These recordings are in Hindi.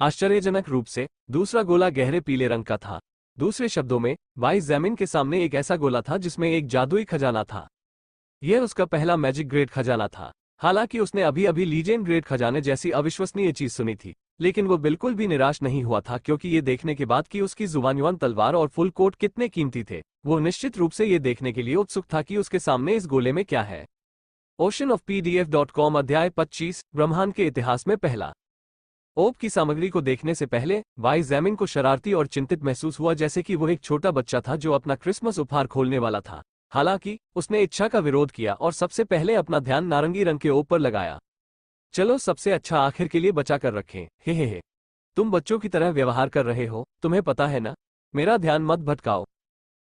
आश्चर्यजनक रूप से दूसरा गोला गहरे पीले रंग का था। दूसरे शब्दों में, वाई ज़ैमिन के सामने एक ऐसा गोला था जिसमें एक जादुई खजाना था। यह उसका पहला मैजिक ग्रेड खजाना था। हालांकि उसने अभी अभी लीजेंड ग्रेड खजाने जैसी अविश्वसनीय चीज सुनी थी, लेकिन वो बिल्कुल भी निराश नहीं हुआ था, क्योंकि ये देखने के बाद कि उसकी जुबान्युआन तलवार और फुल कोट कितने कीमती थे, वो निश्चित रूप से ये देखने के लिए उत्सुक था कि उसके सामने इस गोले में क्या है। oceanofpdf.com अध्याय 25 ब्रह्मांड के इतिहास में पहला। ओप की सामग्री को देखने से पहले वाई ज़ैमिन को शरारती और चिंतित महसूस हुआ, जैसे कि वो एक छोटा बच्चा था जो अपना क्रिसमस उपहार खोलने वाला था। हालांकि उसने इच्छा का विरोध किया और सबसे पहले अपना ध्यान नारंगी रंग के ओप पर लगाया। चलो, सबसे अच्छा आखिर के लिए बचा कर रखें। हे। तुम बच्चों की तरह व्यवहार कर रहे हो, तुम्हें पता है ना। मेरा ध्यान मत भटकाओ।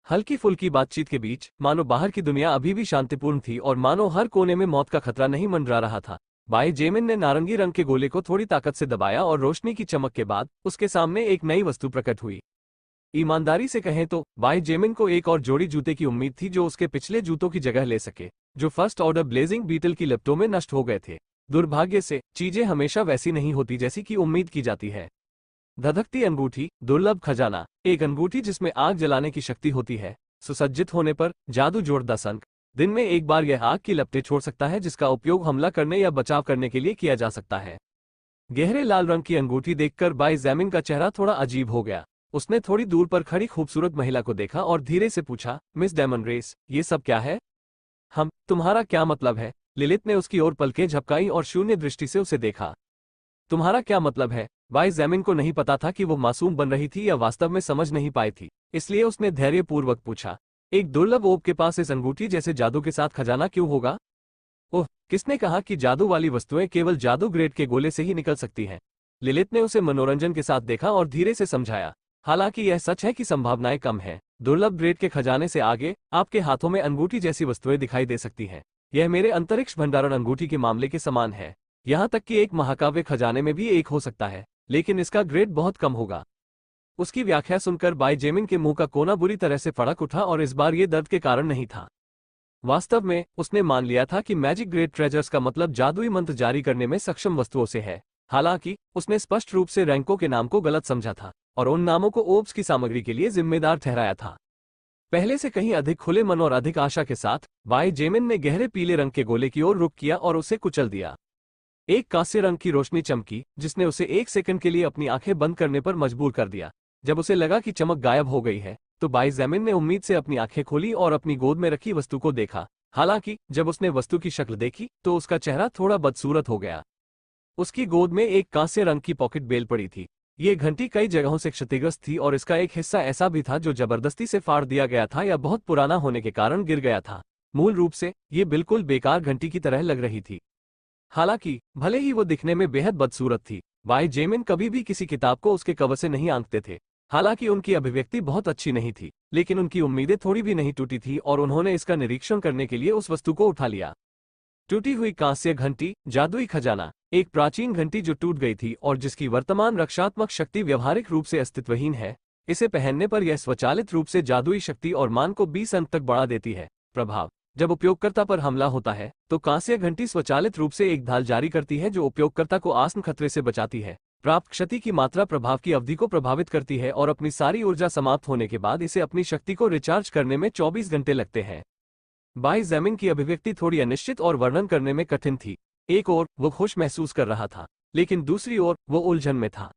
हल्की फुल्की बातचीत के बीच मानो बाहर की दुनिया अभी भी शांतिपूर्ण थी और मानो हर कोने में मौत का खतरा नहीं मंडरा रहा था। भाई जेमिन ने नारंगी रंग के गोले को थोड़ी ताकत से दबाया और रोशनी की चमक के बाद उसके सामने एक नई वस्तु प्रकट हुई। ईमानदारी से कहें तो भाई जेमिन को एक और जोड़ी जूते की उम्मीद थी जो उसके पिछले जूतों की जगह ले सके, जो फर्स्ट ऑर्डर ब्लेजिंग बीटल की लिफ्टों में नष्ट हो गए थे। दुर्भाग्य से चीजें हमेशा वैसी नहीं होती जैसी कि उम्मीद की जाती है। धधकती अंगूठी, दुर्लभ खजाना, एक अंगूठी जिसमें आग जलाने की शक्ति होती है। सुसज्जित होने पर जादू जोड़ संक। दिन में एक बार यह आग की लपटें छोड़ सकता है, जिसका उपयोग हमला करने या बचाव करने के लिए किया जा सकता है। गहरे लाल रंग की अंगूठी देखकर भाई ज़ैमिन का चेहरा थोड़ा अजीब हो गया। उसने थोड़ी दूर पर खड़ी खूबसूरत महिला को देखा और धीरे से पूछा, मिस डेमन रेस, ये सब क्या है? तुम्हारा क्या मतलब है? लिलित ने उसकी ओर पलकें झपकाई और शून्य दृष्टि से उसे देखा। तुम्हारा क्या मतलब है? भाई ज़ैमिन को नहीं पता था कि वो मासूम बन रही थी या वास्तव में समझ नहीं पाई थी, इसलिए उसने धैर्यपूर्वक पूछा, एक दुर्लभ ओप के पास इस अंगूठी जैसे जादू के साथ खजाना क्यों होगा? ओह, किसने कहा कि जादू वाली वस्तुएं केवल जादू ग्रेड के गोले से ही निकल सकती हैं? लिलित ने उसे मनोरंजन के साथ देखा और धीरे से समझाया, हालांकि यह सच है कि संभावनाएं कम हैं। दुर्लभ ग्रेड के खजाने से आगे आपके हाथों में अंगूठी जैसी वस्तुएं दिखाई दे सकती हैं। यह मेरे अंतरिक्ष भंडारण अंगूठी के मामले के समान है। यहां तक कि एक महाकाव्य खजाने में भी एक हो सकता है, लेकिन इसका ग्रेड बहुत कम होगा। उसकी व्याख्या सुनकर भाई जेमिन के मुंह का कोना बुरी तरह से फड़क उठा और इस बार ये दर्द के कारण नहीं था। वास्तव में उसने मान लिया था कि मैजिक ग्रेड ट्रेजर्स का मतलब जादुई मंत्र जारी करने में सक्षम वस्तुओं से है। हालांकि उसने स्पष्ट रूप से रैंकों के नाम को गलत समझा था और उन नामों को ओब्स की सामग्री के लिए जिम्मेदार ठहराया था। पहले से कहीं अधिक खुले मन और अधिक आशा के साथ भाई जेमिन ने गहरे पीले रंग के गोले की ओर रुख किया और उसे कुचल दिया। एक कांस्य रंग की रोशनी चमकी, जिसने उसे एक सेकंड के लिए अपनी आंखें बंद करने पर मजबूर कर दिया। जब उसे लगा कि चमक गायब हो गई है, तो भाई ज़ैमिन ने उम्मीद से अपनी आंखें खोली और अपनी गोद में रखी वस्तु को देखा। हालांकि जब उसने वस्तु की शक्ल देखी तो उसका चेहरा थोड़ा बदसूरत हो गया। उसकी गोद में एक कांस्य रंग की पॉकेट बेल पड़ी थी। ये घंटी कई जगहों से क्षतिग्रस्त थी और इसका एक हिस्सा ऐसा भी था जो जबरदस्ती से फाड़ दिया गया था या बहुत पुराना होने के कारण गिर गया था। मूल रूप से ये बिल्कुल बेकार घंटी की तरह लग रही थी। हालांकि भले ही वो दिखने में बेहद बदसूरत थी, भाई जेमिन कभी भी किसी किताब को उसके कवर से नहीं आंकते थे। हालांकि उनकी अभिव्यक्ति बहुत अच्छी नहीं थी, लेकिन उनकी उम्मीदें थोड़ी भी नहीं टूटी थी और उन्होंने इसका निरीक्षण करने के लिए उस वस्तु को उठा लिया। टूटी हुई कांस्य घंटी, जादुई खजाना, एक प्राचीन घंटी जो टूट गई थी और जिसकी वर्तमान रक्षात्मक शक्ति व्यवहारिक रूप से अस्तित्वहीन है। इसे पहनने पर यह स्वचालित रूप से जादुई शक्ति और मान को 20 अंक तक बढ़ा देती है। प्रभाव, जब उपयोगकर्ता पर हमला होता है तो कांस्य घंटी स्वचालित रूप से एक ढाल जारी करती है जो उपयोगकर्ता को आसन खतरे से बचाती है। प्राप्त क्षति की मात्रा प्रभाव की अवधि को प्रभावित करती है और अपनी सारी ऊर्जा समाप्त होने के बाद इसे अपनी शक्ति को रिचार्ज करने में 24 घंटे लगते हैं। भाई ज़ैमिन की अभिव्यक्ति थोड़ी अनिश्चित और वर्णन करने में कठिन थी। एक ओर वो खुश महसूस कर रहा था, लेकिन दूसरी ओर वो उलझन में था।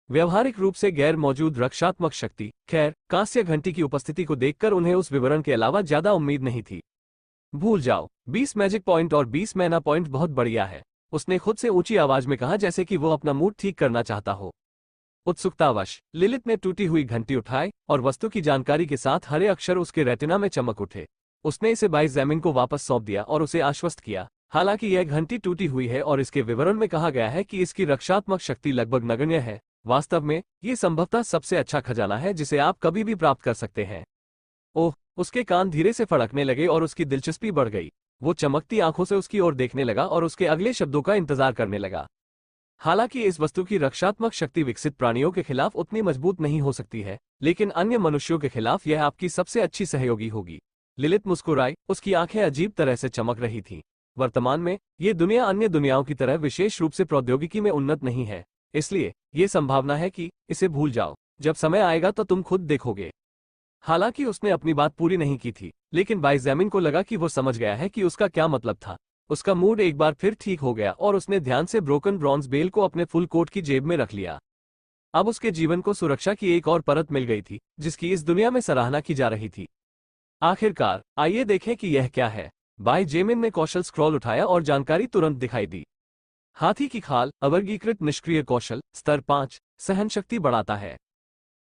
व्यवहारिक रूप से गैर मौजूद रक्षात्मक शक्ति। खैर, कांस्य घंटी की उपस्थिति को देखकर उन्हें उस विवरण के अलावा ज्यादा उम्मीद नहीं थी। भूल जाओ, 20 मैजिक पॉइंट और 20 मैना पॉइंट बहुत बढ़िया है, उसने खुद से ऊंची आवाज में कहा, जैसे कि वो अपना मूड ठीक करना चाहता हो। उत्सुकतावश लिलित ने टूटी हुई घंटी उठाई और वस्तु की जानकारी के साथ हरे अक्षर उसके रेटिना में चमक उठे। उसने इसे भाई ज़ैमिन को वापस सौंप दिया और उसे आश्वस्त किया, हालांकि यह घंटी टूटी हुई है और इसके विवरण में कहा गया है कि इसकी रक्षात्मक शक्ति लगभग नगण्य है। वास्तव में ये संभवतः सबसे अच्छा खजाना है जिसे आप कभी भी प्राप्त कर सकते हैं। ओह, उसके कान धीरे से फड़कने लगे और उसकी दिलचस्पी बढ़ गई। वो चमकती आंखों से उसकी ओर देखने लगा और उसके अगले शब्दों का इंतजार करने लगा। हालांकि इस वस्तु की रक्षात्मक शक्ति विकसित प्राणियों के खिलाफ उतनी मजबूत नहीं हो सकती है, लेकिन अन्य मनुष्यों के खिलाफ यह आपकी सबसे अच्छी सहयोगी होगी। लिलित मुस्कुराई, उसकी आंखें अजीब तरह से चमक रही थीं। वर्तमान में ये दुनिया अन्य दुनियाओं की तरह विशेष रूप से प्रौद्योगिकी में उन्नत नहीं है। इसलिए ये संभावना है कि इसे भूल जाओ, जब समय आएगा तो तुम खुद देखोगे। हालांकि उसने अपनी बात पूरी नहीं की थी, लेकिन बाई ज़ैमिन को लगा कि वो समझ गया है कि उसका क्या मतलब था। उसका मूड एक बार फिर ठीक हो गया और उसने ध्यान से ब्रोकन ब्रॉन्ज बेल को अपने फुल कोट की जेब में रख लिया। अब उसके जीवन को सुरक्षा की एक और परत मिल गई थी, जिसकी इस दुनिया में सराहना की जा रही थी। आखिरकार आइए देखें कि यह क्या है। बाई ज़ैमिन ने कौशल स्क्रॉल उठाया और जानकारी तुरंत दिखाई दी। हाथी की खाल, अवर्गीकृत निष्क्रिय कौशल, स्तर 5, सहनशक्ति बढ़ाता है।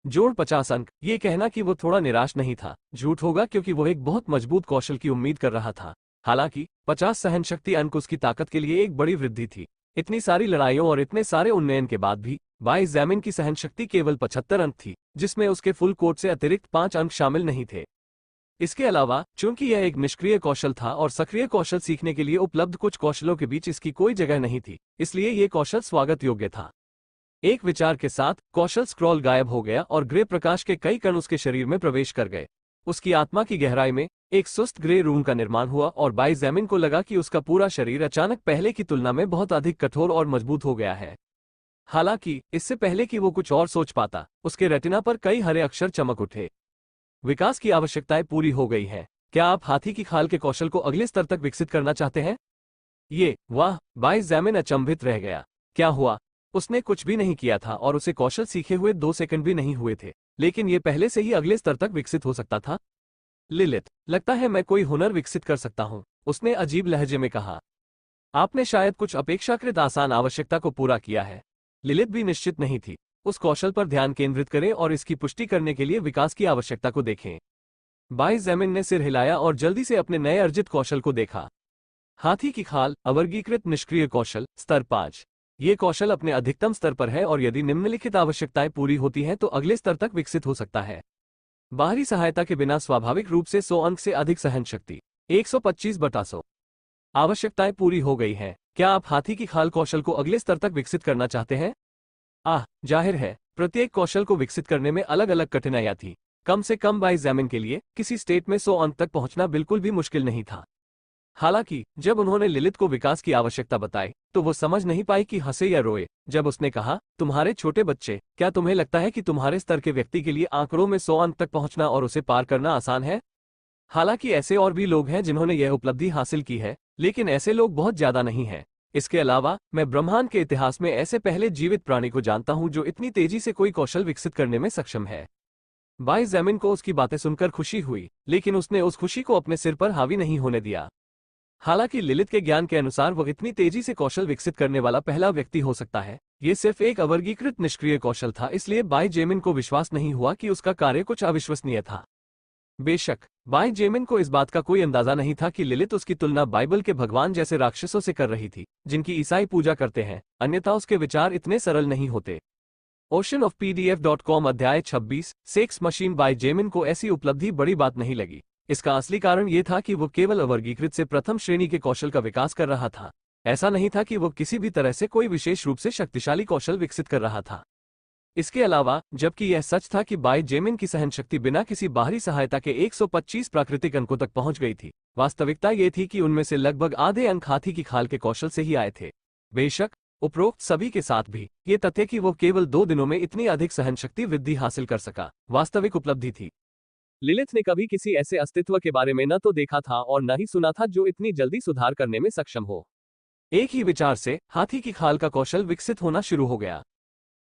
जोड़ 50 अंक। ये कहना कि वो थोड़ा निराश नहीं था झूठ होगा, क्योंकि वो एक बहुत मजबूत कौशल की उम्मीद कर रहा था। हालांकि 50 सहनशक्ति अंक उसकी ताकत के लिए एक बड़ी वृद्धि थी। इतनी सारी लड़ाइयों और इतने सारे उन्नयन के बाद भी बाई ज़ैमिन की सहनशक्ति केवल 75 अंक थी, जिसमें उसके फुल कोट से अतिरिक्त 5 अंक शामिल नहीं थे। इसके अलावा, चूंकि यह एक निष्क्रिय कौशल था और सक्रिय कौशल सीखने के लिए उपलब्ध कुछ कौशलों के बीच इसकी कोई जगह नहीं थी, इसलिए ये कौशल स्वागत योग्य था। एक विचार के साथ कौशल स्क्रॉल गायब हो गया और ग्रे प्रकाश के कई कण उसके शरीर में प्रवेश कर गए। उसकी आत्मा की गहराई में एक सुस्त ग्रे रूम का निर्माण हुआ और बाई ज़ैमिन को लगा कि उसका पूरा शरीर अचानक पहले की तुलना में बहुत अधिक कठोर और मजबूत हो गया है। हालांकि इससे पहले कि वो कुछ और सोच पाता, उसके रेटिना पर कई हरे अक्षर चमक उठे। विकास की आवश्यकताएं पूरी हो गई हैं। क्या आप हाथी की खाल के कौशल को अगले स्तर तक विकसित करना चाहते हैं? वाह! बाई ज़ैमिन अचंभित रह गया। क्या हुआ? उसने कुछ भी नहीं किया था और उसे कौशल सीखे हुए 2 सेकंड भी नहीं हुए थे, लेकिन ये पहले से ही अगले स्तर तक विकसित हो सकता था। लिलित, लगता है मैं कोई हुनर विकसित कर सकता हूँ, उसने अजीब लहजे में कहा। आपने शायद कुछ अपेक्षाकृत आसान आवश्यकता को पूरा किया है। लिलित भी निश्चित नहीं थी। उस कौशल पर ध्यान केंद्रित करें और इसकी पुष्टि करने के लिए विकास की आवश्यकता को देखें। बाई ज़ैमिन ने सिर हिलाया और जल्दी से अपने नए अर्जित कौशल को देखा। हाथी की खाल, अवर्गीकृत निष्क्रिय कौशल, स्तर 5। ये कौशल अपने अधिकतम स्तर पर है और यदि निम्नलिखित आवश्यकताएं पूरी होती हैं तो अगले स्तर तक विकसित हो सकता है। बाहरी सहायता के बिना स्वाभाविक रूप से 100 अंक से अधिक सहनशक्ति, 125/100। आवश्यकताएं पूरी हो गई हैं। क्या आप हाथी की खाल कौशल को अगले स्तर तक विकसित करना चाहते हैं? जाहिर है, प्रत्येक कौशल को विकसित करने में अलग अलग कठिनाइयां थी। कम से कम बाई ज़ैमिन के लिए किसी स्टेट में 100 अंक तक पहुंचना बिल्कुल भी मुश्किल नहीं था। हालांकि जब उन्होंने लिलित को विकास की आवश्यकता बताई, तो वो समझ नहीं पाई कि हंसे या रोए। जब उसने कहा, तुम्हारे छोटे बच्चे, क्या तुम्हें लगता है कि तुम्हारे स्तर के व्यक्ति के लिए आंकड़ों में 100 अंक तक पहुंचना और उसे पार करना आसान है? हालांकि ऐसे और भी लोग हैं जिन्होंने यह उपलब्धि हासिल की है, लेकिन ऐसे लोग बहुत ज्यादा नहीं हैं। इसके अलावा, मैं ब्रह्मांड के इतिहास में ऐसे पहले जीवित प्राणी को जानता हूं जो इतनी तेजी से कोई कौशल विकसित करने में सक्षम है। बाई ज़ैमिन को उसकी बातें सुनकर खुशी हुई, लेकिन उसने उस खुशी को अपने सिर पर हावी नहीं होने दिया। हालांकि लिलित के ज्ञान के अनुसार वो इतनी तेजी से कौशल विकसित करने वाला पहला व्यक्ति हो सकता है। ये सिर्फ एक अवर्गीकृत निष्क्रिय कौशल था, इसलिए बाई ज़ैमिन को विश्वास नहीं हुआ कि उसका कार्य कुछ अविश्वसनीय था। बेशक, बाई ज़ैमिन को इस बात का कोई अंदाजा नहीं था कि लिलित उसकी तुलना बाइबल के भगवान जैसे राक्षसों से कर रही थी, जिनकी ईसाई पूजा करते हैं, अन्यथा उसके विचार इतने सरल नहीं होते। oceanofpdf.com अध्याय 26, सेक्स मशीन। बाई ज़ैमिन को ऐसी उपलब्धि बड़ी बात नहीं लगी। इसका असली कारण ये था कि वो केवल अवर्गीकृत से प्रथम श्रेणी के कौशल का विकास कर रहा था। ऐसा नहीं था कि वो किसी भी तरह से कोई विशेष रूप से शक्तिशाली कौशल विकसित कर रहा था। इसके अलावा, जबकि यह सच था कि बाई ज़ैमिन की सहनशक्ति बिना किसी बाहरी सहायता के 125 प्राकृतिक अंकों तक पहुंच गई थी, वास्तविकता ये थी कि उनमें से लगभग आधे अंक हाथी की खाल के कौशल से ही आए थे। बेशक, उपरोक्त सभी के साथ भी ये तथ्य कि वो केवल 2 दिनों में इतनी अधिक सहनशक्ति वृद्धि हासिल कर सका, वास्तविक उपलब्धि थी। लिलिथ ने कभी किसी ऐसे अस्तित्व के बारे में न तो देखा था और न ही सुना था जो इतनी जल्दी सुधार करने में सक्षम हो। एक ही विचार से हाथी की खाल का कौशल विकसित होना शुरू हो गया।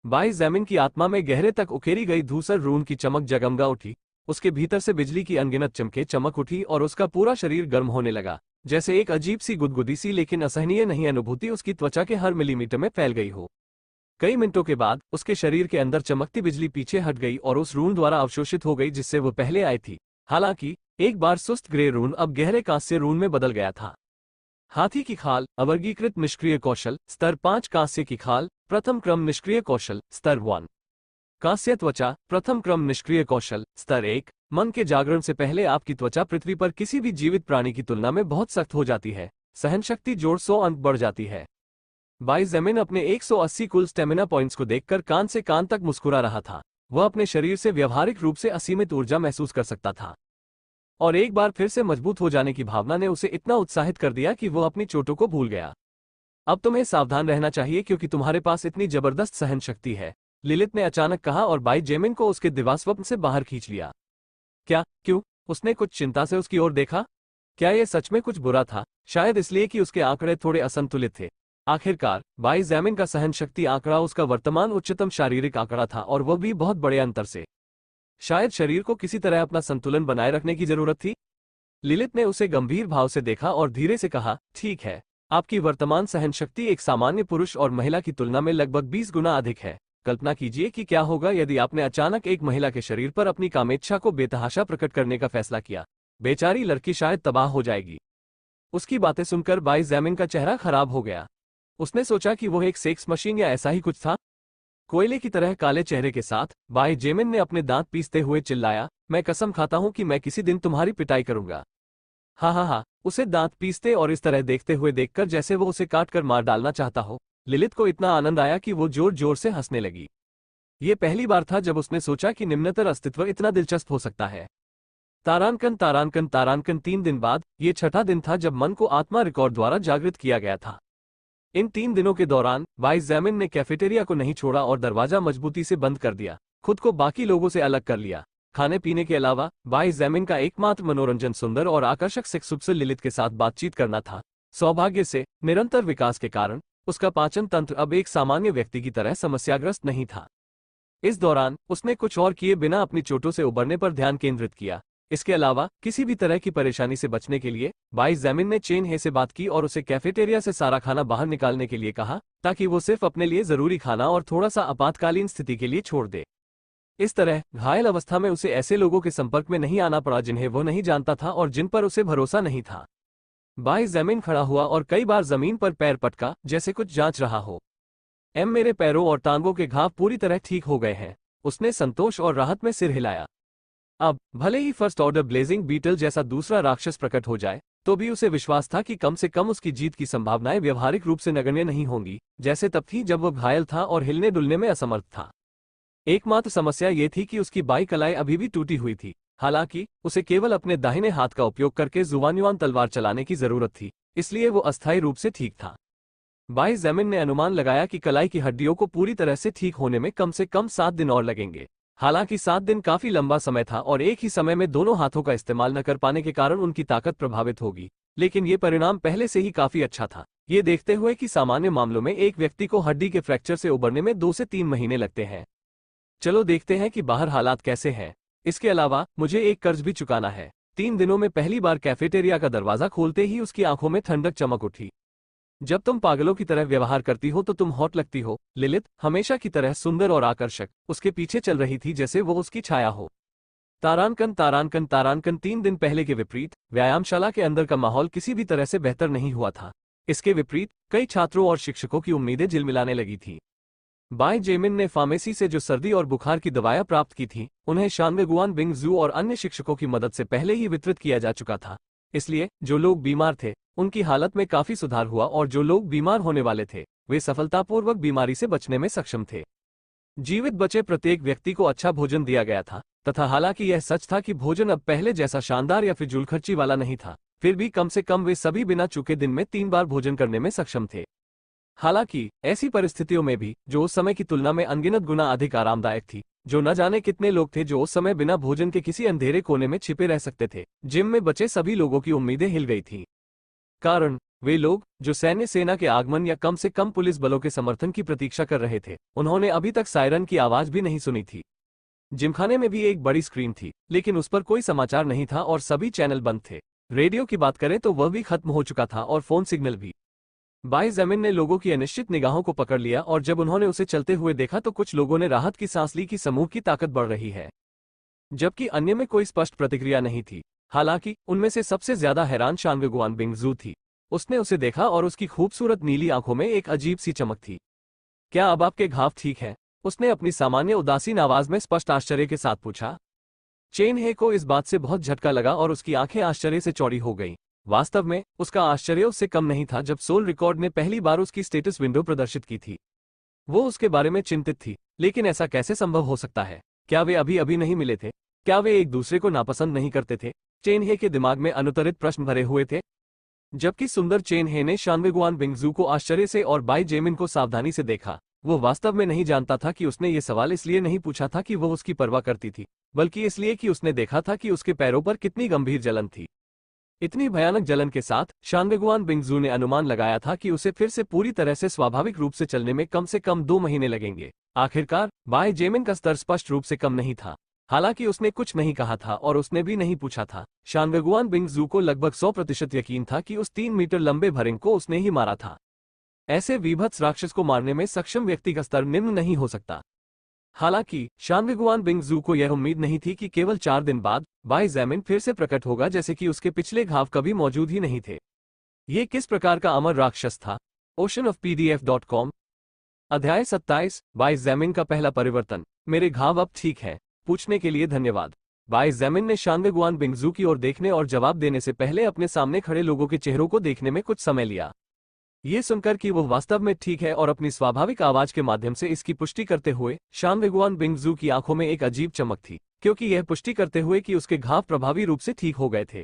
बाई ज़ैमिन की आत्मा में गहरे तक उकेरी गई धूसर रून की चमक जगमगा उठी। उसके भीतर से बिजली की अनगिनत चमकें चमक उठी और उसका पूरा शरीर गर्म होने लगा, जैसे एक अजीब सी गुदगुदी सी लेकिन असहनीय नहीं अनुभूति उसकी त्वचा के हर मिलीमीटर में फैल गई हो। कई मिनटों के बाद उसके शरीर के अंदर चमकती बिजली पीछे हट गई और उस रून द्वारा अवशोषित हो गई जिससे वो पहले आई थी। हालांकि एक बार सुस्त ग्रे रून अब गहरे कांस्य रून में बदल गया था। हाथी की खाल, अवर्गीकृत निष्क्रिय कौशल, स्तर 5। कांस्य की खाल, प्रथम क्रम निष्क्रिय कौशल, स्तर 1। कांस्य त्वचा, प्रथम क्रम निष्क्रिय कौशल, स्तर 1। मन के जागरण से पहले आपकी त्वचा पृथ्वी पर किसी भी जीवित प्राणी की तुलना में बहुत सख्त हो जाती है। सहनशक्ति जोड़ 100 अंक बढ़ जाती है। बाई ज़ैमिन अपने 180 कुल स्टेमिना पॉइंट्स को देखकर कान से कान तक मुस्कुरा रहा था। वह अपने शरीर से व्यवहारिक रूप से असीमित ऊर्जा महसूस कर सकता था, और एक बार फिर से मजबूत हो जाने की भावना ने उसे इतना उत्साहित कर दिया कि वह अपनी चोटों को भूल गया। अब तुम्हें सावधान रहना चाहिए क्योंकि तुम्हारे पास इतनी जबरदस्त सहन शक्ति है, लिलित ने अचानक कहा और बाई जेमिन को उसके दिवास्वप्न से बाहर खींच लिया। क्या, क्यों? उसने कुछ चिंता से उसकी ओर देखा। क्या यह सच में कुछ बुरा था? शायद इसलिए कि उसके आंकड़े थोड़े असंतुलित थे। आखिरकार बाई जेमिन का सहन शक्ति आंकड़ा उसका वर्तमान उच्चतम शारीरिक आंकड़ा था और वह भी बहुत बड़े अंतर से। शायद शरीर को किसी तरह अपना संतुलन बनाए रखने की जरूरत थी। लिलित ने उसे गंभीर भाव से देखा और धीरे से कहा, ठीक है, आपकी वर्तमान सहन शक्ति एक सामान्य पुरुष और महिला की तुलना में लगभग 20 गुना अधिक है। कल्पना कीजिए कि क्या होगा यदि आपने अचानक एक महिला के शरीर पर अपनी कामेच्छा को बेतहाशा प्रकट करने का फैसला किया। बेचारी लड़की शायद तबाह हो जाएगी। उसकी बातें सुनकर बाई जेमिन का चेहरा खराब हो गया। उसने सोचा कि वह एक सेक्स मशीन या ऐसा ही कुछ था। कोयले की तरह काले चेहरे के साथ बाई जेमिन ने अपने दांत पीसते हुए चिल्लाया, मैं कसम खाता हूं कि मैं किसी दिन तुम्हारी पिटाई करूंगा। हा हा हा। उसे दांत पीसते और इस तरह देखते हुए देखकर जैसे वो उसे काट कर मार डालना चाहता हो। लिलित को इतना आनंद आया कि वो जोर जोर से हंसने लगी। ये पहली बार था जब उसने सोचा कि निम्नतर अस्तित्व इतना दिलचस्प हो सकता है। तारांकन तारांकन तारांकन 3 दिन बाद, ये छठा दिन था जब मन को आत्मा रिकॉर्ड द्वारा जागृत किया गया था। इन 3 दिनों के दौरान बाई जेमिन ने कैफेटेरिया को नहीं छोड़ा और दरवाजा मजबूती से बंद कर दिया, खुद को बाकी लोगों से अलग कर लिया। खाने पीने के अलावा बाई जेमिन का एकमात्र मनोरंजन सुंदर और आकर्षक सेक्स से लिलित के साथ बातचीत करना था। सौभाग्य से निरंतर विकास के कारण उसका पाचन तंत्र अब एक सामान्य व्यक्ति की तरह समस्याग्रस्त नहीं था। इस दौरान उसने कुछ और किए बिना अपनी चोटों से उबरने पर ध्यान केंद्रित किया। इसके अलावा किसी भी तरह की परेशानी से बचने के लिए बाई जेमिन ने चेन हे से बात की और उसे कैफेटेरिया से सारा खाना बाहर निकालने के लिए कहा, ताकि वो सिर्फ अपने लिए जरूरी खाना और थोड़ा सा आपातकालीन स्थिति के लिए छोड़ दे। इस तरह घायल अवस्था में उसे ऐसे लोगों के संपर्क में नहीं आना पड़ा जिन्हें वो नहीं जानता था और जिन पर उसे भरोसा नहीं था। बाई जेमिन खड़ा हुआ और कई बार जमीन पर पैर पटका, जैसे कुछ जांच रहा हो। मेरे पैरों और टांगों के घाव पूरी तरह ठीक हो गए हैं। उसने संतोष और राहत में सिर हिलाया। अब भले ही फर्स्ट ऑर्डर ब्लेजिंग बीटल जैसा दूसरा राक्षस प्रकट हो जाए, तो भी उसे विश्वास था कि कम से कम उसकी जीत की संभावनाएं व्यवहारिक रूप से नगण्य नहीं होंगी, जैसे तब थी जब वह घायल था और हिलने डुलने में असमर्थ था। एकमात्र समस्या ये थी कि उसकी बाई कलाई अभी भी टूटी हुई थी। हालांकि उसे केवल अपने दाहिने हाथ का उपयोग करके जुबानुआन तलवार चलाने की जरूरत थी, इसलिए वो अस्थायी रूप से ठीक था। बाई जेमिन ने अनुमान लगाया कि कलाई की हड्डियों को पूरी तरह से ठीक होने में कम से कम 7 दिन और लगेंगे। हालांकि 7 दिन काफी लंबा समय था और एक ही समय में दोनों हाथों का इस्तेमाल न कर पाने के कारण उनकी ताकत प्रभावित होगी, लेकिन ये परिणाम पहले से ही काफी अच्छा था, ये देखते हुए कि सामान्य मामलों में एक व्यक्ति को हड्डी के फ्रैक्चर से उबरने में 2 से 3 महीने लगते हैं। चलो देखते हैं कि बाहर हालात कैसे हैं। इसके अलावा मुझे एक कर्ज भी चुकाना है। 3 दिनों में पहली बार कैफेटेरिया का दरवाजा खोलते ही उसकी आंखों में ठंडक चमक उठी। जब तुम पागलों की तरह व्यवहार करती हो तो तुम हॉट लगती हो। लिलित, हमेशा की तरह सुंदर और आकर्षक, उसके पीछे चल रही थी जैसे वो उसकी छाया हो। तारांकन तारांकन तारांकन 3 दिन पहले के विपरीत व्यायामशाला के अंदर का माहौल किसी भी तरह से बेहतर नहीं हुआ था। इसके विपरीत कई छात्रों और शिक्षकों की उम्मीदें झिलमिलाने लगी थी। बाई जेमिन ने फार्मेसी से जो सर्दी और बुखार की दवाएं प्राप्त की थी, उन्हें शानवेगुआन बिंगजू और अन्य शिक्षकों की मदद से पहले ही वितरित किया जा चुका था। इसलिए जो लोग बीमार थे उनकी हालत में काफी सुधार हुआ और जो लोग बीमार होने वाले थे वे सफलतापूर्वक बीमारी से बचने में सक्षम थे। जीवित बचे प्रत्येक व्यक्ति को अच्छा भोजन दिया गया था, तथा हालांकि यह सच था कि भोजन अब पहले जैसा शानदार या फिजूलखर्ची वाला नहीं था, फिर भी कम से कम वे सभी बिना चूके दिन में 3 बार भोजन करने में सक्षम थे। हालांकि ऐसी परिस्थितियों में भी जो उस समय की तुलना में अनगिनत गुना अधिक आरामदायक थी, जो न जाने कितने लोग थे जो उस समय बिना भोजन के किसी अंधेरे कोने में छिपे रह सकते थे। जिम में बचे सभी लोगों की उम्मीदें हिल गई थीं। कारण वे लोग जो सैन्य सेना के आगमन या कम से कम पुलिस बलों के समर्थन की प्रतीक्षा कर रहे थे, उन्होंने अभी तक सायरन की आवाज भी नहीं सुनी थी। जिमखाने में भी एक बड़ी स्क्रीन थी, लेकिन उस पर कोई समाचार नहीं था और सभी चैनल बंद थे। रेडियो की बात करें तो वह भी खत्म हो चुका था और फोन सिग्नल भी। बाई जेमिन ने लोगों की अनिश्चित निगाहों को पकड़ लिया और जब उन्होंने उसे चलते हुए देखा तो कुछ लोगों ने राहत की सांस ली कि समूह की ताकत बढ़ रही है, जबकि अन्य में कोई स्पष्ट प्रतिक्रिया नहीं थी। हालांकि उनमें से सबसे ज्यादा हैरान शानवेगुआन बिंगजू थी। उसने उसे देखा और उसकी खूबसूरत नीली आंखों में एक अजीब सी चमक थी। क्या अब आपके घाव ठीक है? उसने अपनी सामान्य उदासीन आवाज में स्पष्ट आश्चर्य के साथ पूछा। चेन हे को इस बात से बहुत झटका लगा और उसकी आंखें आश्चर्य से चौड़ी हो गईं। वास्तव में उसका आश्चर्य उससे कम नहीं था जब सोल रिकॉर्ड ने पहली बार उसकी स्टेटस विंडो प्रदर्शित की थी। वो उसके बारे में चिंतित थी, लेकिन ऐसा कैसे संभव हो सकता है? क्या वे अभी अभी नहीं मिले थे? क्या वे एक दूसरे को नापसंद नहीं करते थे? चेन हे के दिमाग में अनुत्तरित प्रश्न भरे हुए थे। जबकि सुंदर चेन हे ने शानवेगुआन बिंगजू को आश्चर्य से और बाई जेमिन को सावधानी से देखा। वो वास्तव में नहीं जानता था कि उसने ये सवाल इसलिए नहीं पूछा था कि वो उसकी परवाह करती थी, बल्कि इसलिए कि उसने देखा था कि उसके पैरों पर कितनी गंभीर जलन थी। इतनी भयानक जलन के साथ शानवेगुआन बिंगजू ने अनुमान लगाया था कि उसे फिर से पूरी तरह से स्वाभाविक रूप से चलने में कम से कम 2 महीने लगेंगे। आखिरकार बाय जेमिन का स्तर स्पष्ट रूप से कम नहीं था। हालांकि उसने कुछ नहीं कहा था और उसने भी नहीं पूछा था। शानवेगुआन बिंगजू को लगभग 100% यकीन था कि उस 3 मीटर लंबे भरिंग को उसने ही मारा था। ऐसे वीभत्स राक्षस को मारने में सक्षम व्यक्ति का स्तर निम्न नहीं हो सकता। हालांकि शानवेगुआन बिंगजू को यह उम्मीद नहीं थी कि केवल 4 दिन बाद बाई जेमिन फिर से प्रकट होगा, जैसे कि उसके पिछले घाव कभी मौजूद ही नहीं थे। ये किस प्रकार का अमर राक्षस था? oceanofpdf.com अध्याय 27 बाई जेमिन का पहला परिवर्तन। मेरे घाव अब ठीक है? पूछने के लिए धन्यवाद। बाई जेमिन ने शानवेगुआन बिंगजू की ओर देखने और जवाब देने से पहले अपने सामने खड़े लोगों के चेहरों को देखने में कुछ समय लिया। ये सुनकर कि वो वास्तव में ठीक है और अपनी स्वाभाविक आवाज के माध्यम से इसकी पुष्टि करते हुए शानवेगुआन बिंगजू की आंखों में एक अजीब चमक थी, क्योंकि यह पुष्टि करते हुए कि उसके घाव प्रभावी रूप से ठीक हो गए थे।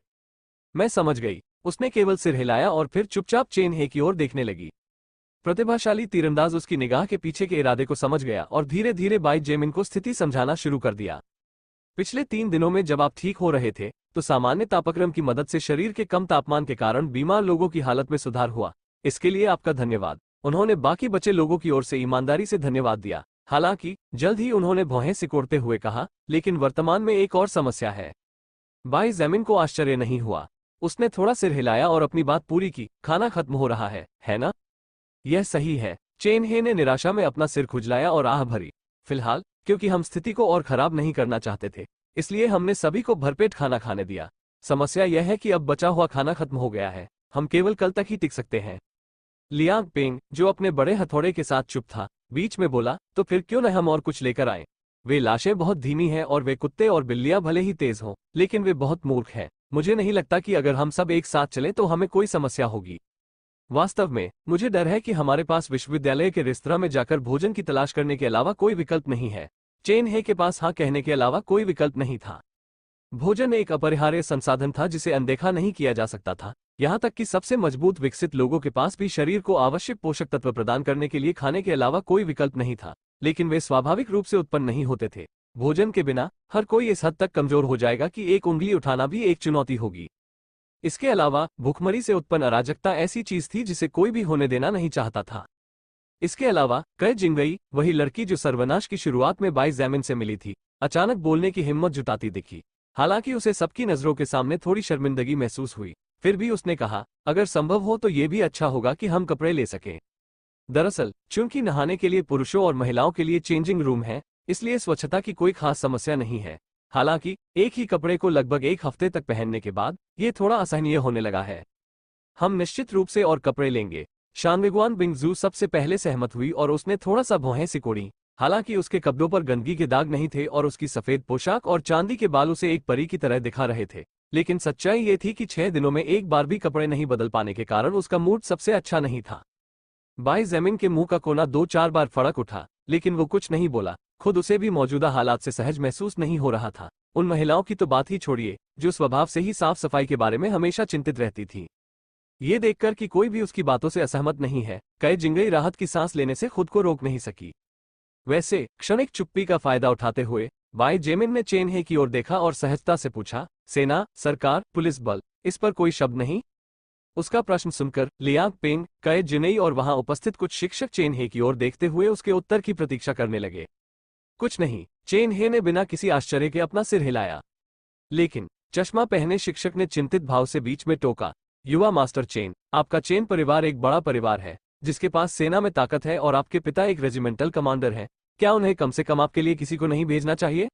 मैं समझ गई। उसने केवल सिर हिलाया और फिर चुपचाप चेन हे की ओर देखने लगी। प्रतिभाशाली तीरंदाज उसकी निगाह के पीछे के इरादे को समझ गया और धीरे धीरे बाई जेमिन को स्थिति समझाना शुरू कर दिया। पिछले 3 दिनों में जब आप ठीक हो रहे थे तो सामान्य तापक्रम की मदद से शरीर के कम तापमान के कारण बीमार लोगों की हालत में सुधार हुआ। इसके लिए आपका धन्यवाद। उन्होंने बाकी बचे लोगों की ओर से ईमानदारी से धन्यवाद दिया। हालांकि जल्द ही उन्होंने भौहें सिकोड़ते हुए कहा, लेकिन वर्तमान में एक और समस्या है। बाई जेमिन को आश्चर्य नहीं हुआ। उसने थोड़ा सिर हिलाया और अपनी बात पूरी की। खाना खत्म हो रहा है ना? यह सही है। चेन हे ने निराशा में अपना सिर खुजलाया और आह भरी। फिलहाल, क्योंकि हम स्थिति को और खराब नहीं करना चाहते थे, इसलिए हमने सभी को भरपेट खाना खाने दिया। समस्या यह है कि अब बचा हुआ खाना खत्म हो गया है। हम केवल कल तक ही टिक सकते हैं। लियांग पेंग, जो अपने बड़े हथौड़े के साथ चुप था, बीच में बोला, तो फिर क्यों न हम और कुछ लेकर आए? वे लाशें बहुत धीमी हैं और वे कुत्ते और बिल्लियां भले ही तेज हों, लेकिन वे बहुत मूर्ख हैं। मुझे नहीं लगता कि अगर हम सब एक साथ चलें तो हमें कोई समस्या होगी। वास्तव में, मुझे डर है कि हमारे पास विश्वविद्यालय के रेस्तरां में जाकर भोजन की तलाश करने के अलावा कोई विकल्प नहीं है। चेन हे के पास हाँ कहने के अलावा कोई विकल्प नहीं था। भोजन एक अपरिहार्य संसाधन था जिसे अनदेखा नहीं किया जा सकता था। यहाँ तक कि सबसे मजबूत विकसित लोगों के पास भी शरीर को आवश्यक पोषक तत्व प्रदान करने के लिए खाने के अलावा कोई विकल्प नहीं था, लेकिन वे स्वाभाविक रूप से उत्पन्न नहीं होते थे। भोजन के बिना हर कोई इस हद तक कमजोर हो जाएगा कि एक उंगली उठाना भी एक चुनौती होगी। इसके अलावा भूखमरी से उत्पन्न अराजकता ऐसी चीज थी जिसे कोई भी होने देना नहीं चाहता था। इसके अलावा कई जिंगई, वही लड़की जो सर्वनाश की शुरुआत में बाई जेमिन से मिली थी, अचानक बोलने की हिम्मत जुटाती दिखी। हालांकि उसे सबकी नजरों के सामने थोड़ी शर्मिंदगी महसूस हुई, फिर भी उसने कहा, अगर संभव हो तो ये भी अच्छा होगा कि हम कपड़े ले सकें। दरअसल, चूंकि नहाने के लिए पुरुषों और महिलाओं के लिए चेंजिंग रूम है, इसलिए स्वच्छता की कोई खास समस्या नहीं है। हालांकि एक ही कपड़े को लगभग 1 हफ्ते तक पहनने के बाद ये थोड़ा असहनीय होने लगा है। हम निश्चित रूप से और कपड़े लेंगे। शानवेगुआन बिंगजू सबसे पहले सहमत हुई और उसने थोड़ा सा भौहें सिकोड़ी। हालांकि उसके कपड़ों पर गंदगी के दाग नहीं थे और उसकी सफेद पोशाक और चांदी के बाल उसे एक परी की तरह दिखा रहे थे, लेकिन सच्चाई ये थी कि 6 दिनों में एक बार भी कपड़े नहीं बदल पाने के कारण उसका मूड सबसे अच्छा नहीं था। बाई जेमिन के मुंह का कोना 2-4 बार फड़क उठा, लेकिन वो कुछ नहीं बोला। खुद उसे भी मौजूदा हालात से सहज महसूस नहीं हो रहा था। उन महिलाओं की तो बात ही छोड़िए, जो स्वभाव से ही साफ सफाई के बारे में हमेशा चिंतित रहती थी। ये देखकर कि कोई भी उसकी बातों से असहमत नहीं है, कई जिंगई राहत की सांस लेने से खुद को रोक नहीं सकी। वैसे क्षणिक चुप्पी का फायदा उठाते हुए बाई जेमिन ने चेन हे की ओर देखा और सहजता से पूछा, सेना, सरकार, पुलिस बल, इस पर कोई शब्द नहीं? उसका प्रश्न सुनकर लियांग पेंग, कई जिनई और वहां उपस्थित कुछ शिक्षक चेन हे की ओर देखते हुए उसके उत्तर की प्रतीक्षा करने लगे। कुछ नहीं, चेन हे ने बिना किसी आश्चर्य के अपना सिर हिलाया। लेकिन चश्मा पहने शिक्षक ने चिंतित भाव से बीच में टोका, युवा मास्टर चेन, आपका चेन परिवार एक बड़ा परिवार है, जिसके पास सेना में ताकत है और आपके पिता एक रेजिमेंटल कमांडर हैं। क्या उन्हें कम से कम आपके लिए किसी को नहीं भेजना चाहिए?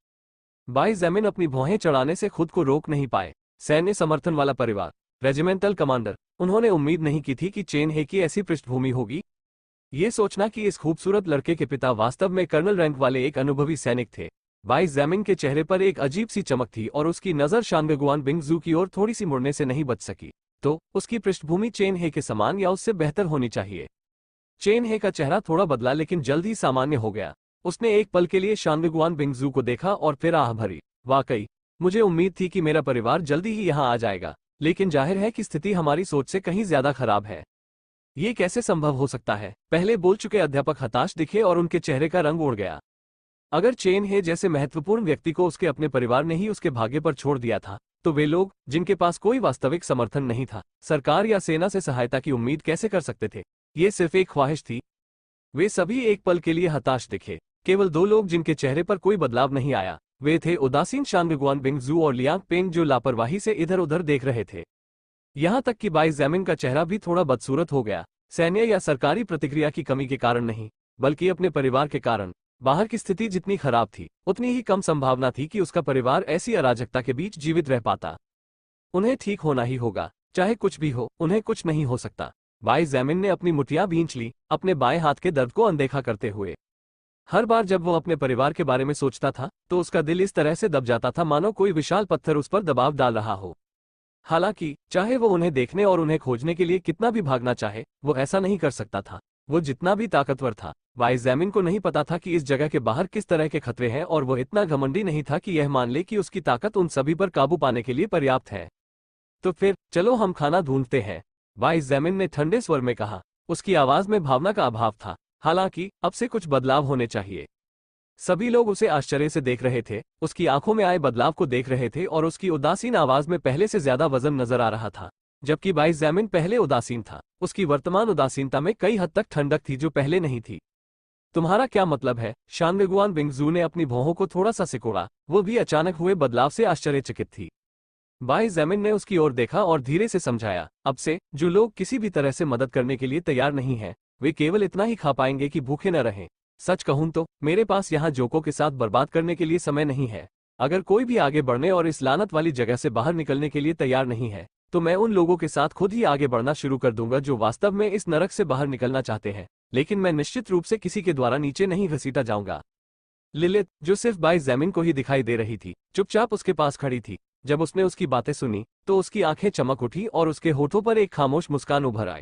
बाई जेमिन अपनी भौहें चढ़ाने से खुद को रोक नहीं पाए। सैन्य समर्थन वाला परिवार, रेजिमेंटल कमांडर, उन्होंने उम्मीद नहीं की थी कि चेन हे की ऐसी पृष्ठभूमि होगी। ये सोचना कि इस खूबसूरत लड़के के पिता वास्तव में कर्नल रैंक वाले एक अनुभवी सैनिक थे। बाई जेमिन के चेहरे पर एक अजीब सी चमक थी और उसकी नजर शानवेगुआन बिंगजू की ओर थोड़ी सी मुड़ने से नहीं बच सकी। तो उसकी पृष्ठभूमि चेन हे के समान या उससे बेहतर होनी चाहिए। चेन हे का चेहरा थोड़ा बदला लेकिन जल्द ही सामान्य हो गया। उसने एक पल के लिए शानवेगुआन बिंगजू को देखा और फिर आह भरी, वाकई, मुझे उम्मीद थी कि मेरा परिवार जल्दी ही यहाँ आ जाएगा। लेकिन जाहिर है कि स्थिति हमारी सोच से कहीं ज्यादा खराब है। ये कैसे संभव हो सकता है? पहले बोल चुके अध्यापक हताश दिखे और उनके चेहरे का रंग उड़ गया। अगर चेन हे जैसे महत्वपूर्ण व्यक्ति को उसके अपने परिवार ने ही उसके भाग्य पर छोड़ दिया था, तो वे लोग, जिनके पास कोई वास्तविक समर्थन नहीं था, सरकार या सेना से सहायता की उम्मीद कैसे कर सकते थे? ये सिर्फ एक ख्वाहिश थी। वे सभी एक पल के लिए हताश दिखे। केवल दो लोग जिनके चेहरे पर कोई बदलाव नहीं आया, वे थे उदासीन शानगुआन बिंगजू और लियांग पेंग, जो लापरवाही से इधर उधर देख रहे थे। यहां तक कि बाई जैमिन का चेहरा भी थोड़ा बदसूरत हो गया, सैन्य या सरकारी प्रतिक्रिया की कमी के कारण नहीं, बल्कि अपने परिवार के कारण। बाहर की स्थिति जितनी खराब थी, उतनी ही कम संभावना थी कि उसका परिवार ऐसी अराजकता के बीच जीवित रह पाता। उन्हें ठीक होना ही होगा, चाहे कुछ भी हो, उन्हें कुछ नहीं हो सकता। बाई जैमिन ने अपनी मुठ्ठियां भींच ली, अपने बाएं हाथ के दर्द को अनदेखा करते हुए। हर बार जब वो अपने परिवार के बारे में सोचता था, तो उसका दिल इस तरह से दब जाता था मानो कोई विशाल पत्थर उस पर दबाव डाल रहा हो। हालांकि चाहे वो उन्हें देखने और उन्हें खोजने के लिए कितना भी भागना चाहे, वो ऐसा नहीं कर सकता था। वो जितना भी ताकतवर था, बाई जैमिन को नहीं पता था कि इस जगह के बाहर किस तरह के खतरे हैं, और वो इतना घमंडी नहीं था कि यह मान ले कि उसकी ताकत उन सभी पर काबू पाने के लिए पर्याप्त है। तो फिर चलो हम खाना ढूंढते हैं, बाई जैमिन ने ठंडे स्वर में कहा। उसकी आवाज में भावना का अभाव था। हालांकि अब से कुछ बदलाव होने चाहिए। सभी लोग उसे आश्चर्य से देख रहे थे, उसकी आंखों में आए बदलाव को देख रहे थे, और उसकी उदासीन आवाज में पहले से ज्यादा वजन नजर आ रहा था। जबकि बाई जैमिन पहले उदासीन था, उसकी वर्तमान उदासीनता में कई हद तक ठंडक थी जो पहले नहीं थी। तुम्हारा क्या मतलब है? शानगुआन बिंगजू ने अपनी भौहों को थोड़ा सा सिकोड़ा, वो भी अचानक हुए बदलाव से आश्चर्यचकित थी। बाई जैमिन ने उसकी ओर देखा और धीरे से समझाया, अब से जो लोग किसी भी तरह से मदद करने के लिए तैयार नहीं हैं, वे केवल इतना ही खा पाएंगे कि भूखे न रहें। सच कहूं तो मेरे पास यहाँ जोकों के साथ बर्बाद करने के लिए समय नहीं है। अगर कोई भी आगे बढ़ने और इस लानत वाली जगह से बाहर निकलने के लिए तैयार नहीं है, तो मैं उन लोगों के साथ खुद ही आगे बढ़ना शुरू कर दूंगा जो वास्तव में इस नरक से बाहर निकलना चाहते हैं। लेकिन मैं निश्चित रूप से किसी के द्वारा नीचे नहीं घसीटा जाऊंगा। लिलित, जो सिर्फ बाई जैमिन को ही दिखाई दे रही थी, चुपचाप उसके पास खड़ी थी। जब उसने उसकी बातें सुनी, तो उसकी आंखें चमक उठी और उसके होठों पर एक खामोश मुस्कान उभर आई।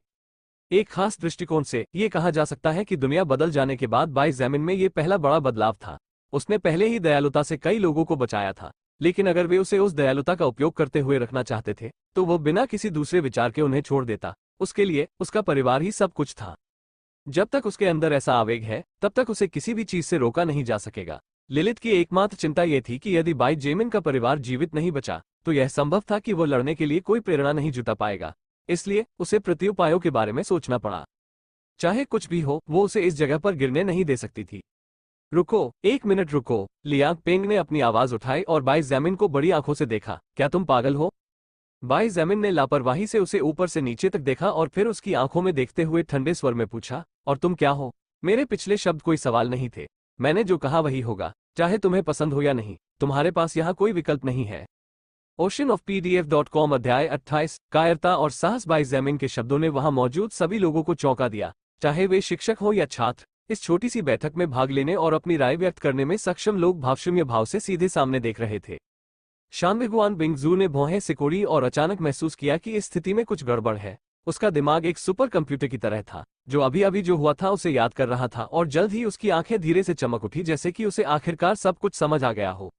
एक खास दृष्टिकोण से ये कहा जा सकता है कि दुनिया बदल जाने के बाद बाई जैमिन में ये पहला बड़ा बदलाव था। उसने पहले ही दयालुता से कई लोगों को बचाया था, लेकिन अगर वे उसे उस दयालुता का उपयोग करते हुए रखना चाहते थे, तो वो बिना किसी दूसरे विचार के उन्हें छोड़ देता। उसके लिए उसका परिवार ही सब कुछ था। जब तक उसके अंदर ऐसा आवेग है, तब तक उसे किसी भी चीज से रोका नहीं जा सकेगा। लिलित की एकमात्र चिंता यह थी कि यदि बाई जैमिन का परिवार जीवित नहीं बचा, तो यह संभव था कि वो लड़ने के लिए कोई प्रेरणा नहीं जुटा पाएगा। इसलिए उसे प्रत्युपायों के बारे में सोचना पड़ा। चाहे कुछ भी हो, वो उसे इस जगह पर गिरने नहीं दे सकती थी। रुको, एक मिनट रुको, लियांग पेंग ने अपनी आवाज उठाई और बाई जैमिन को बड़ी आंखों से देखा। क्या तुम पागल हो? बाई जैमिन ने लापरवाही से उसे ऊपर से नीचे तक देखा और फिर उसकी आंखों में देखते हुए ठंडे स्वर में पूछा, और तुम क्या हो? मेरे पिछले शब्द कोई सवाल नहीं थे। मैंने जो कहा वही होगा, चाहे तुम्हें पसंद हो या नहीं। तुम्हारे पास यहाँ कोई विकल्प नहीं है। oceanofpdf.com अध्याय 28 कायरता और साहस। बाई जैमिन के शब्दों ने वहां मौजूद सभी लोगों को चौंका दिया, चाहे वे शिक्षक हो या छात्र। इस छोटी सी बैठक में भाग लेने और अपनी राय व्यक्त करने में सक्षम लोग भावशून्य भाव से सीधे सामने देख रहे थे। शानगुआन बिंगजू ने भौहें सिकोड़ी और अचानक महसूस किया कि इस स्थिति में कुछ गड़बड़ है। उसका दिमाग एक सुपर कंप्यूटर की तरह था, जो अभी अभी जो हुआ था उसे याद कर रहा था, और जल्द ही उसकी आंखें धीरे से चमक उठी, जैसे कि उसे आखिरकार सब कुछ समझ आ गया हो।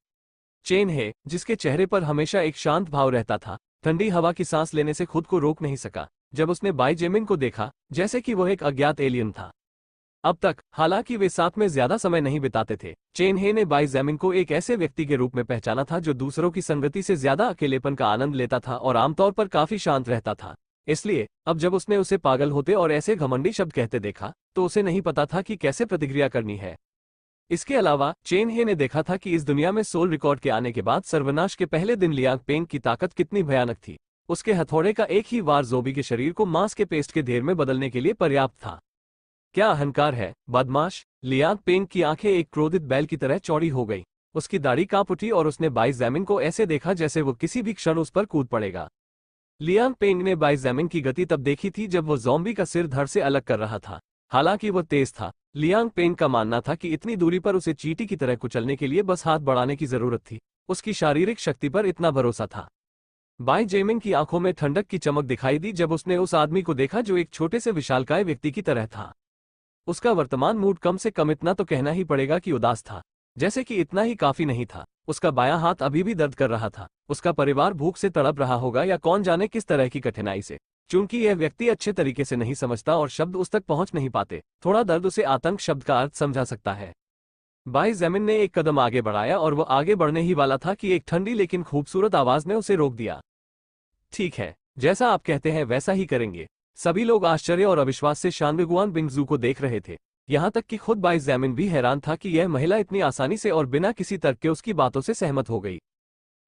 चेन हे, जिसके चेहरे पर हमेशा एक शांत भाव रहता था, ठंडी हवा की सांस लेने से खुद को रोक नहीं सका जब उसने बाई जैमिन को देखा, जैसे कि वह एक अज्ञात एलियन था। अब तक, हालांकि वे साथ में ज्यादा समय नहीं बिताते थे, चेन हे ने बाई जैमिन को एक ऐसे व्यक्ति के रूप में पहचाना था जो दूसरों की संगति से ज्यादा अकेलेपन का आनंद लेता था और आमतौर पर काफी शांत रहता था। इसलिए अब जब उसने उसे पागल होते और ऐसे घमंडी शब्द कहते देखा, तो उसे नहीं पता था कि कैसे प्रतिक्रिया करनी है। इसके अलावा चेन हे ने देखा था कि इस दुनिया में सोल रिकॉर्ड के आने के बाद सर्वनाश के पहले दिन लियांग पेंग की ताकत कितनी भयानक थी। उसके हथौड़े का एक ही वार जोबी के शरीर को मांस के पेस्ट के ढेर में बदलने के लिए पर्याप्त था। क्या अहंकार है, बदमाश! लियांग पेंग की आंखें एक क्रोधित बैल की तरह चौड़ी हो गई। उसकी दाढ़ी कांप उठी और उसने बाई जैमिन को ऐसे देखा जैसे वो किसी भी क्षण उस पर कूद पड़ेगा। लियांग पेंग ने बाई जैमिन की गति तब देखी थी जब वो ज़ॉम्बी का सिर धड़ से अलग कर रहा था। हालांकि वो तेज था, लियांग पेंग का मानना था कि इतनी दूरी पर उसे चींटी की तरह कुचलने के लिए बस हाथ बढ़ाने की जरूरत थी। उसकी शारीरिक शक्ति पर इतना भरोसा था। बाई जैमिन की आंखों में ठंडक की चमक दिखाई दी जब उसने उस आदमी को देखा जो एक छोटे से विशालकाय व्यक्ति की तरह था। उसका वर्तमान मूड कम से कम इतना तो कहना ही पड़ेगा कि उदास था। जैसे कि इतना ही काफी नहीं था, उसका बायां हाथ अभी भी दर्द कर रहा था उसका परिवार भूख से तड़प रहा होगा या कौन जाने किस तरह की कठिनाई से। चूंकि यह व्यक्ति अच्छे तरीके से नहीं समझता और शब्द उस तक पहुंच नहीं पाते, थोड़ा दर्द उसे आतंक शब्द का अर्थ समझा सकता है। भाई जैमिन ने एक कदम आगे बढ़ाया और वो आगे बढ़ने ही वाला था कि एक ठंडी लेकिन खूबसूरत आवाज ने उसे रोक दिया। ठीक है, जैसा आप कहते हैं वैसा ही करेंगे। सभी लोग आश्चर्य और अविश्वास से शानवेगुआन बिंगजू को देख रहे थे। यहाँ तक कि खुद भाई जैमिन भी हैरान था कि यह महिला इतनी आसानी से और बिना किसी तर्क के उसकी बातों से सहमत हो गई।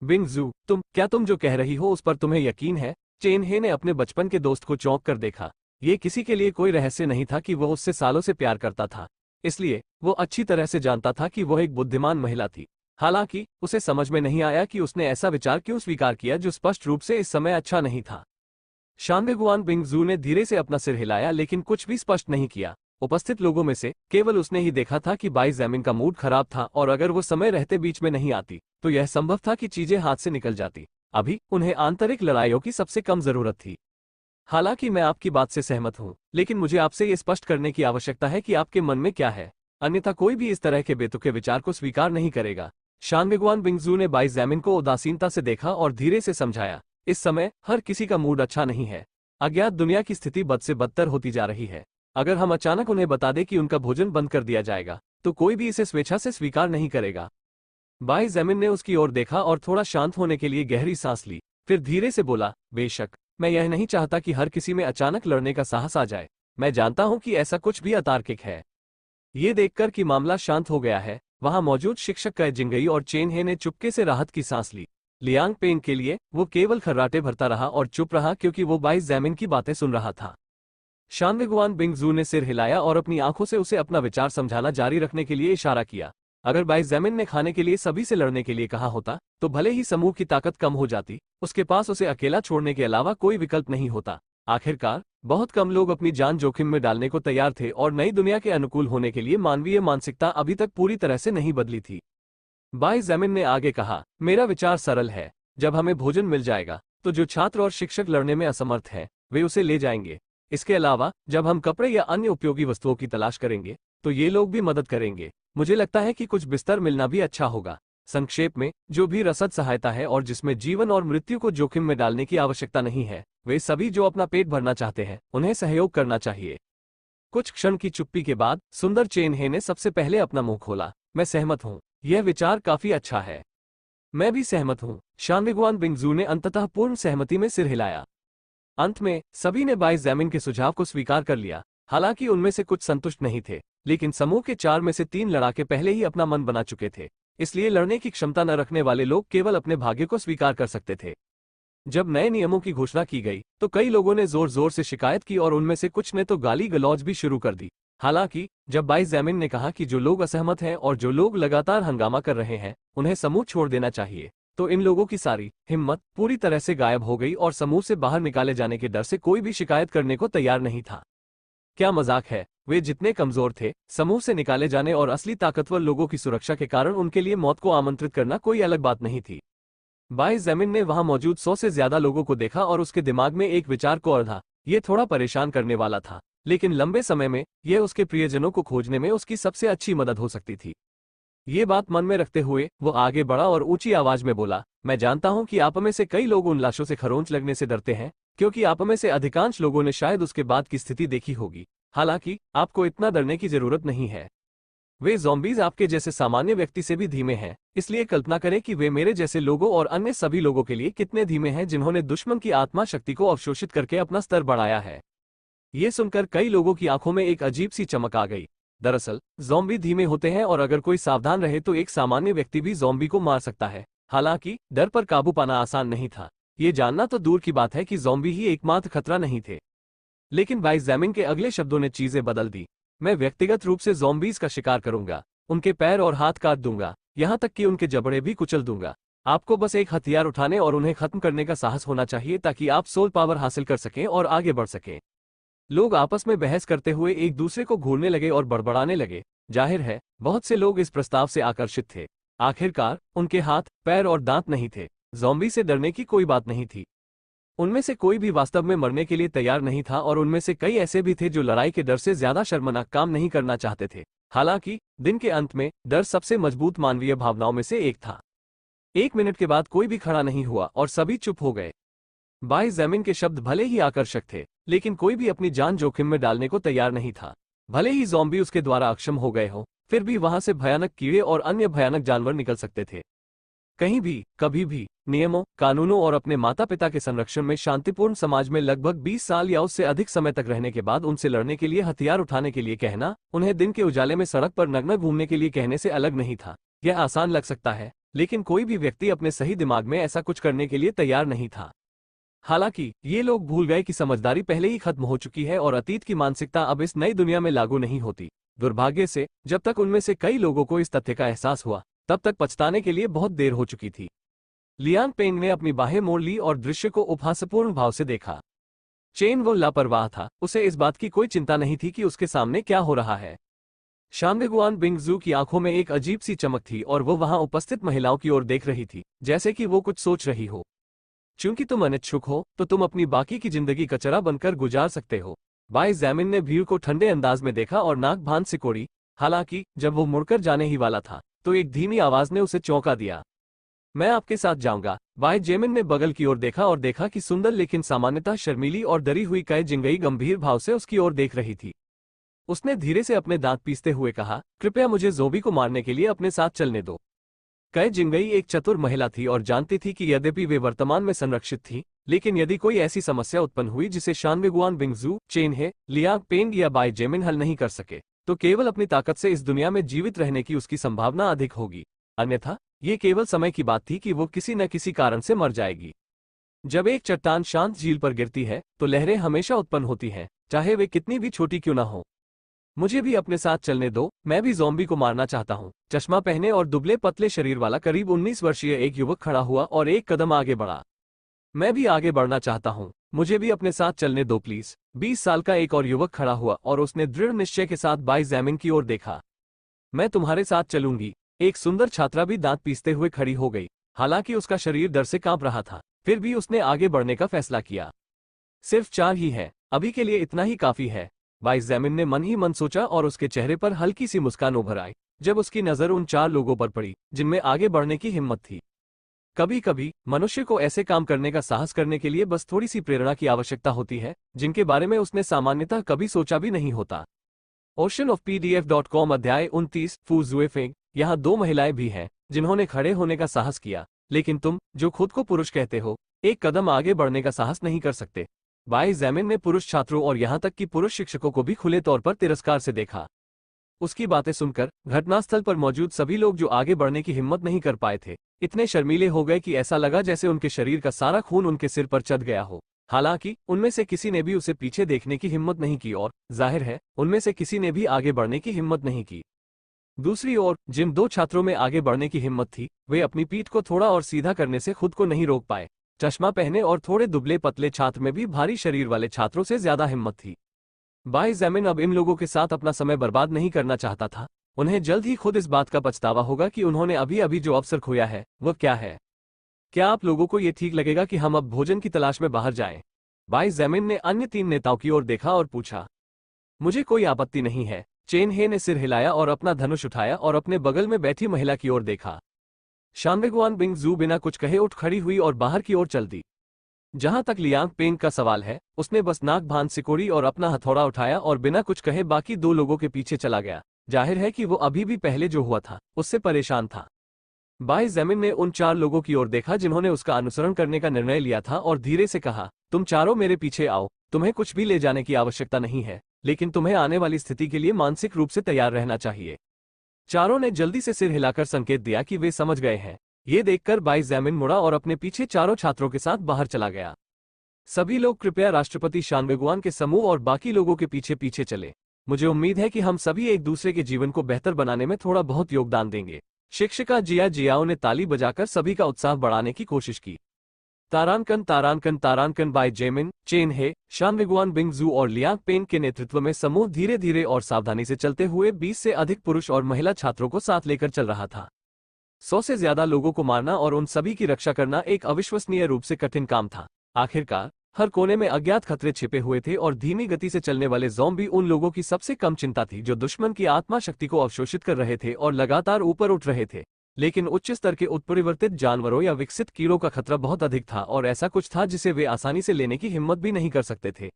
बिंगजू, तुम जो कह रही हो उस पर तुम्हें यकीन है? चेन हे ने अपने बचपन के दोस्त को चौंक कर देखा। ये किसी के लिए कोई रहस्य नहीं था कि वह उससे सालों से प्यार करता था, इसलिए वो अच्छी तरह से जानता था कि वह एक बुद्धिमान महिला थी। हालांकि उसे समझ में नहीं आया कि उसने ऐसा विचार क्यों स्वीकार किया जो स्पष्ट रूप से इस समय अच्छा नहीं था। शानवेगुआन बिंगजू ने धीरे से अपना सिर हिलाया लेकिन कुछ भी स्पष्ट नहीं किया। उपस्थित लोगों में से केवल उसने ही देखा था कि बाई जैमिन का मूड खराब था और अगर वो समय रहते बीच में नहीं आती तो यह संभव था कि चीजें हाथ से निकल जाती। अभी उन्हें आंतरिक लड़ाइयों की सबसे कम जरूरत थी। हालांकि मैं आपकी बात से सहमत हूं, लेकिन मुझे आपसे ये स्पष्ट करने की आवश्यकता है कि आपके मन में क्या है, अन्यथा कोई भी इस तरह के बेतुके विचार को स्वीकार नहीं करेगा। शानवेगुआन बिंगजू ने बाई जैमिन को उदासीनता से देखा और धीरे से समझाया, इस समय हर किसी का मूड अच्छा नहीं है। अज्ञात दुनिया की स्थिति बद से बदतर होती जा रही है। अगर हम अचानक उन्हें बता दें कि उनका भोजन बंद कर दिया जाएगा तो कोई भी इसे स्वेच्छा से स्वीकार नहीं करेगा। बाई जैमिन ने उसकी ओर देखा और थोड़ा शांत होने के लिए गहरी सांस ली, फिर धीरे से बोला, बेशक मैं यह नहीं चाहता कि हर किसी में अचानक लड़ने का साहस आ जाए। मैं जानता हूं कि ऐसा कुछ भी अतार्किक है। ये देखकर कि मामला शांत हो गया है, वहां मौजूद शिक्षक कै जिंगई और चेन हे ने चुपके से राहत की सांस ली। लियांग पेंग के लिए वो केवल खर्राटे भरता रहा और चुप रहा क्योंकि वो बाई जैमिन की बातें सुन रहा था। शानवेगुआन बिंगजू ने सिर हिलाया और अपनी आंखों से उसे अपना विचार समझाना जारी रखने के लिए इशारा किया। अगर बाई जैमिन ने खाने के लिए सभी से लड़ने के लिए कहा होता तो भले ही समूह की ताकत कम हो जाती, उसके पास उसे अकेला छोड़ने के अलावा कोई विकल्प नहीं होता। आखिरकार बहुत कम लोग अपनी जान जोखिम में डालने को तैयार थे और नई दुनिया के अनुकूल होने के लिए मानवीय मानसिकता अभी तक पूरी तरह से नहीं बदली थी। बाई जैमिन ने आगे कहा, मेरा विचार सरल है, जब हमें भोजन मिल जाएगा तो जो छात्र और शिक्षक लड़ने में असमर्थ हैं वे उसे ले जाएंगे। इसके अलावा जब हम कपड़े या अन्य उपयोगी वस्तुओं की तलाश करेंगे तो ये लोग भी मदद करेंगे। मुझे लगता है कि कुछ बिस्तर मिलना भी अच्छा होगा। संक्षेप में, जो भी रसद सहायता है और जिसमें जीवन और मृत्यु को जोखिम में डालने की आवश्यकता नहीं है, वे सभी जो अपना पेट भरना चाहते हैं उन्हें सहयोग करना चाहिए। कुछ क्षण की चुप्पी के बाद सुंदर चेन हे ने सबसे पहले अपना मुंह खोला, मैं सहमत हूँ, यह विचार काफी अच्छा है। मैं भी सहमत हूँ। शानवेगुआन बिंगजू ने अंततः पूर्ण सहमति में सिर हिलाया। अंत में सभी ने बाई जैमिन के सुझाव को स्वीकार कर लिया। हालांकि उनमें से कुछ संतुष्ट नहीं थे, लेकिन समूह के 4 में से 3 लड़ाके पहले ही अपना मन बना चुके थे, इसलिए लड़ने की क्षमता न रखने वाले लोग केवल अपने भाग्य को स्वीकार कर सकते थे। जब नए नियमों की घोषणा की गई तो कई लोगों ने जोर जोर से शिकायत की और उनमें से कुछ ने तो गाली गलौज भी शुरू कर दी। हालांकि जब बाई जैमिन ने कहा कि जो लोग असहमत हैं और जो लोग लगातार हंगामा कर रहे हैं उन्हें समूह छोड़ देना चाहिए, तो इन लोगों की सारी हिम्मत पूरी तरह से गायब हो गई और समूह से बाहर निकाले जाने के डर से कोई भी शिकायत करने को तैयार नहीं था। क्या मजाक है, वे जितने कमजोर थे, समूह से निकाले जाने और असली ताकतवर लोगों की सुरक्षा के कारण उनके लिए मौत को आमंत्रित करना कोई अलग बात नहीं थी। बाई जैमिन ने वहां मौजूद 100 से ज्यादा लोगों को देखा और उसके दिमाग में एक विचार को अर्धा। ये थोड़ा परेशान करने वाला था, लेकिन लंबे समय में यह उसके प्रियजनों को खोजने में उसकी सबसे अच्छी मदद हो सकती थी। ये बात मन में रखते हुए वो आगे बढ़ा और ऊंची आवाज में बोला, मैं जानता हूं कि आप में से कई लोग उन लाशों से खरोंच लगने से डरते हैं, क्योंकि आप में से अधिकांश लोगों ने शायद उसके बाद की स्थिति देखी होगी। हालांकि आपको इतना डरने की जरूरत नहीं है। वे ज़ॉम्बीज आपके जैसे सामान्य व्यक्ति से भी धीमे हैं, इसलिए कल्पना करें कि वे मेरे जैसे लोगों और अन्य सभी लोगों के लिए कितने धीमे हैं जिन्होंने दुश्मन की आत्मा शक्ति को अवशोषित करके अपना स्तर बढ़ाया है। ये सुनकर कई लोगों की आंखों में एक अजीब सी चमक आ गई। दरअसल ज़ॉम्बी धीमे होते हैं और अगर कोई सावधान रहे तो एक सामान्य व्यक्ति भी ज़ॉम्बी को मार सकता है। हालांकि डर पर काबू पाना आसान नहीं था। ये जानना तो दूर की बात है कि ज़ॉम्बी ही एकमात्र खतरा नहीं थे। लेकिन बाई जैमिन के अगले शब्दों ने चीजें बदल दी। मैं व्यक्तिगत रूप से ज़ॉम्बीज का शिकार करूंगा, उनके पैर और हाथ काट दूंगा, यहां तक कि उनके जबड़े भी कुचल दूंगा। आपको बस एक हथियार उठाने और उन्हें खत्म करने का साहस होना चाहिए ताकि आप सोल पावर हासिल कर सकें और आगे बढ़ सकें। लोग आपस में बहस करते हुए एक दूसरे को घूरने लगे और बड़बड़ाने लगे। जाहिर है बहुत से लोग इस प्रस्ताव से आकर्षित थे। आखिरकार उनके हाथ, पैर और दांत नहीं थे। ज़ॉम्बी से डरने की कोई बात नहीं थी। उनमें से कोई भी वास्तव में मरने के लिए तैयार नहीं था और उनमें से कई ऐसे भी थे जो लड़ाई के डर से ज्यादा शर्मनाक काम नहीं करना चाहते थे। हालांकि दिन के अंत में डर सबसे मजबूत मानवीय भावनाओं में से एक था। 1 मिनट के बाद कोई भी खड़ा नहीं हुआ और सभी चुप हो गए। बाई ज़ैमिन के शब्द भले ही आकर्षक थे, लेकिन कोई भी अपनी जान जोखिम में डालने को तैयार नहीं था। भले ही ज़ॉम्बी उसके द्वारा अक्षम हो गए हो, फिर भी वहां से भयानक कीड़े और अन्य भयानक जानवर निकल सकते थे। कहीं भी, कभी भी, नियमों, कानूनों और अपने माता पिता के संरक्षण में शांतिपूर्ण समाज में लगभग 20 साल या उससे अधिक समय तक रहने के बाद उनसे लड़ने के लिए हथियार उठाने के लिए कहना, उन्हें दिन के उजाले में सड़क पर नग्न घूमने के लिए कहने से अलग नहीं था। यह आसान लग सकता है, लेकिन कोई भी व्यक्ति अपने सही दिमाग में ऐसा कुछ करने के लिए तैयार नहीं था। हालांकि ये लोग भूल गए कि समझदारी पहले ही खत्म हो चुकी है और अतीत की मानसिकता अब इस नई दुनिया में लागू नहीं होती। दुर्भाग्य से, जब तक उनमें से कई लोगों को इस तथ्य का एहसास हुआ, तब तक पछताने के लिए बहुत देर हो चुकी थी। लियान पेंग ने अपनी बाहें मोड़ ली और दृश्य को उपहासपूर्ण भाव से देखा। चेन वो लापरवाह था, उसे इस बात की कोई चिंता नहीं थी कि उसके सामने क्या हो रहा है। शांगगुआन बिंगजू की आंखों में एक अजीब सी चमक थी और वो वहां उपस्थित महिलाओं की ओर देख रही थी, जैसे कि वो कुछ सोच रही हो। चूंकि तुम अनिच्छुक हो, तो तुम अपनी बाकी की जिंदगी कचरा बनकर गुजार सकते हो। बाई ज़ैमिन ने भीड़ को ठंडे अंदाज में देखा और नाक भान सिकोड़ी। हालांकि जब वो मुड़कर जाने ही वाला था, तो एक धीमी आवाज ने उसे चौंका दिया। मैं आपके साथ जाऊंगा। बाई ज़ैमिन ने बगल की ओर देखा और देखा कि सुंदर लेकिन सामान्यतः शर्मीली और डरी हुई कै जिंगई गंभीर भाव से उसकी ओर देख रही थी। उसने धीरे से अपने दांत पीसते हुए कहा, कृपया मुझे ज़ोंबी को मारने के लिए अपने साथ चलने दो। कै जिंगई एक चतुर महिला थी और जानती थी कि यद्यपि वे वर्तमान में संरक्षित थी, लेकिन यदि कोई ऐसी समस्या उत्पन्न हुई जिसे शांगगुआन बिंगजू, चेन हे, लियांग पेंग या बाई ज़ैमिन हल नहीं कर सके, तो केवल अपनी ताकत से इस दुनिया में जीवित रहने की उसकी संभावना अधिक होगी। अन्यथा ये केवल समय की बात थी कि वो किसी न किसी कारण से मर जाएगी। जब एक चट्टान शांत झील पर गिरती है, तो लहरें हमेशा उत्पन्न होती हैं, चाहे वे कितनी भी छोटी क्यों न हो। मुझे भी अपने साथ चलने दो, मैं भी ज़ॉम्बी को मारना चाहता हूँ। चश्मा पहने और दुबले पतले शरीर वाला करीब 19 वर्षीय एक युवक खड़ा हुआ और एक कदम आगे बढ़ा। मैं भी आगे बढ़ना चाहता हूँ, मुझे भी अपने साथ चलने दो प्लीज। 20 साल का एक और युवक खड़ा हुआ और उसने दृढ़ निश्चय के साथ बाई ज़ैमिन की ओर देखा। मैं तुम्हारे साथ चलूंगी। एक सुंदर छात्रा भी दांत पीसते हुए खड़ी हो गई। हालांकि उसका शरीर डर से कांप रहा था, फिर भी उसने आगे बढ़ने का फैसला किया। सिर्फ 4 ही है, अभी के लिए इतना ही काफी है। बाई ज़ैमिन ने मन ही मन सोचा और उसके चेहरे पर हल्की सी मुस्कान उभर आई, जब उसकी नजर उन 4 लोगों पर पड़ी जिनमें आगे बढ़ने की हिम्मत थी। कभी कभी मनुष्य को ऐसे काम करने का साहस करने के लिए बस थोड़ी सी प्रेरणा की आवश्यकता होती है, जिनके बारे में उसने सामान्यतः कभी सोचा भी नहीं होता। oceanofpdf.com अध्याय 29 फू जुएफेंग। यहाँ 2 महिलाएं भी हैं जिन्होंने खड़े होने का साहस किया, लेकिन तुम, जो खुद को पुरुष कहते हो, एक कदम आगे बढ़ने का साहस नहीं कर सकते। बाई ज़ैमिन ने पुरुष छात्रों और यहाँ तक कि पुरुष शिक्षकों को भी खुले तौर पर तिरस्कार से देखा। उसकी बातें सुनकर घटनास्थल पर मौजूद सभी लोग, जो आगे बढ़ने की हिम्मत नहीं कर पाए थे, इतने शर्मीले हो गए कि ऐसा लगा जैसे उनके शरीर का सारा खून उनके सिर पर चढ़ गया हो। हालांकि उनमें से किसी ने भी उसे पीछे देखने की हिम्मत नहीं की और जाहिर है उनमें से किसी ने भी आगे बढ़ने की हिम्मत नहीं की। दूसरी ओर जिन 2 छात्रों में आगे बढ़ने की हिम्मत थी, वे अपनी पीठ को थोड़ा और सीधा करने से खुद को नहीं रोक पाए। चश्मा पहने और थोड़े दुबले पतले छात्र में भी भारी शरीर वाले छात्रों से ज्यादा हिम्मत थी। बाई ज़ैमिन अब इन लोगों के साथ अपना समय बर्बाद नहीं करना चाहता था। उन्हें जल्द ही खुद इस बात का पछतावा होगा कि उन्होंने अभी अभी जो अवसर खोया है वह क्या है। क्या आप लोगों को ये ठीक लगेगा कि हम अब भोजन की तलाश में बाहर जाएं? बाई ज़ैमिन ने अन्य 3 नेताओं की ओर देखा और पूछा। मुझे कोई आपत्ति नहीं है। चेन हे ने सिर हिलाया और अपना धनुष उठाया और अपने बगल में बैठी महिला की ओर देखा। शांगगुआन बिंगजू बिना कुछ कहे उठ खड़ी हुई और बाहर की ओर चल दी। जहां तक लियांग पेंग का सवाल है, उसने बस नाक भान सिकोड़ी और अपना हथौड़ा उठाया और बिना कुछ कहे बाकी 2 लोगों के पीछे चला गया। जाहिर है कि वो अभी भी पहले जो हुआ था उससे परेशान था। बाई ज़ैमिन ने उन 4 लोगों की ओर देखा जिन्होंने उसका अनुसरण करने का निर्णय लिया था और धीरे से कहा, तुम चारों मेरे पीछे आओ। तुम्हें कुछ भी ले जाने की आवश्यकता नहीं है, लेकिन तुम्हें आने वाली स्थिति के लिए मानसिक रूप से तैयार रहना चाहिए। चारों ने जल्दी से सिर हिलाकर संकेत दिया कि वे समझ गए हैं। ये देखकर बाई ज़ैमिन मुड़ा और अपने पीछे 4 छात्रों के साथ बाहर चला गया। सभी लोग कृपया राष्ट्रपति शांगगुआन के समूह और बाकी लोगों के पीछे पीछे चले। मुझे उम्मीद है कि हम सभी एक दूसरे के जीवन को बेहतर बनाने में थोड़ा बहुत योगदान देंगे। शिक्षिका जिया जियाओ ने ताली बजाकर सभी का उत्साह बढ़ाने की कोशिश की। तारानकन तारानकन तारानकन। बाई ज़ैमिन, चेन हे, शांगगुआन बिंगजू और लियांग पेंग के नेतृत्व में समूह धीरे धीरे और सावधानी से चलते हुए 20 से अधिक पुरुष और महिला छात्रों को साथ लेकर चल रहा था। 100 से ज्यादा लोगों को मारना और उन सभी की रक्षा करना एक अविश्वसनीय रूप से कठिन काम था। आखिरकार हर कोने में अज्ञात खतरे छिपे हुए थे और धीमी गति से चलने वाले ज़ॉम्बी उन लोगों की सबसे कम चिंता थी जो दुश्मन की आत्मा शक्ति को अवशोषित कर रहे थे और लगातार ऊपर उठ रहे थे। लेकिन उच्च स्तर के उत्परिवर्तित जानवरों या विकसित कीड़ों का खतरा बहुत अधिक था और ऐसा कुछ था जिसे वे आसानी से लेने की हिम्मत भी नहीं कर सकते थे।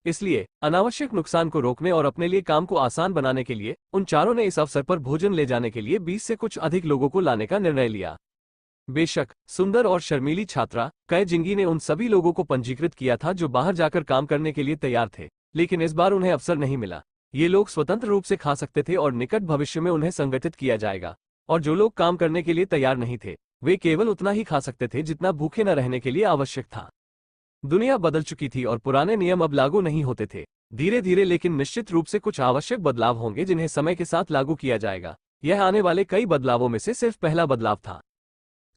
इसलिए अनावश्यक नुकसान को रोकने और अपने लिए काम को आसान बनाने के लिए उन चारों ने इस अवसर पर भोजन ले जाने के लिए 20 से कुछ अधिक लोगों को लाने का निर्णय लिया। बेशक सुंदर और शर्मीली छात्रा कय जिंगी ने उन सभी लोगों को पंजीकृत किया था जो बाहर जाकर काम करने के लिए तैयार थे, लेकिन इस बार उन्हें अवसर नहीं मिला। ये लोग स्वतंत्र रूप से खा सकते थे और निकट भविष्य में उन्हें संगठित किया जाएगा, और जो लोग काम करने के लिए तैयार नहीं थे वे केवल उतना ही खा सकते थे जितना भूखे न रहने के लिए आवश्यक था। दुनिया बदल चुकी थी और पुराने नियम अब लागू नहीं होते थे। धीरे धीरे लेकिन निश्चित रूप से कुछ आवश्यक बदलाव होंगे जिन्हें समय के साथ लागू किया जाएगा। यह आने वाले कई बदलावों में से सिर्फ पहला बदलाव था।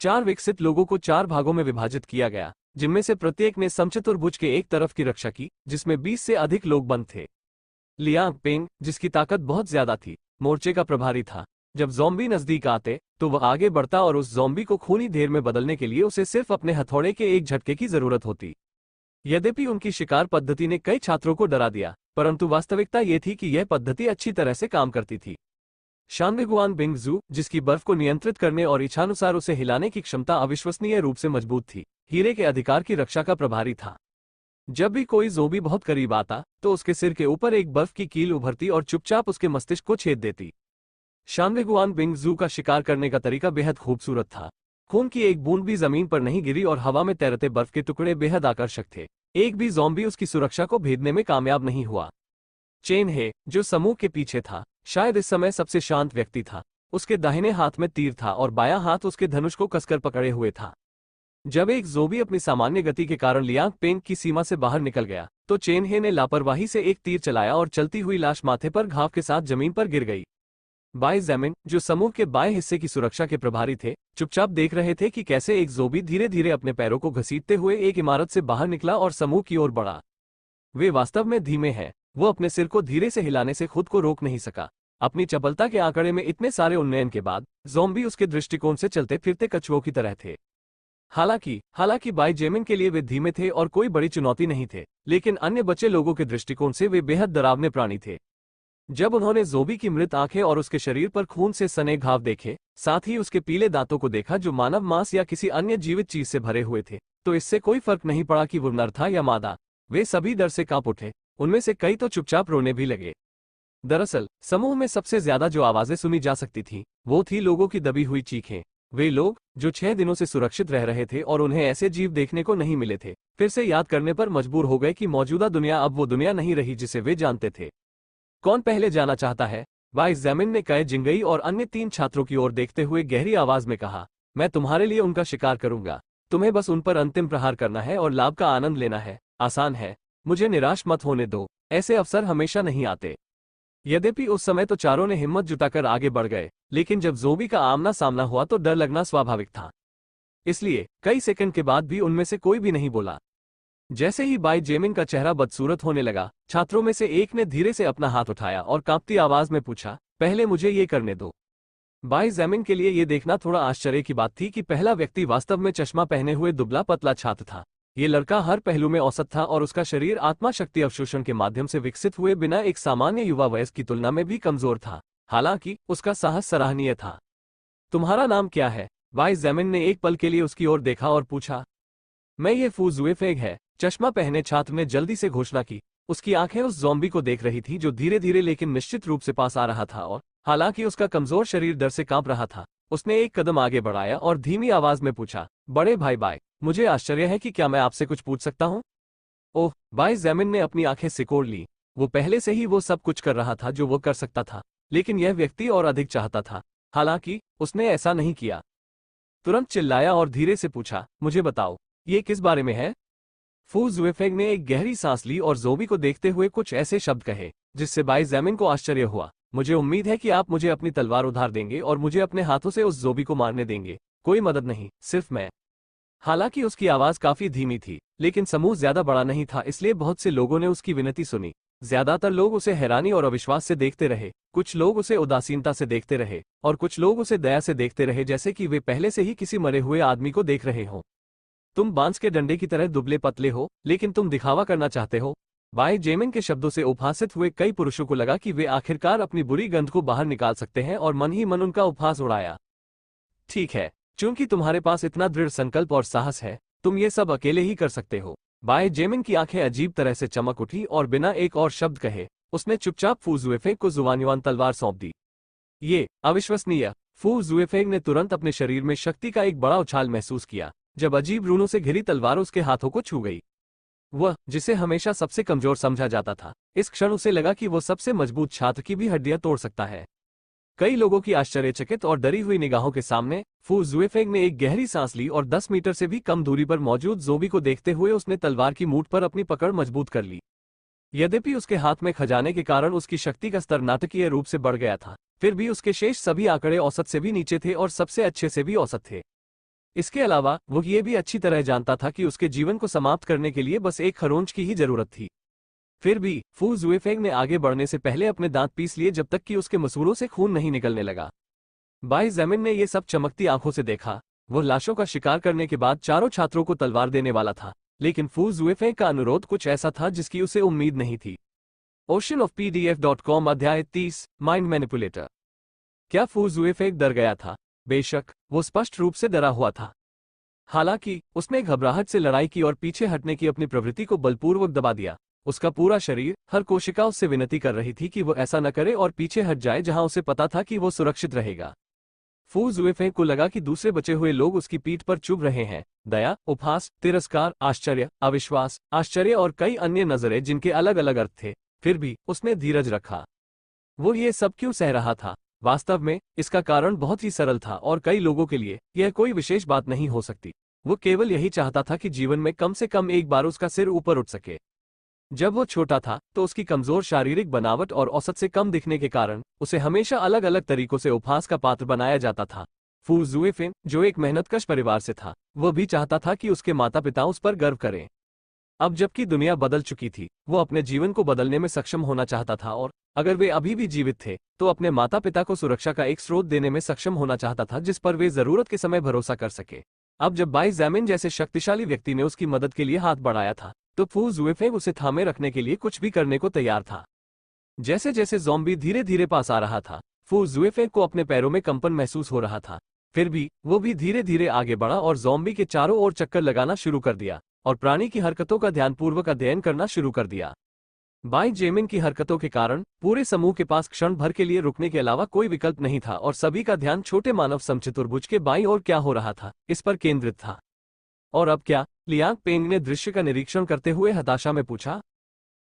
4 विकसित लोगों को 4 भागों में विभाजित किया गया, जिनमें से प्रत्येक ने समचतुर्भुज के एक तरफ की रक्षा की, जिसमें 20 से अधिक लोग बंद थे। लियांग पेंग, जिसकी ताकत बहुत ज्यादा थी, मोर्चे का प्रभारी था। जब ज़ॉम्बी नजदीक आते तो वह आगे बढ़ता और उस ज़ॉम्बी को खूनी ढेर में बदलने के लिए उसे सिर्फ अपने हथौड़े के एक झटके की जरूरत होती। यद्यपि उनकी शिकार पद्धति ने कई छात्रों को डरा दिया, परंतु वास्तविकता ये थी कि यह पद्धति अच्छी तरह से काम करती थी। शानवेगुआन बिंगजू, जिसकी बर्फ को नियंत्रित करने और इच्छानुसार उसे हिलाने की क्षमता अविश्वसनीय रूप से मजबूत थी, हीरे के अधिकार की रक्षा का प्रभारी था। जब भी कोई ज़ोंबी बहुत करीब आता तो उसके सिर के ऊपर एक बर्फ की कील उभरती और चुपचाप उसके मस्तिष्क को छेद देती। शानवेगुआन बिंगजू का शिकार करने का तरीका बेहद खूबसूरत था। खून की एक बूंद भी जमीन पर नहीं गिरी और हवा में तैरते बर्फ के टुकड़े बेहद आकर्षक थे। एक भी ज़ॉम्बी उसकी सुरक्षा को भेदने में कामयाब नहीं हुआ। चेन हे, जो समूह के पीछे था, शायद इस समय सबसे शांत व्यक्ति था। उसके दाहिने हाथ में तीर था और बायां हाथ उसके धनुष को कसकर पकड़े हुए था। जब एक ज़ोंबी अपनी सामान्य गति के कारण लियांग पेंग की सीमा से बाहर निकल गया तो चेन हे ने लापरवाही से एक तीर चलाया और चलती हुई लाश माथे पर घाव के साथ जमीन पर गिर गई। बाई ज़ेमिन, जो समूह के बाएं हिस्से की सुरक्षा के प्रभारी थे, चुपचाप देख रहे थे कि कैसे एक ज़ोंबी धीरे धीरे अपने पैरों को घसीटते हुए एक इमारत से बाहर निकला और समूह की ओर बढ़ा। वे वास्तव में धीमे हैं। वो अपने सिर को धीरे से हिलाने से खुद को रोक नहीं सका। अपनी चपलता के आंकड़े में इतने सारे उन्नयन के बाद ज़ॉम्बी उसके दृष्टिकोण से चलते फिरते कछुओं की तरह थे। हालांकि बाई जेमिन के लिए वे धीमे थे और कोई बड़ी चुनौती नहीं थे, लेकिन अन्य बचे लोगों के दृष्टिकोण से वे बेहद डरावने प्राणी थे। जब उन्होंने ज़ोंबी की मृत आंखें और उसके शरीर पर खून से सने घाव देखे, साथ ही उसके पीले दांतों को देखा जो मानव मांस या किसी अन्य जीवित चीज से भरे हुए थे, तो इससे कोई फर्क नहीं पड़ा कि वो नर था या मादा। वे सभी डर से कांप उठे। उनमें से कई तो चुपचाप रोने भी लगे। दरअसल समूह में सबसे ज्यादा जो आवाजें सुनी जा सकती थीं, वो थी लोगों की दबी हुई चीखें। वे लोग जो 6 दिनों से सुरक्षित रह रहे थे और उन्हें ऐसे जीव देखने को नहीं मिले थे, फिर से याद करने पर मजबूर हो गए कि मौजूदा दुनिया अब वो दुनिया नहीं रही जिसे वे जानते थे। कौन पहले जाना चाहता है? बाई ज़ेमिन ने कय जिंगई और अन्य 3 छात्रों की ओर देखते हुए गहरी आवाज में कहा, मैं तुम्हारे लिए उनका शिकार करूंगा। तुम्हें बस उन पर अंतिम प्रहार करना है और लाभ का आनंद लेना है। आसान है। मुझे निराश मत होने दो। ऐसे अवसर हमेशा नहीं आते। यद्यपि उस समय तो चारों ने हिम्मत जुटाकर आगे बढ़ गए, लेकिन जब ज़ोंबी का आमना सामना हुआ तो डर लगना स्वाभाविक था। इसलिए कई सेकंड के बाद भी उनमें से कोई भी नहीं बोला। जैसे ही बाई जेमिन का चेहरा बदसूरत होने लगा, छात्रों में से एक ने धीरे से अपना हाथ उठाया और कांपती आवाज में पूछा, पहले मुझे ये करने दो। बाई जेमिन के लिए ये देखना थोड़ा आश्चर्य की बात थी कि पहला व्यक्ति वास्तव में चश्मा पहने हुए दुबला पतला छात्र था। ये लड़का हर पहलू में औसत था और उसका शरीर आत्मा शक्ति अवशोषण के माध्यम से विकसित हुए बिना एक सामान्य युवा वयस्क की तुलना में भी कमजोर था। हालांकि उसका साहस सराहनीय था। तुम्हारा नाम क्या है? बाई जेमिन ने एक पल के लिए उसकी ओर देखा और पूछा। मैं ये फू जुएफेग है, चश्मा पहने छात्र ने जल्दी से घोषणा की। उसकी आंखें उस ज़ॉम्बी को देख रही थी जो धीरे धीरे लेकिन निश्चित रूप से पास आ रहा था और हालांकि उसका कमजोर शरीर डर से कांप रहा था। उसने एक कदम आगे बढ़ाया और धीमी आवाज में पूछा, बड़े भाई बाय, मुझे आश्चर्य है कि क्या मैं आपसे कुछ पूछ सकता हूँ? ओह, बाई ज़ेमिन ने अपनी आंखें सिकोड़ ली। वो पहले से ही वो सब कुछ कर रहा था जो वो कर सकता था, लेकिन यह व्यक्ति और अधिक चाहता था। हालांकि उसने ऐसा नहीं किया। तुरंत चिल्लाया और धीरे से पूछा, मुझे बताओ, ये किस बारे में है? फू जुएफेग ने एक गहरी सांस ली और ज़ोंबी को देखते हुए कुछ ऐसे शब्द कहे जिससे बाई ज़ेमिन को आश्चर्य हुआ। मुझे उम्मीद है कि आप मुझे अपनी तलवार उधार देंगे और मुझे अपने हाथों से उस ज़ोंबी को मारने देंगे। कोई मदद नहीं, सिर्फ मैं। हालांकि उसकी आवाज काफी धीमी थी, लेकिन समूह ज्यादा बड़ा नहीं था, इसलिए बहुत से लोगों ने उसकी विनती सुनी। ज्यादातर लोग उसे हैरानी और अविश्वास से देखते रहे, कुछ लोग उसे उदासीनता से देखते रहे और कुछ लोग उसे दया से देखते रहे, जैसे कि वे पहले से ही किसी मरे हुए आदमी को देख रहे हों। तुम बांस के डंडे की तरह दुबले पतले हो, लेकिन तुम दिखावा करना चाहते हो। बाई जेमिन के शब्दों से उपहासित हुए कई पुरुषों को लगा कि वे आखिरकार अपनी बुरी गंध को बाहर निकाल सकते हैं और मन ही मन उनका उपहास उड़ाया। ठीक है, चूंकि तुम्हारे पास इतना दृढ़ संकल्प और साहस है, तुम ये सब अकेले ही कर सकते हो। बाय जेमिन की आंखें अजीब तरह से चमक उठी और बिना एक और शब्द कहे उसने चुपचाप फू जुएफेंग को जुआनयुआन तलवार सौंप दी। ये अविश्वसनीय। फू जुएफेंग ने तुरंत अपने शरीर में शक्ति का एक बड़ा उछाल महसूस किया जब अजीब रूनों से घिरी तलवार उसके हाथों को छू गई। वह, जिसे हमेशा सबसे कमजोर समझा जाता था, इस क्षण उसे लगा कि वो सबसे मजबूत छात्र की भी हड्डियां तोड़ सकता है। कई लोगों की आश्चर्यचकित और डरी हुई निगाहों के सामने फू जुएफेंग ने एक गहरी सांस ली और 10 मीटर से भी कम दूरी पर मौजूद जोबी को देखते हुए उसने तलवार की मूठ पर अपनी पकड़ मजबूत कर ली। यद्यपि उसके हाथ में खजाने के कारण उसकी शक्ति का स्तर नाटकीय रूप से बढ़ गया था, फिर भी उसके शेष सभी आंकड़े औसत से भी नीचे थे और सबसे अच्छे से भी औसत थे। इसके अलावा वो ये भी अच्छी तरह जानता था कि उसके जीवन को समाप्त करने के लिए बस एक खरोंच की ही जरूरत थी। फिर भी फू जुएफेंग ने आगे बढ़ने से पहले अपने दांत पीस लिए जब तक कि उसके मसूड़ों से खून नहीं निकलने लगा। बाई ज़मीन ने ये सब चमकती आंखों से देखा। वो लाशों का शिकार करने के बाद चारों छात्रों को तलवार देने वाला था, लेकिन फू जुएफेंग का अनुरोध कुछ ऐसा था जिसकी उसे उम्मीद नहीं थी। oceanofpdf.com अध्याय 30 माइंड मैनिपुलेटर। क्या फू जुएफेंग डर गया था? बेशक, वो स्पष्ट रूप से डरा हुआ था। हालांकि उसने घबराहट से लड़ाई की और पीछे हटने की अपनी प्रवृत्ति को बलपूर्वक दबा दिया। उसका पूरा शरीर, हर कोशिका उससे विनती कर रही थी कि वो ऐसा न करे और पीछे हट जाए जहां उसे पता था कि वो सुरक्षित रहेगा। फू जुएफेंग को लगा कि दूसरे बचे हुए लोग उसकी पीठ पर चुभ रहे हैं। दया, उपहास, तिरस्कार, आश्चर्य, अविश्वास, आश्चर्य और कई अन्य नजरें जिनके अलग अलग अर्थ थे। फिर भी उसने धीरज रखा। वो ये सब क्यों सह रहा था? वास्तव में इसका कारण बहुत ही सरल था और कई लोगों के लिए यह कोई विशेष बात नहीं हो सकती। वो केवल यही चाहता था कि जीवन में कम से कम एक बार उसका सिर ऊपर उठ सके। जब वो छोटा था तो उसकी कमजोर शारीरिक बनावट और औसत से कम दिखने के कारण उसे हमेशा अलग अलग तरीकों से उपहास का पात्र बनाया जाता था। फू जुएफेंग, जो एक मेहनतकश परिवार से था, वह भी चाहता था कि उसके माता पिता उस पर गर्व करें। अब जबकि दुनिया बदल चुकी थी, वो अपने जीवन को बदलने में सक्षम होना चाहता था और अगर वे अभी भी जीवित थे तो अपने माता पिता को सुरक्षा का एक स्रोत देने में सक्षम होना चाहता था जिस पर वे जरूरत के समय भरोसा कर सके। अब जब बाई ज़मीन जैसे शक्तिशाली व्यक्ति ने उसकी मदद के लिए हाथ बढ़ाया था तो फू जुएफेंग उसे थामे रखने के लिए कुछ भी करने को तैयार था। जैसे जैसे ज़ॉम्बी धीरे धीरे पास आ रहा था, फू जुएफेंग को अपने पैरों में कंपन महसूस हो रहा था। फिर भी वो भी धीरे धीरे आगे बढ़ा और ज़ॉम्बी के चारों ओर चक्कर लगाना शुरू कर दिया और प्राणी की हरकतों का ध्यानपूर्वक अध्ययन करना शुरू कर दिया। बाई जेमिन की हरकतों के कारण पूरे समूह के पास क्षण भर के लिए रुकने के अलावा कोई विकल्प नहीं था और सभी का ध्यान छोटे मानव समचतुर्भुज के बाईं ओर क्या हो रहा था इस पर केंद्रित था। और अब क्या? लियांग पेंग ने दृश्य का निरीक्षण करते हुए हताशा में पूछा।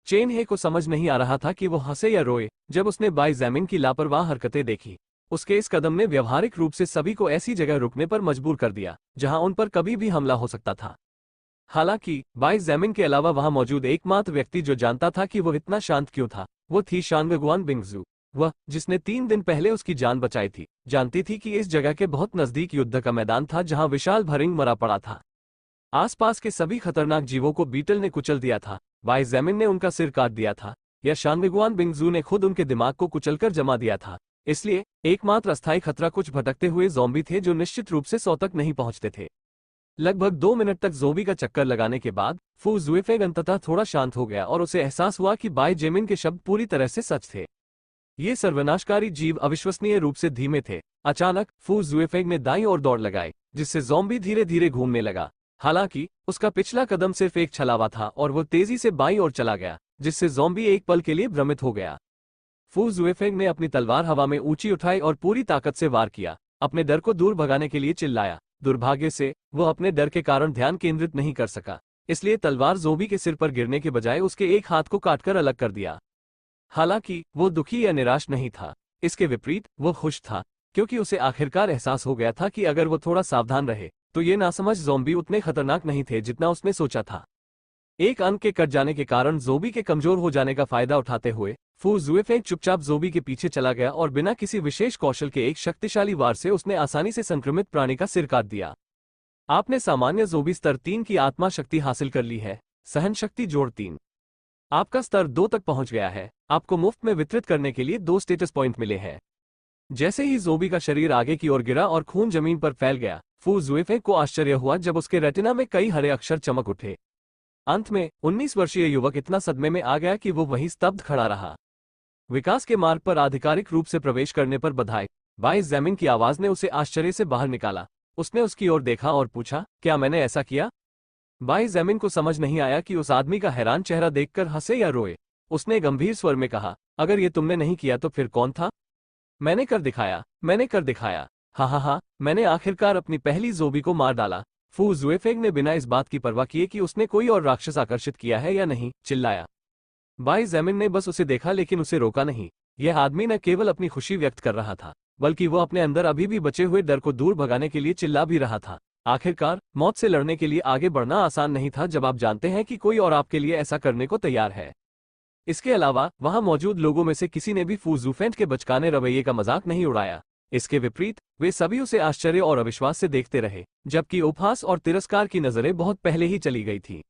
चेन हे को समझ नहीं आ रहा था कि वो हंसे या रोए जब उसने बाई ज़मीन की लापरवाह हरकतें देखी। उसके इस कदम ने व्यवहारिक रूप से सभी को ऐसी जगह रुकने पर मजबूर कर दिया जहां उन पर कभी भी हमला हो सकता था। हालांकि बाई ज़मीन के अलावा वहां मौजूद एकमात्र व्यक्ति जो जानता था कि वो इतना शांत क्यों था, वो थी शांगगुआन बिंगजू। वह, जिसने 3 दिन पहले उसकी जान बचाई थी, जानती थी कि इस जगह के बहुत नजदीक युद्ध का मैदान था जहां विशाल भरिंग मरा पड़ा था। आसपास के सभी खतरनाक जीवों को बीटल ने कुचल दिया था। बाई ज़मीन ने उनका सिर काट दिया था या शांगगुआन बिंगजू ने खुद उनके दिमाग को कुचलकर जमा दिया था। इसलिए एकमात्र अस्थायी खतरा कुछ भटकते हुए ज़ॉम्बी थे जो निश्चित रूप से 100 तक नहीं पहुंचते थे। लगभग 2 मिनट तक ज़ॉम्बी का चक्कर लगाने के बाद फू जुएफेंग अंततः थोड़ा शांत हो गया और उसे एहसास हुआ कि बाई जेमिन के शब्द पूरी तरह से सच थे। ये सर्वनाशकारी जीव अविश्वसनीय रूप से धीमे थे। अचानक फू जुएफेंग ने दाईं ओर दौड़ लगाई, जिससे ज़ॉम्बी धीरे धीरे घूमने लगा। हालांकि उसका पिछला कदम सिर्फ एक छलावा था और वो तेजी से बाईं ओर चला गया, जिससे ज़ॉम्बी एक पल के लिए भ्रमित हो गया। फू जुएफेंग ने अपनी तलवार हवा में ऊंची उठाई और पूरी ताकत से वार किया। अपने डर को दूर भगाने के लिए चिल्लाया। दुर्भाग्य से वो अपने डर के कारण ध्यान केंद्रित नहीं कर सका, इसलिए तलवार ज़ॉम्बी के सिर पर गिरने के बजाय उसके एक हाथ को काटकर अलग कर दिया। हालांकि वो दुखी या निराश नहीं था, इसके विपरीत वो खुश था, क्योंकि उसे आखिरकार एहसास हो गया था कि अगर वो थोड़ा सावधान रहे तो ये नासमझ ज़ॉम्बी उतने खतरनाक नहीं थे जितना उसने सोचा था। एक अंग के कट जाने के कारण ज़ॉम्बी के कमजोर हो जाने का फायदा उठाते हुए फू जुएफेंग चुपचाप ज़ॉम्बी के पीछे चला गया और बिना किसी विशेष कौशल के एक शक्तिशाली वार से उसने आसानी से संक्रमित प्राणी का सिर काट दिया। आपने सामान्य ज़ॉम्बी स्तर 3 की आत्मा शक्ति हासिल कर ली है। सहन शक्ति जोड़ 3। आपका स्तर 2 तक पहुंच गया है। आपको मुफ्त में वितरित करने के लिए 2 स्टेटस पॉइंट मिले हैं। जैसे ही ज़ॉम्बी का शरीर आगे की ओर गिरा और खून जमीन पर फैल गया, फू जुएफेंग को आश्चर्य हुआ जब उसके रेटिना में कई हरे अक्षर चमक उठे। अंत में 19 वर्षीय युवक इतना सदमे में आ गया कि वो वहीं स्तब्ध खड़ा रहा। विकास के मार्ग पर आधिकारिक रूप से प्रवेश करने पर बधाई। भाई जैमिन की आवाज ने उसे आश्चर्य से बाहर निकाला। उसने उसकी ओर देखा और पूछा, क्या मैंने ऐसा किया? भाई जैमिन को समझ नहीं आया कि उस आदमी का हैरान चेहरा देखकर हंसे या रोए। उसने गंभीर स्वर में कहा, अगर ये तुमने नहीं किया तो फिर कौन था? मैंने कर दिखाया, मैंने कर दिखाया। हा हा हा, मैंने आखिरकार अपनी पहली जोबी को मार डाला। फू जुएफेंग ने बिना इस बात की परवाह किए कि उसने कोई और राक्षस आकर्षित किया है या नहीं, चिल्लाया। भाई जैमिन ने बस उसे देखा लेकिन उसे रोका नहीं। यह आदमी न केवल अपनी खुशी व्यक्त कर रहा था, बल्कि वो अपने अंदर अभी भी बचे हुए डर को दूर भगाने के लिए चिल्ला भी रहा था। आखिरकार मौत से लड़ने के लिए आगे बढ़ना आसान नहीं था जब आप जानते हैं कि कोई और आपके लिए ऐसा करने को तैयार है। इसके अलावा वहां मौजूद लोगों में से किसी ने भी फू जुफेंट के बचकाने रवैये का मजाक नहीं उड़ाया। इसके विपरीत वे सभी उसे आश्चर्य और अविश्वास से देखते रहे, जबकि उपहास और तिरस्कार की नजरें बहुत पहले ही चली गई थीं।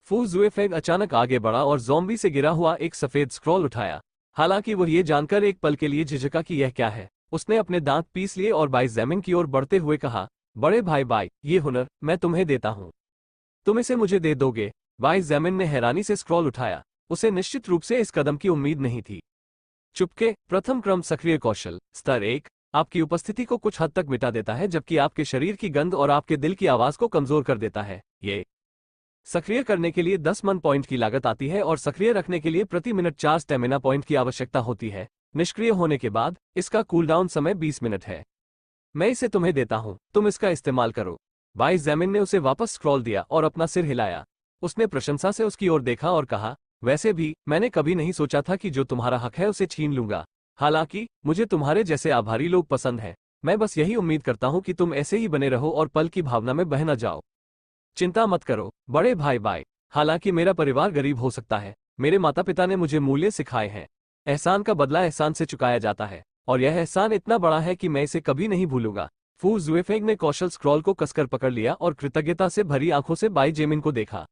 फू जुएफेंग अचानक आगे बढ़ा और ज़ॉम्बी से गिरा हुआ एक सफेद स्क्रॉल उठाया। हालांकि वह ये जानकर एक पल के लिए झिझका कि यह क्या है। उसने अपने दांत पीस लिए और भाई जैमिन की ओर बढ़ते हुए कहा, बड़े भाई, ये हुनर मैं तुम्हें देता हूं। तुम इसे मुझे दे दोगे? भाई जैमिन ने हैरानी से स्क्रॉल उठाया। उसे निश्चित रूप से इस कदम की उम्मीद नहीं थी। चुपके, प्रथम क्रम सक्रिय कौशल, स्तर 1, आपकी उपस्थिति को कुछ हद तक मिटा देता है जबकि आपके शरीर की गंध और आपके दिल की आवाज को कमजोर कर देता है। ये सक्रिय करने के लिए 10 मन पॉइंट की लागत आती है और सक्रिय रखने के लिए प्रति मिनट 4 स्टेमिना पॉइंट की आवश्यकता होती है। निष्क्रिय होने के बाद इसका कूलडाउन समय 20 मिनट है। मैं इसे तुम्हें देता हूं, तुम इसका इस्तेमाल करो। भाई जैमिन ने उसे वापस स्क्रॉल दिया और अपना सिर हिलाया। उसने प्रशंसा से उसकी ओर देखा और कहा, वैसे भी मैंने कभी नहीं सोचा था कि जो तुम्हारा हक है उसे छीन लूंगा। हालांकि मुझे तुम्हारे जैसे आभारी लोग पसंद हैं। मैं बस यही उम्मीद करता हूं कि तुम ऐसे ही बने रहो और पल की भावना में बह न जाओ। चिंता मत करो बड़े भाई। हालांकि मेरा परिवार गरीब हो सकता है, मेरे माता पिता ने मुझे मूल्य सिखाए हैं। एहसान का बदला एहसान से चुकाया जाता है, और यह एहसान इतना बड़ा है कि मैं इसे कभी नहीं भूलूंगा। फू जुएफेंग ने कौशल स्क्रॉल को कसकर पकड़ लिया और कृतज्ञता से भरी आंखों से बाई जेमिन को देखा।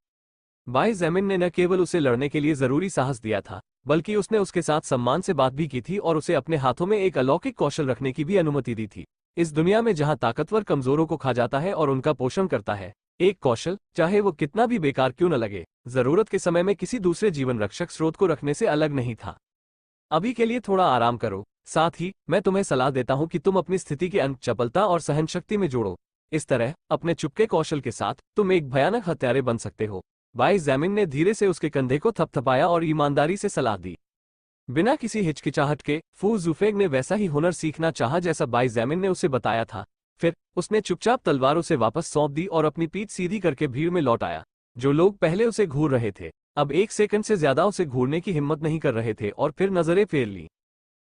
बाई जेमिन ने न केवल उसे लड़ने के लिए जरूरी साहस दिया था, बल्कि उसने उसके साथ सम्मान से बात भी की थी और उसे अपने हाथों में एक अलौकिक कौशल रखने की भी अनुमति दी थी। इस दुनिया में जहां ताकतवर कमजोरों को खा जाता है और उनका पोषण करता है, एक कौशल, चाहे वो कितना भी बेकार क्यों न लगे, जरूरत के समय में किसी दूसरे जीवन रक्षक स्रोत को रखने से अलग नहीं था। अभी के लिए थोड़ा आराम करो। साथ ही मैं तुम्हें सलाह देता हूं कि तुम अपनी स्थिति के अंक चपलता और सहनशक्ति में जोड़ो। इस तरह अपने चुपके कौशल के साथ तुम एक भयानक हत्यारे बन सकते हो। भाई जैमिन ने धीरे से उसके कंधे को थपथपाया और ईमानदारी से सलाह दी। बिना किसी हिचकिचाहट के फू जुफेंग ने वैसा ही हुनर सीखना चाहा जैसा बाई जैमिन ने उसे बताया था। फिर उसने चुपचाप तलवार उसे वापस सौंप दी और अपनी पीठ सीधी करके भीड़ में लौट आया। जो लोग पहले उसे घूर रहे थे, अब 1 सेकंड से ज्यादा उसे घूरने की हिम्मत नहीं कर रहे थे और फिर नजरें फेर ली।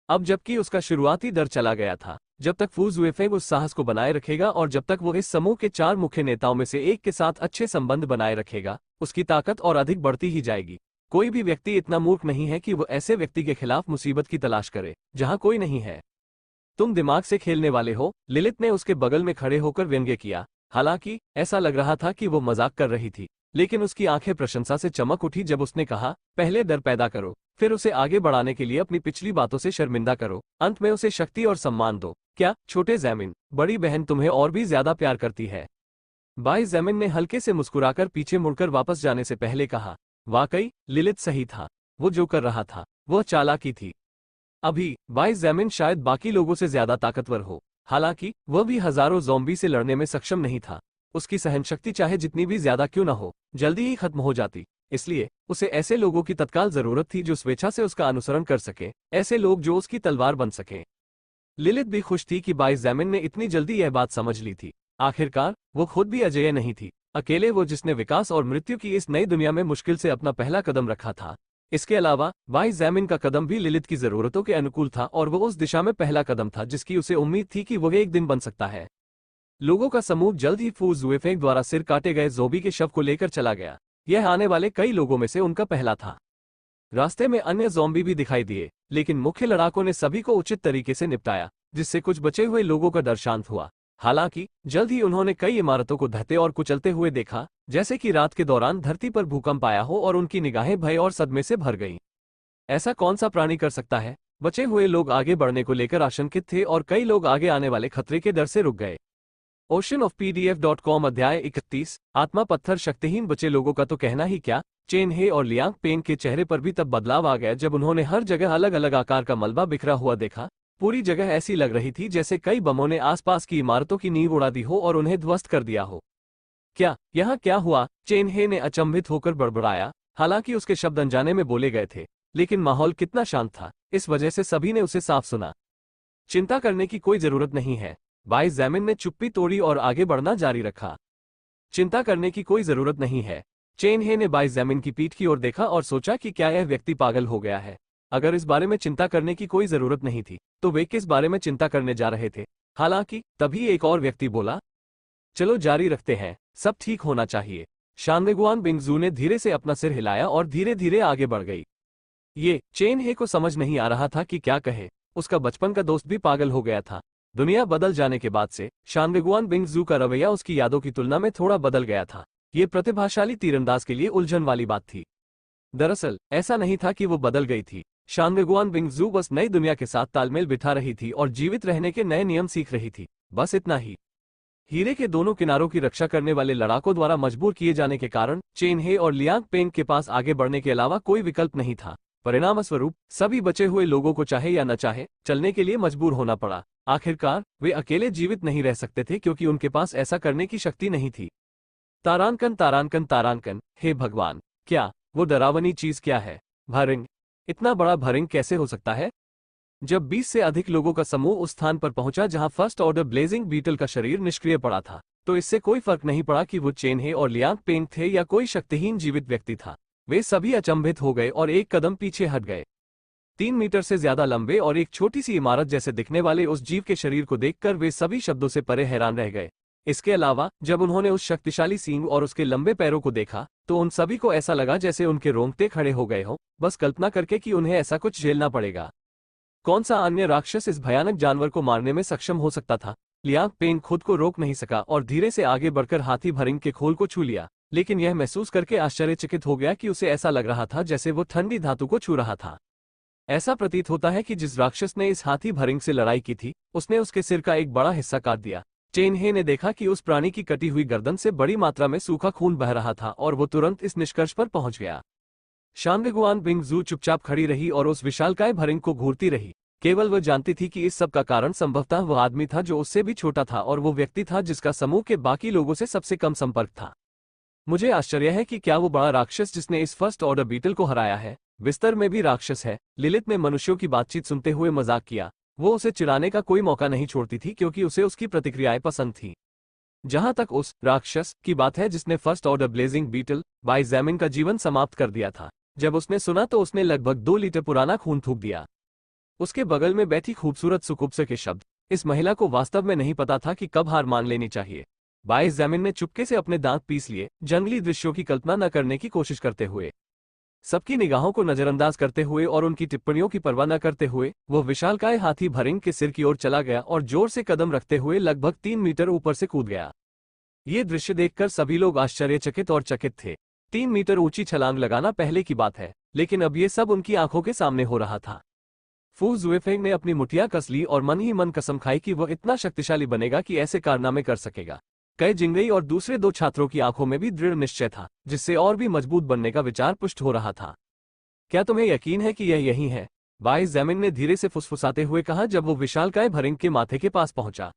अब जबकि उसका शुरुआती डर चला गया था, जब तक फू जुएफेंग उस साहस को बनाए रखेगा और जब तक वो इस समूह के 4 मुख्य नेताओं में से एक के साथ अच्छे संबंध बनाए रखेगा, उसकी ताकत और अधिक बढ़ती ही जाएगी। कोई भी व्यक्ति इतना मूर्ख नहीं है कि वो ऐसे व्यक्ति के खिलाफ मुसीबत की तलाश करे जहां कोई नहीं है। तुम दिमाग से खेलने वाले हो, लिलित ने उसके बगल में खड़े होकर व्यंग्य किया। हालांकि ऐसा लग रहा था कि वो मजाक कर रही थी, लेकिन उसकी आंखें प्रशंसा से चमक उठी जब उसने कहा, पहले डर पैदा करो, फिर उसे आगे बढ़ाने के लिए अपनी पिछली बातों से शर्मिंदा करो, अंत में उसे शक्ति और सम्मान दो। क्या छोटे जैमिन, बड़ी बहन तुम्हें और भी ज्यादा प्यार करती है? भाई जैमिन ने हल्के से मुस्कुराकर पीछे मुड़कर वापस जाने से पहले कहा, वाकई लिलित सही था। वो जो कर रहा था वह चालाकी थी। अभी भाई जैमिन शायद बाकी लोगों से ज्यादा ताकतवर हो, हालांकि वह भी हजारों ज़ॉम्बी से लड़ने में सक्षम नहीं था। उसकी सहनशक्ति चाहे जितनी भी ज्यादा क्यों न हो, जल्दी ही खत्म हो जाती। इसलिए उसे ऐसे लोगों की तत्काल जरूरत थी जो स्वेच्छा से उसका अनुसरण कर सके, ऐसे लोग जो उसकी तलवार बन सके। लिलित भी खुश थी कि बाई जैमिन ने इतनी जल्दी यह बात समझ ली थी। आखिरकार वो खुद भी अजेय नहीं थी, अकेले वो जिसने विकास और मृत्यु की इस नई दुनिया में मुश्किल से अपना पहला कदम रखा था। इसके अलावा भाई जैमिन का कदम भी लिलित की जरूरतों के अनुकूल था और वो उस दिशा में पहला कदम था जिसकी उसे उम्मीद थी कि वह एक दिन बन सकता है। लोगों का समूह जल्द ही फू जुएफेंग द्वारा सिर काटे गए ज़ोबी के शव को लेकर चला गया। यह आने वाले कई लोगों में से उनका पहला था। रास्ते में अन्य ज़ॉम्बी भी दिखाई दिए, लेकिन मुख्य लड़ाकों ने सभी को उचित तरीके से निपटाया, जिससे कुछ बचे हुए लोगों का डर शांत हुआ। हालांकि जल्द ही उन्होंने कई इमारतों को ढहते और कुचलते हुए देखा, जैसे कि रात के दौरान धरती पर भूकंप आया हो, और उनकी निगाहें भय और सदमे से भर गईं। ऐसा कौन सा प्राणी कर सकता है? बचे हुए लोग आगे बढ़ने को लेकर आशंकित थे और कई लोग आगे आने वाले खतरे के डर से रुक गए। oceanofpdf.com अध्याय 31, आत्मा पत्थर शक्तिहीन बचे लोगों का तो कहना ही क्या। चेन हे और लियांग पेंग के चेहरे पर भी तब बदलाव आ गया जब उन्होंने हर जगह अलग अलग आकार का मलबा बिखरा हुआ देखा। पूरी जगह ऐसी लग रही थी जैसे कई बमों ने आसपास की इमारतों की नींव उड़ा दी हो और उन्हें ध्वस्त कर दिया हो। क्या यहाँ क्या हुआ? चेन हे ने अचंभित होकर बड़बड़ाया। हालांकि उसके शब्द अनजाने में बोले गए थे, लेकिन माहौल कितना शांत था, इस वजह से सभी ने उसे साफ सुना। चिंता करने की कोई जरूरत नहीं है। भाई जैमिन ने चुप्पी तोड़ी और आगे बढ़ना जारी रखा। चिंता करने की कोई जरूरत नहीं है। चेन हे ने भाई जैमिन की पीठ की ओर देखा और सोचा कि क्या यह व्यक्ति पागल हो गया है। अगर इस बारे में चिंता करने की कोई जरूरत नहीं थी, तो वे किस बारे में चिंता करने जा रहे थे? हालांकि तभी एक और व्यक्ति बोला, चलो जारी रखते हैं, सब ठीक होना चाहिए। शानवेगुआन बिंगजू ने धीरे से अपना सिर हिलाया और धीरे धीरे आगे बढ़ गई। ये चेन हे को समझ नहीं आ रहा था कि क्या कहे। उसका बचपन का दोस्त भी पागल हो गया था। दुनिया बदल जाने के बाद से शानवेगुआन बिंगजू का रवैया उसकी यादों की तुलना में थोड़ा बदल गया था। ये प्रतिभाशाली तीरंदाज के लिए उलझन वाली बात थी। दरअसल ऐसा नहीं था कि वो बदल गई थी। शानवेगुआन बिंगजू बस नई दुनिया के साथ तालमेल बिठा रही थी और जीवित रहने के नए नियम सीख रही थी, बस इतना ही। हीरे के दोनों किनारों की रक्षा करने वाले लड़ाकों द्वारा मजबूर किए जाने के कारण चेन हे और लियांग पेंग के पास आगे बढ़ने के अलावा कोई विकल्प नहीं था। परिणामस्वरूप सभी बचे हुए लोगों को चाहे या न चाहे चलने के लिए मजबूर होना पड़ा। आखिरकार वे अकेले जीवित नहीं रह सकते थे क्योंकि उनके पास ऐसा करने की शक्ति नहीं थी। तारांकन तारांकन तारांकन, हे भगवान, क्या वो डरावनी चीज क्या है? भरिंग। इतना बड़ा भरिंग कैसे हो सकता है? जब 20 से अधिक लोगों का समूह उस स्थान पर पहुंचा जहां फर्स्ट ऑर्डर ब्लेजिंग बीटल का शरीर निष्क्रिय पड़ा था, तो इससे कोई फर्क नहीं पड़ा कि वो चेन हे और लियांग पेंग थे या कोई शक्तिहीन जीवित व्यक्ति था। वे सभी अचंभित हो गए और एक कदम पीछे हट गए। 3 मीटर से ज्यादा लंबे और एक छोटी सी इमारत जैसे दिखने वाले उस जीव के शरीर को देखकर वे सभी शब्दों से परे हैरान रह गए। इसके अलावा जब उन्होंने उस शक्तिशाली सींग और उसके लंबे पैरों को देखा, तो उन सभी को ऐसा लगा जैसे उनके रोंगटे खड़े हो गए हों, बस कल्पना करके कि उन्हें ऐसा कुछ झेलना पड़ेगा। कौन सा अन्य राक्षस इस भयानक जानवर को मारने में सक्षम हो सकता था? लियांग पेंग खुद को रोक नहीं सका और धीरे से आगे बढ़कर हाथी भरिंग के खोल को छू लिया, लेकिन यह महसूस करके आश्चर्यचकित हो गया कि उसे ऐसा लग रहा था जैसे वो ठंडी धातु को छू रहा था। ऐसा प्रतीत होता है कि जिस राक्षस ने इस हाथी भरिंग से लड़ाई की थी, उसने उसके सिर का एक बड़ा हिस्सा काट दिया। चेन हे ने देखा कि उस प्राणी की कटी हुई गर्दन से बड़ी मात्रा में सूखा खून बह रहा था और वो तुरंत इस निष्कर्ष पर पहुंच गया। शानवेगुआन बिंगजू चुपचाप खड़ी रही और उस विशालकाय भरिंग को घूरती रही। केवल वह जानती थी कि इस सब का कारण संभवतः वह आदमी था जो उससे भी छोटा था और वो व्यक्ति था जिसका समूह के बाकी लोगों से सबसे कम संपर्क था। मुझे आश्चर्य है कि क्या वो बड़ा राक्षस जिसने इस फर्स्ट ऑर्डर बीटल को हराया है, बिस्तर में भी राक्षस है? लिलित ने मनुष्यों की बातचीत सुनते हुए मजाक किया। वो उसे चिढ़ाने का कोई मौका नहीं छोड़ती थी क्योंकि उसे उसकी प्रतिक्रियाएं पसंद थीं। जहां तक उस राक्षस की बात है जिसने फर्स्ट ऑर्डर ब्लेजिंग बीटल भाई जैमिन का जीवन समाप्त कर दिया था, जब उसने सुना तो उसने लगभग 2 लीटर पुराना खून थूक दिया। उसके बगल में बैठी खूबसूरत सुकुब्से के शब्द। इस महिला को वास्तव में नहीं पता था कि कब हार मान लेनी चाहिए। भाई जैमिन ने चुपके से अपने दांत पीस लिए, जंगली दृश्यों की कल्पना न करने की कोशिश करते हुए। सबकी निगाहों को नजरअंदाज करते हुए और उनकी टिप्पणियों की परवाह न करते हुए वह विशालकाय हाथी भरिंग के सिर की ओर चला गया और जोर से कदम रखते हुए लगभग 3 मीटर ऊपर से कूद गया। ये दृश्य देखकर सभी लोग आश्चर्यचकित और चकित थे। 3 मीटर ऊंची छलांग लगाना पहले की बात है, लेकिन अब ये सब उनकी आंखों के सामने हो रहा था। फू जुएफेंग ने अपनी मुठियां कस ली और मन ही मन कसम खाई कि वह इतना शक्तिशाली बनेगा कि ऐसे कारनामे कर सकेगा। कई जिंगई और दूसरे 2 छात्रों की आंखों में भी दृढ़ निश्चय था, जिससे और भी मजबूत बनने का विचार पुष्ट हो रहा था। क्या तुम्हें यकीन है कि यह यही है? भाई जैमिन ने धीरे से फुसफुसाते हुए कहा जब वो विशालकाय भरिंग के माथे के पास पहुंचा।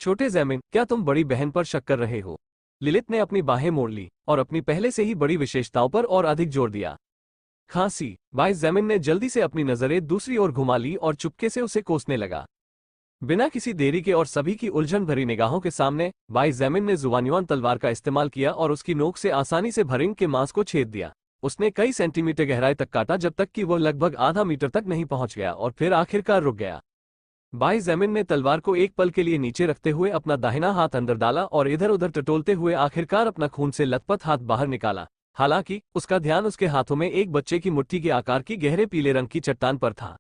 छोटे जैमिन, क्या तुम बड़ी बहन पर शक कर रहे हो? लिलित ने अपनी बाहें मोड़ ली और अपनी पहले से ही बड़ी विशेषताओं पर और अधिक जोर दिया। खांसी। भाई जैमिन ने जल्दी से अपनी नजरें दूसरी ओर घुमा ली और चुपके से उसे कोसने लगा। बिना किसी देरी के और सभी की उलझन भरी निगाहों के सामने भाई जैमिन ने जुवान्युआन तलवार का इस्तेमाल किया और उसकी नोक से आसानी से भरिंग के मांस को छेद दिया। उसने कई सेंटीमीटर गहराई तक काटा जब तक कि वह लगभग आधा मीटर तक नहीं पहुंच गया और फिर आखिरकार रुक गया। भाई जैमिन ने तलवार को एक पल के लिए नीचे रखते हुए अपना दाहिना हाथ अंदर डाला और इधर उधर टटोलते हुए आखिरकार अपना खून से लथपथ हाथ बाहर निकाला। हालांकि उसका ध्यान उसके हाथों में एक बच्चे की मुट्ठी के आकार की गहरे पीले रंग की चट्टान पर था।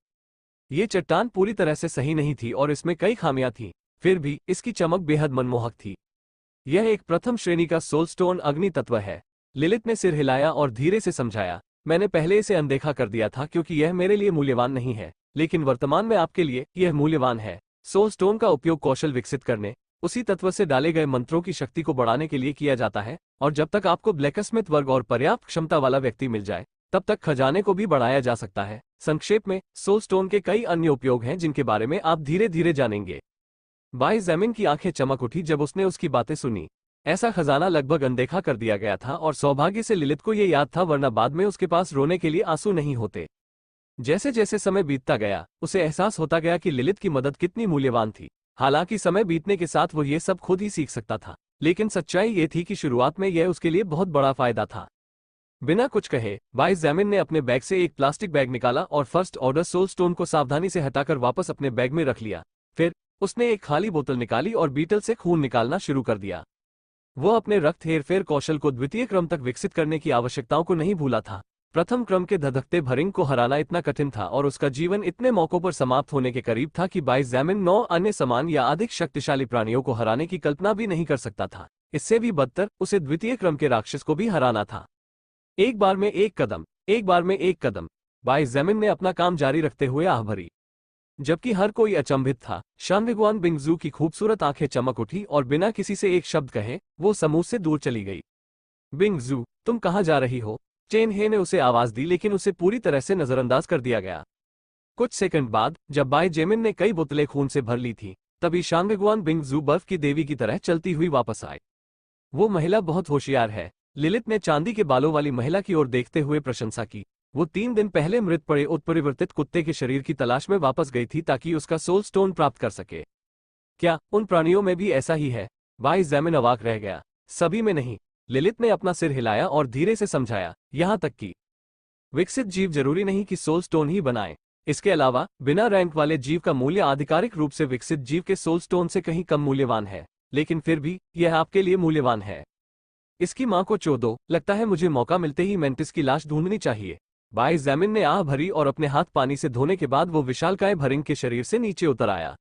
ये चट्टान पूरी तरह से सही नहीं थी और इसमें कई खामियां थीं, फिर भी इसकी चमक बेहद मनमोहक थी। यह एक प्रथम श्रेणी का सोलस्टोन अग्नि तत्व है। लिलित ने सिर हिलाया और धीरे से समझाया, मैंने पहले इसे अनदेखा कर दिया था क्योंकि यह मेरे लिए मूल्यवान नहीं है, लेकिन वर्तमान में आपके लिए यह मूल्यवान है। सोलस्टोन का उपयोग कौशल विकसित करने, उसी तत्व से डाले गए मंत्रों की शक्ति को बढ़ाने के लिए किया जाता है, और जब तक आपको ब्लैकस्मिथ वर्ग और पर्याप्त क्षमता वाला व्यक्ति मिल जाए, तब तक खजाने को भी बढ़ाया जा सकता है। संक्षेप में, सोल स्टोन के कई अन्य उपयोग हैं जिनके बारे में आप धीरे धीरे जानेंगे। बाई ज़ेमिन की आंखें चमक उठी जब उसने उसकी बातें सुनी। ऐसा खजाना लगभग अनदेखा कर दिया गया था और सौभाग्य से लिलित को यह याद था, वरना बाद में उसके पास रोने के लिए आंसू नहीं होते। जैसे जैसे समय बीतता गया, उसे एहसास होता गया कि लिलित की मदद कितनी मूल्यवान थी। हालांकि समय बीतने के साथ वो ये सब खुद ही सीख सकता था, लेकिन सच्चाई ये थी कि शुरुआत में यह उसके लिए बहुत बड़ा फायदा था। बिना कुछ कहे, बाई ज़ेमिन ने अपने बैग से एक प्लास्टिक बैग निकाला और फर्स्ट ऑर्डर सोल स्टोन को सावधानी से हटाकर वापस अपने बैग में रख लिया। फिर उसने एक खाली बोतल निकाली और बीटल से खून निकालना शुरू कर दिया। वो अपने रक्त हेरफेर कौशल को द्वितीय क्रम तक विकसित करने की आवश्यकताओं को नहीं भूला था। प्रथम क्रम के धधकते भरिंग को हराना इतना कठिन था और उसका जीवन इतने मौकों पर समाप्त होने के करीब था कि बाई ज़ेमिन 9 अन्य समान या अधिक शक्तिशाली प्राणियों को हराने की कल्पना भी नहीं कर सकता था। इससे भी बदतर, उसे द्वितीय क्रम के राक्षस को भी हराना था। एक बार में एक कदम, एक बार में एक कदम। बाई ज़ेमिन ने अपना काम जारी रखते हुए आह भरी। जबकि हर कोई अचंभित था, शानविगुआन बिंगजू की खूबसूरत आंखें चमक उठी और बिना किसी से एक शब्द कहे वो समूह से दूर चली गई। बिंगजू, तुम कहाँ जा रही हो? चेन हे ने उसे आवाज दी, लेकिन उसे पूरी तरह से नजरअंदाज कर दिया गया। कुछ सेकंड बाद, जब बाई ज़ेमिन ने कई बोतलें खून से भर ली थी, तभी शानविगुआन बिंगजू बर्फ की देवी की तरह चलती हुई वापस आए। वो महिला बहुत होशियार है, लिलित ने चांदी के बालों वाली महिला की ओर देखते हुए प्रशंसा की। वो 3 दिन पहले मृत पड़े उत्परिवर्तित कुत्ते के शरीर की तलाश में वापस गई थी ताकि उसका सोल स्टोन प्राप्त कर सके। क्या उन प्राणियों में भी ऐसा ही है? बाई ज़ेमिन अवाक रह गया। सभी में नहीं। लिलित ने अपना सिर हिलाया और धीरे से समझाया, यहां तक कि विकसित जीव जरूरी नहीं कि सोल स्टोन ही बनाए। इसके अलावा बिना रैंक वाले जीव का मूल्य आधिकारिक रूप से विकसित जीव के सोल स्टोन से कहीं कम मूल्यवान है, लेकिन फिर भी यह आपके लिए मूल्यवान है। इसकी मां को चो दो, लगता है मुझे मौका मिलते ही मेंटिस की लाश ढूंढनी चाहिए। बाई ज़ेमिन ने आह भरी और अपने हाथ पानी से धोने के बाद वो विशालकाय भरिंग के शरीर से नीचे उतर आया।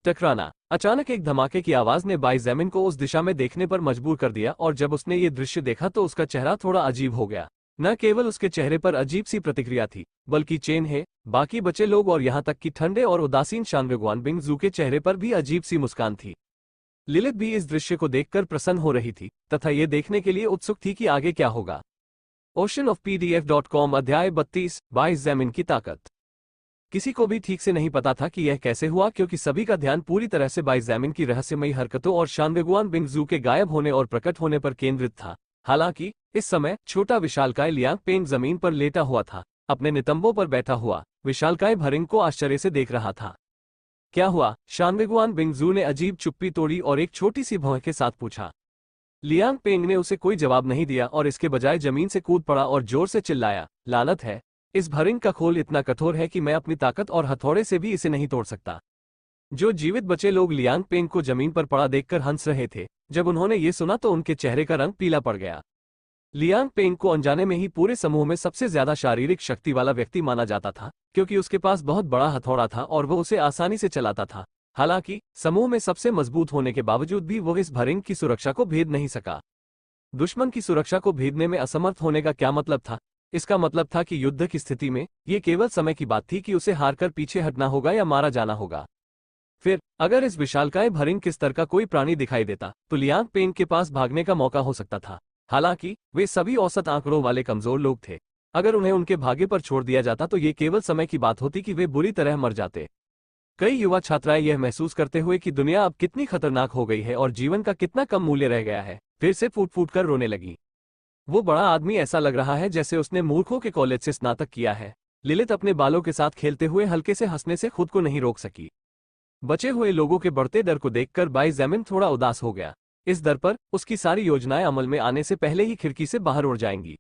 टकराना। अचानक एक धमाके की आवाज ने बाई ज़ेमिन को उस दिशा में देखने पर मजबूर कर दिया और जब उसने ये दृश्य देखा तो उसका चेहरा थोड़ा अजीब हो गया। न केवल उसके चेहरे पर अजीब सी प्रतिक्रिया थी, बल्कि चेन हे, बाकी बचे लोग और यहाँ तक कि ठंडे और उदासीन शानविगुआन बिंगजू के चेहरे पर भी अजीब सी मुस्कान थी। लिलित भी इस दृश्य को देखकर प्रसन्न हो रही थी तथा ये देखने के लिए उत्सुक थी कि आगे क्या होगा। oceanofpdf.com अध्याय 32 बाई ज़ेमिन की ताकत। किसी को भी ठीक से नहीं पता था कि यह कैसे हुआ, क्योंकि सभी का ध्यान पूरी तरह से बाई ज़ेमिन की रहस्यमयी हरकतों और शानविगुआन बिंगजू के गायब होने और प्रकट होने पर केंद्रित था। हालांकि इस समय छोटा विशालकाय लियांग पेंग जमीन पर लेटा हुआ था, अपने नितंबों पर बैठा हुआ विशालकाय भरिंग को आश्चर्य से देख रहा था। क्या हुआ? शानविगुआन बिंगजू ने अजीब चुप्पी तोड़ी और एक छोटी सी भौं के साथ पूछा। लियांग पेंग ने उसे कोई जवाब नहीं दिया और इसके बजाय जमीन से कूद पड़ा और जोर से चिल्लाया, लानत है, इस भरिंग का खोल इतना कठोर है कि मैं अपनी ताकत और हथौड़े से भी इसे नहीं तोड़ सकता। जो जीवित बचे लोग लियांग पेंग को जमीन पर पड़ा देखकर हंस रहे थे। जब उन्होंने ये सुना तो उनके चेहरे का रंग पीला पड़ गया। लियांग पेंग को अनजाने में ही पूरे समूह में सबसे ज्यादा शारीरिक शक्ति वाला व्यक्ति माना जाता था, क्योंकि उसके पास बहुत बड़ा हथौड़ा था और वह उसे आसानी से चलाता था। हालांकि समूह में सबसे मजबूत होने के बावजूद भी वो इस भरिंग की सुरक्षा को भेद नहीं सका। दुश्मन की सुरक्षा को भेदने में असमर्थ होने का क्या मतलब था? इसका मतलब था कि युद्ध की स्थिति में ये केवल समय की बात थी कि उसे हारकर पीछे हटना होगा या मारा जाना होगा। फिर अगर इस विशालकाय भरिंग के स्तर का कोई प्राणी दिखाई देता तो लियांग पेंग के पास भागने का मौका हो सकता था। हालांकि वे सभी औसत आंकड़ों वाले कमजोर लोग थे। अगर उन्हें उनके भाग्य पर छोड़ दिया जाता तो ये केवल समय की बात होती कि वे बुरी तरह मर जाते। कई युवा छात्राएं यह महसूस करते हुए कि दुनिया अब कितनी खतरनाक हो गई है और जीवन का कितना कम मूल्य रह गया है, फिर से फूट फूट कर रोने लगी। वो बड़ा आदमी ऐसा लग रहा है जैसे उसने मूर्खों के कॉलेज से स्नातक किया है। लिलित अपने बालों के साथ खेलते हुए हल्के से हंसने से खुद को नहीं रोक सकी। बचे हुए लोगों के बढ़ते डर को देखकर बाई ज़ेमिन थोड़ा उदास हो गया। इस डर पर उसकी सारी योजनाएं अमल में आने से पहले ही खिड़की से बाहर उड़ जाएंगी।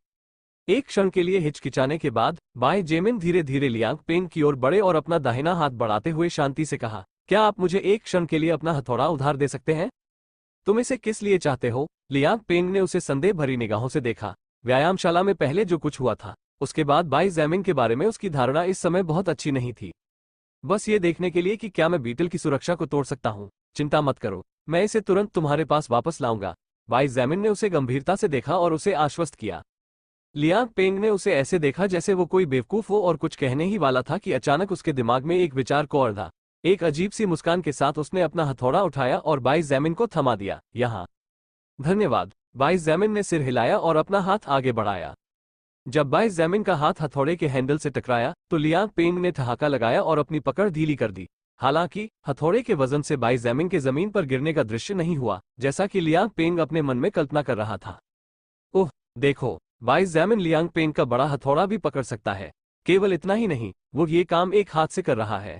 एक क्षण के लिए हिचकिचाने के बाद बाई ज़ेमिन धीरे धीरे लियांग पेंग की ओर बढ़े और अपना दाहिना हाथ बढ़ाते हुए शांति से कहा, क्या आप मुझे एक क्षण के लिए अपना हथौड़ा उधार दे सकते हैं? तुम इसे किस लिए चाहते हो? लियांग पेंग ने उसे संदेह भरी निगाहों से देखा। व्यायामशाला में पहले जो कुछ हुआ था उसके बाद बाई ज़ेमिन के बारे में उसकी धारणा इस समय बहुत अच्छी नहीं थी। बस ये देखने के लिए कि क्या मैं बीटल की सुरक्षा को तोड़ सकता हूँ। चिंता मत करो, मैं इसे तुरंत तुम्हारे पास वापस लाऊंगा। बाई ज़ेमिन ने उसे गंभीरता से देखा और उसे आश्वस्त किया। लियांग पेंग ने उसे ऐसे देखा जैसे वो कोई बेवकूफ हो और कुछ कहने ही वाला था कि अचानक उसके दिमाग में एक विचार को अड़धा। एक अजीब सी मुस्कान के साथ उसने अपना हथौड़ा उठाया और बाई ज़ेमिन को थमा दिया। यहाँ। धन्यवाद। बाई ज़ेमिन ने सिर हिलाया और अपना हाथ आगे बढ़ाया। जब बाई जैमिन का हाथ हथौड़े के हैंडल से टकराया तो लियांग पेंग ने ठहाका लगाया और अपनी पकड़ ढीली कर दी। हालांकि हथौड़े के वजन से बाई जैमिन के जमीन पर गिरने का दृश्य नहीं हुआ, जैसा कि लियांग पेंग अपने मन में कल्पना कर रहा था। ओह देखो, बाई जैमिन लियांग पेंग का बड़ा हथौड़ा भी पकड़ सकता है। केवल इतना ही नहीं, वो ये काम एक हाथ से कर रहा है।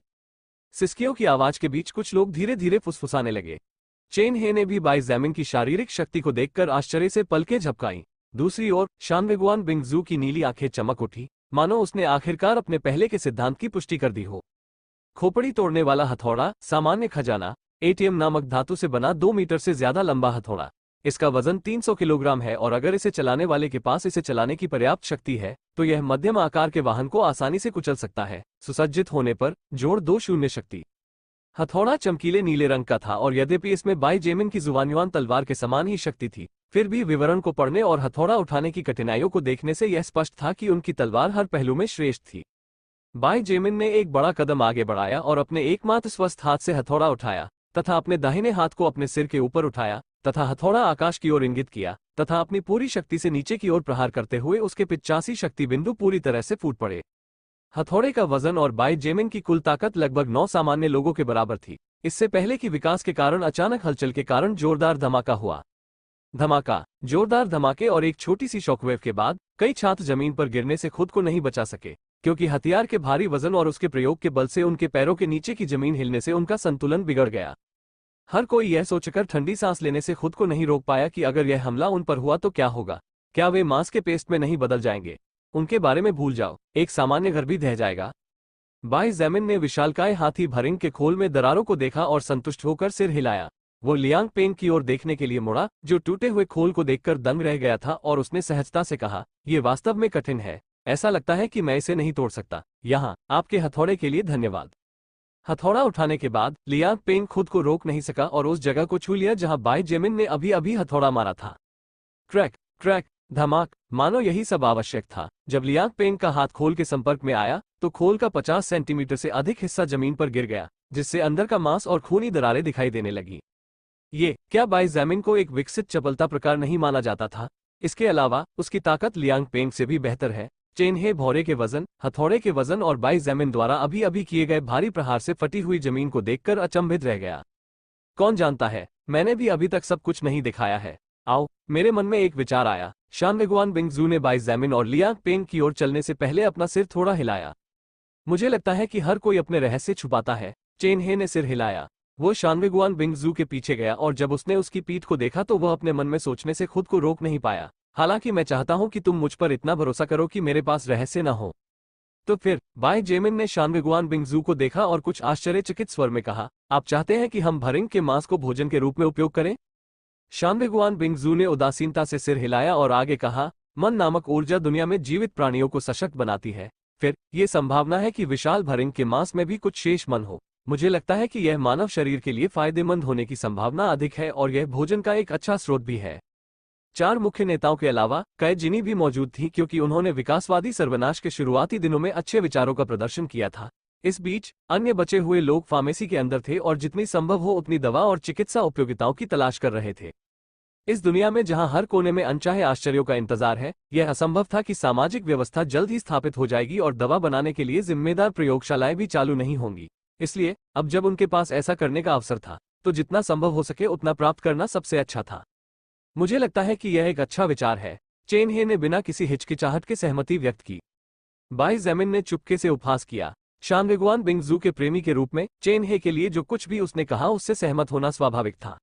सिसकियों की आवाज के बीच कुछ लोग धीरे धीरे फुसफुसाने लगे। चेन हे ने भी बाई जैमिन की शारीरिक शक्ति को देखकर आश्चर्य से पलकें झपकाईं। दूसरी ओर शानवेगुआन बिंगजू की नीली आंखें चमक उठी, मानो उसने आखिरकार अपने पहले के सिद्धांत की पुष्टि कर दी हो। खोपड़ी तोड़ने वाला हथौड़ा, सामान्य खजाना, एटीएम नामक धातु से बना 2 मीटर से ज्यादा लंबा हथौड़ा। इसका वजन 300 किलोग्राम है और अगर इसे चलाने वाले के पास इसे चलाने की पर्याप्त शक्ति है तो यह मध्यम आकार के वाहन को आसानी से कुचल सकता है। सुसज्जित होने पर जोड़ 2 शक्ति। हथौड़ा चमकीले नीले रंग का था और यद्यपि इसमें बाई जेमिन की जुवान्युआन तलवार के समान ही शक्ति थी, फिर भी विवरण को पढ़ने और हथौड़ा उठाने की कठिनाइयों को देखने से यह स्पष्ट था कि उनकी तलवार हर पहलू में श्रेष्ठ थी। बाई जेमिन ने एक बड़ा कदम आगे बढ़ाया और अपने एकमात्र स्वस्थ हाथ से हथौड़ा उठाया तथा अपने दाहिने हाथ को अपने सिर के ऊपर उठाया तथा हथौड़ा आकाश की ओर इंगित किया तथा अपनी पूरी शक्ति से नीचे की ओर प्रहार करते हुए उसके 85 शक्ति बिंदु पूरी तरह से फूट पड़े। हथौड़े का वजन और बाई जेमिन की कुल ताकत लगभग 9 सामान्य लोगों के बराबर थी। इससे पहले कि विकास के कारण अचानक हलचल के कारण जोरदार धमाका हुआ। धमाका, जोरदार धमाके और एक छोटी सी शॉकवेव के बाद कई छात्र जमीन पर गिरने से खुद को नहीं बचा सके, क्योंकि हथियार के भारी वजन और उसके प्रयोग के बल से उनके पैरों के नीचे की जमीन हिलने से उनका संतुलन बिगड़ गया। हर कोई यह सोचकर ठंडी सांस लेने से खुद को नहीं रोक पाया कि अगर यह हमला उन पर हुआ तो क्या होगा। क्या वे मांस के पेस्ट में नहीं बदल जाएंगे? उनके बारे में भूल जाओ, एक सामान्य घर भी ढह जाएगा। बाई जैमिन ने विशालकाय हाथी भरिंग के खोल में दरारों को देखा और संतुष्ट होकर सिर हिलाया। वो लियांग पेंग की ओर देखने के लिए मुड़ा, जो टूटे हुए खोल को देखकर दंग रह गया था, और उसने सहजता से कहा, यह वास्तव में कठिन है। ऐसा लगता है कि मैं इसे नहीं तोड़ सकता। यहाँ आपके हथौड़े के लिए धन्यवाद। हथौड़ा उठाने के बाद लियांग पेंग खुद को रोक नहीं सका और उस जगह को छू लिया जहां बाई जेमिन ने अभी अभी हथौड़ा मारा था। क्रैक क्रैक, धमाक, मानो यही सब आवश्यक था। जब लियांग पेंग का हाथ खोल के संपर्क में आया तो खोल का 50 सेंटीमीटर से अधिक हिस्सा जमीन पर गिर गया, जिससे अंदर का मांस और खूनी दरारें दिखाई देने लगी। ये क्या बाई जैमिन को एक विकसित चपलता प्रकार नहीं माना जाता था? इसके अलावा उसकी ताकत लियांग पेंग से भी बेहतर है। चेन हे भौरे के वजन, हथौड़े के वजन और बाई जैमिन द्वारा अभी अभी किए गए भारी प्रहार से फटी हुई जमीन को देखकर अचंभित रह गया। कौन जानता है, मैंने भी अभी तक सब कुछ नहीं दिखाया है। आओ, मेरे मन में एक विचार आया। शानवेगुआन बिंगजू ने बाई जैमिन और लियांग पेंग की ओर चलने से पहले अपना सिर थोड़ा हिलाया। मुझे लगता है कि हर कोई अपने रहस्य छुपाता है। चेन हे ने सिर हिलाया। वो शानवेगुआन बिंगजू के पीछे गया और जब उसने उसकी पीठ को देखा तो वह अपने मन में सोचने से खुद को रोक नहीं पाया, हालांकि मैं चाहता हूं कि तुम मुझ पर इतना भरोसा करो कि मेरे पास रहस्य न हो। तो फिर बाई जेमिन ने शानवेगुआन बिंगजू को देखा और कुछ आश्चर्यचकित स्वर में कहा, आप चाहते हैं कि हम भरिंग के मांस को भोजन के रूप में उपयोग करें? शानवेगुआन बिंगजू ने उदासीनता से सिर हिलाया और आगे कहा, मन नामक ऊर्जा दुनिया में जीवित प्राणियों को सशक्त बनाती है। फिर ये संभावना है कि विशाल भरिंग के मांस में भी कुछ शेष मन हो। मुझे लगता है कि यह मानव शरीर के लिए फायदेमंद होने की संभावना अधिक है और यह भोजन का एक अच्छा स्रोत भी है। 4 मुख्य नेताओं के अलावा कई जिनी भी मौजूद थी, क्योंकि उन्होंने विकासवादी सर्वनाश के शुरुआती दिनों में अच्छे विचारों का प्रदर्शन किया था। इस बीच अन्य बचे हुए लोग फार्मेसी के अंदर थे और जितनी संभव हो उतनी दवा और चिकित्सा उपयोगिताओं की तलाश कर रहे थे। इस दुनिया में जहां हर कोने में अनचाहे आश्चर्यों का इंतजार है, यह असंभव था कि सामाजिक व्यवस्था जल्द ही स्थापित हो जाएगी और दवा बनाने के लिए जिम्मेदार प्रयोगशालाएं भी चालू नहीं होंगी। इसलिए अब जब उनके पास ऐसा करने का अवसर था तो जितना संभव हो सके उतना प्राप्त करना सबसे अच्छा था। मुझे लगता है कि यह एक अच्छा विचार है। चेन हे ने बिना किसी हिचकिचाहट के सहमति व्यक्त की। बाई जैमिन ने चुपके से उपहास किया। शानवेगुआन बिंगजू के प्रेमी के रूप में चेन हे के लिए जो कुछ भी उसने कहा उससे सहमत होना स्वाभाविक था।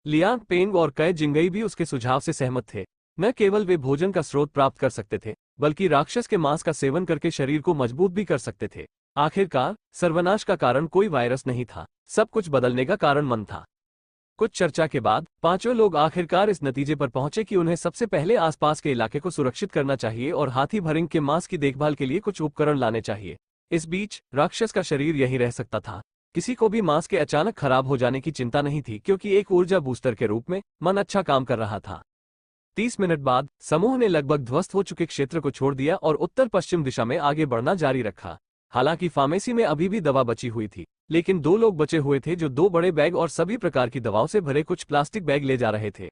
लियांग पेंग और कै जिंगई भी उसके सुझाव से सहमत थे। न केवल वे भोजन का स्रोत प्राप्त कर सकते थे, बल्कि राक्षस के मांस का सेवन करके शरीर को मजबूत भी कर सकते थे। आखिरकार सर्वनाश का कारण कोई वायरस नहीं था, सब कुछ बदलने का कारण मन था। कुछ चर्चा के बाद पांचों लोग आखिरकार इस नतीजे पर पहुंचे कि उन्हें सबसे पहले आसपास के इलाके को सुरक्षित करना चाहिए और हाथी भरिंग के मांस की देखभाल के लिए कुछ उपकरण लाने चाहिए। इस बीच राक्षस का शरीर यहीं रह सकता था। किसी को भी मांस के अचानक खराब हो जाने की चिंता नहीं थी, क्योंकि एक ऊर्जा बूस्टर के रूप में मन अच्छा काम कर रहा था। 30 मिनट बाद समूह ने लगभग ध्वस्त हो चुके क्षेत्र को छोड़ दिया और उत्तर पश्चिम दिशा में आगे बढ़ना जारी रखा। हालांकि फार्मेसी में अभी भी दवा बची हुई थी, लेकिन 2 लोग बचे हुए थे जो 2 बड़े बैग और सभी प्रकार की दवाओं से भरे कुछ प्लास्टिक बैग ले जा रहे थे।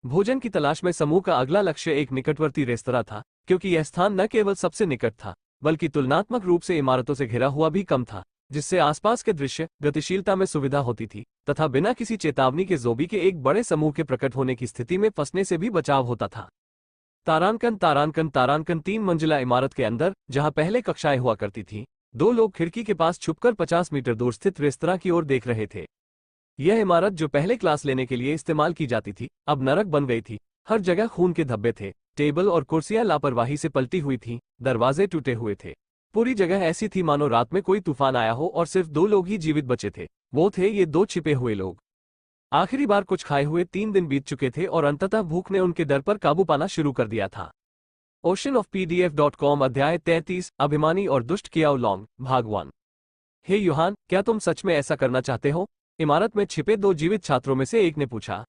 भोजन की तलाश में समूह का अगला लक्ष्य एक निकटवर्ती रेस्तरां था, क्योंकि यह स्थान न केवल सबसे निकट था, बल्कि तुलनात्मक रूप से इमारतों से घिरा हुआ भी कम था, जिससे आसपास के दृश्य गतिशीलता में सुविधा होती थी तथा बिना किसी चेतावनी के ज़ोंबी के एक बड़े समूह के प्रकट होने की स्थिति में फंसने से भी बचाव होता था। तारांकन तारांकन तारांकन 3 मंजिला इमारत के अंदर, जहां पहले कक्षाएं हुआ करती थीं, 2 लोग खिड़की के पास छुपकर 50 मीटर दूर स्थित रेस्तरां की ओर देख रहे थे। यह इमारत जो पहले क्लास लेने के लिए इस्तेमाल की जाती थी, अब नरक बन गई थी। हर जगह खून के धब्बे थे, टेबल और कुर्सियां लापरवाही से पलटी हुई थीं, दरवाजे टूटे हुए थे। पूरी जगह ऐसी थी मानो रात में कोई तूफान आया हो और सिर्फ 2 लोग ही जीवित बचे थे। वो थे ये 2 छिपे हुए लोग। आखिरी बार कुछ खाए हुए 3 दिन बीत चुके थे और अंततः भूख ने उनके डर पर काबू पाना शुरू कर दिया था। oceanofpdf.com अध्याय 33 अभिमानी और दुष्ट कियाओ लॉन्ग भाग 1। हे यूहान, क्या तुम सच में ऐसा करना चाहते हो? इमारत में छिपे 2 जीवित छात्रों में से एक ने पूछा।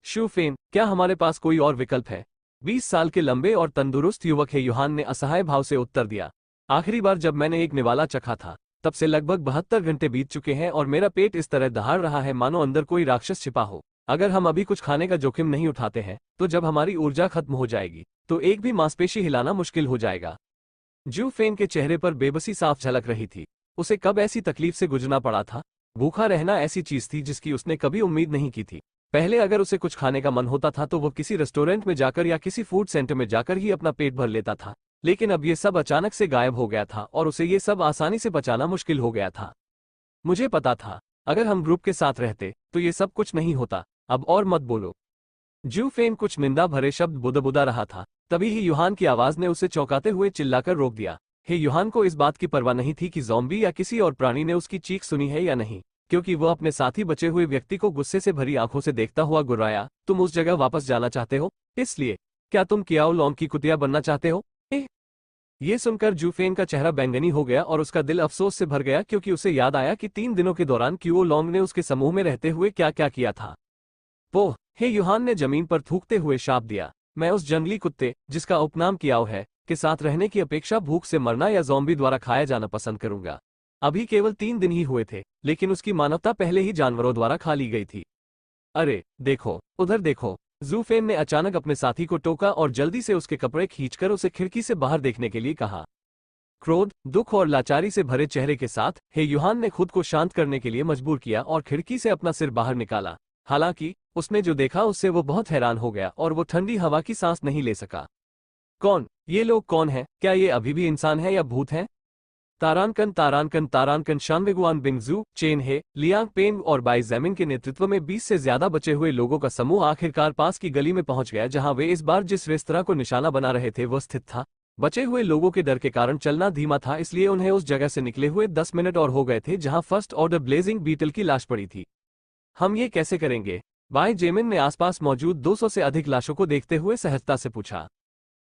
शू फेन, क्या हमारे पास कोई और विकल्प है? 20 साल के लंबे और तंदुरुस्त युवक हे यूहान ने असहाय भाव से उत्तर दिया। आखिरी बार जब मैंने एक निवाला चखा था, तब से लगभग 72 घंटे बीत चुके हैं और मेरा पेट इस तरह दहाड़ रहा है मानो अंदर कोई राक्षस छिपा हो। अगर हम अभी कुछ खाने का जोखिम नहीं उठाते हैं, तो जब हमारी ऊर्जा खत्म हो जाएगी, तो एक भी मांसपेशी हिलाना मुश्किल हो जाएगा। जू फेन के चेहरे पर बेबसी साफ झलक रही थी। उसे कब ऐसी तकलीफ से गुजरना पड़ा था? भूखा रहना ऐसी चीज थी जिसकी उसने कभी उम्मीद नहीं की थी। पहले अगर उसे कुछ खाने का मन होता था तो वो किसी रेस्टोरेंट में जाकर या किसी फूड सेंटर में जाकर ही अपना पेट भर लेता था, लेकिन अब ये सब अचानक से गायब हो गया था और उसे ये सब आसानी से पचाना मुश्किल हो गया था। मुझे पता था, अगर हम ग्रुप के साथ रहते तो ये सब कुछ नहीं होता। अब और मत बोलो। जू फेन कुछ निंदा भरे शब्द बुदबुदा रहा था, तभी ही यूहान की आवाज ने उसे चौंकाते हुए चिल्लाकर रोक दिया। हे यूहान को इस बात की परवाह नहीं थी कि ज़ॉम्बी या किसी और प्राणी ने उसकी चीख सुनी है या नहीं, क्योंकि वह अपने साथी बचे हुए व्यक्ति को गुस्से से भरी आंखों से देखता हुआ गुर्राया, तुम उस जगह वापस जाना चाहते हो? इसलिए क्या तुम कियाओ लॉन्ग की कुतिया बनना चाहते हो? ये सुनकर जूफेन का चेहरा बैंगनी हो गया और उसका दिल अफसोस से भर गया, क्योंकि उसे याद आया कि 3 दिनों के दौरान कियाओ लॉन्ग ने उसके समूह में रहते हुए क्या क्या किया था। पोह! हे यूहान ने जमीन पर थूकते हुए शाप दिया। मैं उस जंगली कुत्ते, जिसका उपनाम कियाओ है, के साथ रहने की अपेक्षा भूख से मरना या ज़ॉम्बी द्वारा खाया जाना पसंद करूंगा। अभी केवल 3 दिन ही हुए थे, लेकिन उसकी मानवता पहले ही जानवरों द्वारा खा ली गई थी। अरे देखो, उधर देखो। जूफेन ने अचानक अपने साथी को टोका और जल्दी से उसके कपड़े खींचकर उसे खिड़की से बाहर देखने के लिए कहा। क्रोध, दुख और लाचारी से भरे चेहरे के साथ हे यूहान ने खुद को शांत करने के लिए मजबूर किया और खिड़की से अपना सिर बाहर निकाला। हालांकि उसने जो देखा उससे वो बहुत हैरान हो गया और वो ठंडी हवा की सांस नहीं ले सका। कौन? ये लोग कौन हैं? क्या ये अभी भी इंसान है या भूत हैं? तारांकन तारांकन तारांकन शानवेगुआन बिंगजू, चेन हे, लियांग पेंग और बाई जैमिन के नेतृत्व में 20 से ज्यादा बचे हुए लोगों का समूह आखिरकार पास की गली में पहुंच गया, जहां वे इस बार जिस रेस्तरां को निशाना बना रहे थे वह स्थित था। बचे हुए लोगों के डर के कारण चलना धीमा था, इसलिए उन्हें उस जगह से निकले हुए 10 मिनट और हो गए थे जहां फर्स्ट ऑर्डर ब्लेजिंग बीटल की लाश पड़ी थी। हम ये कैसे करेंगे? बाई जेमिन ने आसपास मौजूद 200 से अधिक लाशों को देखते हुए सहजता से पूछा।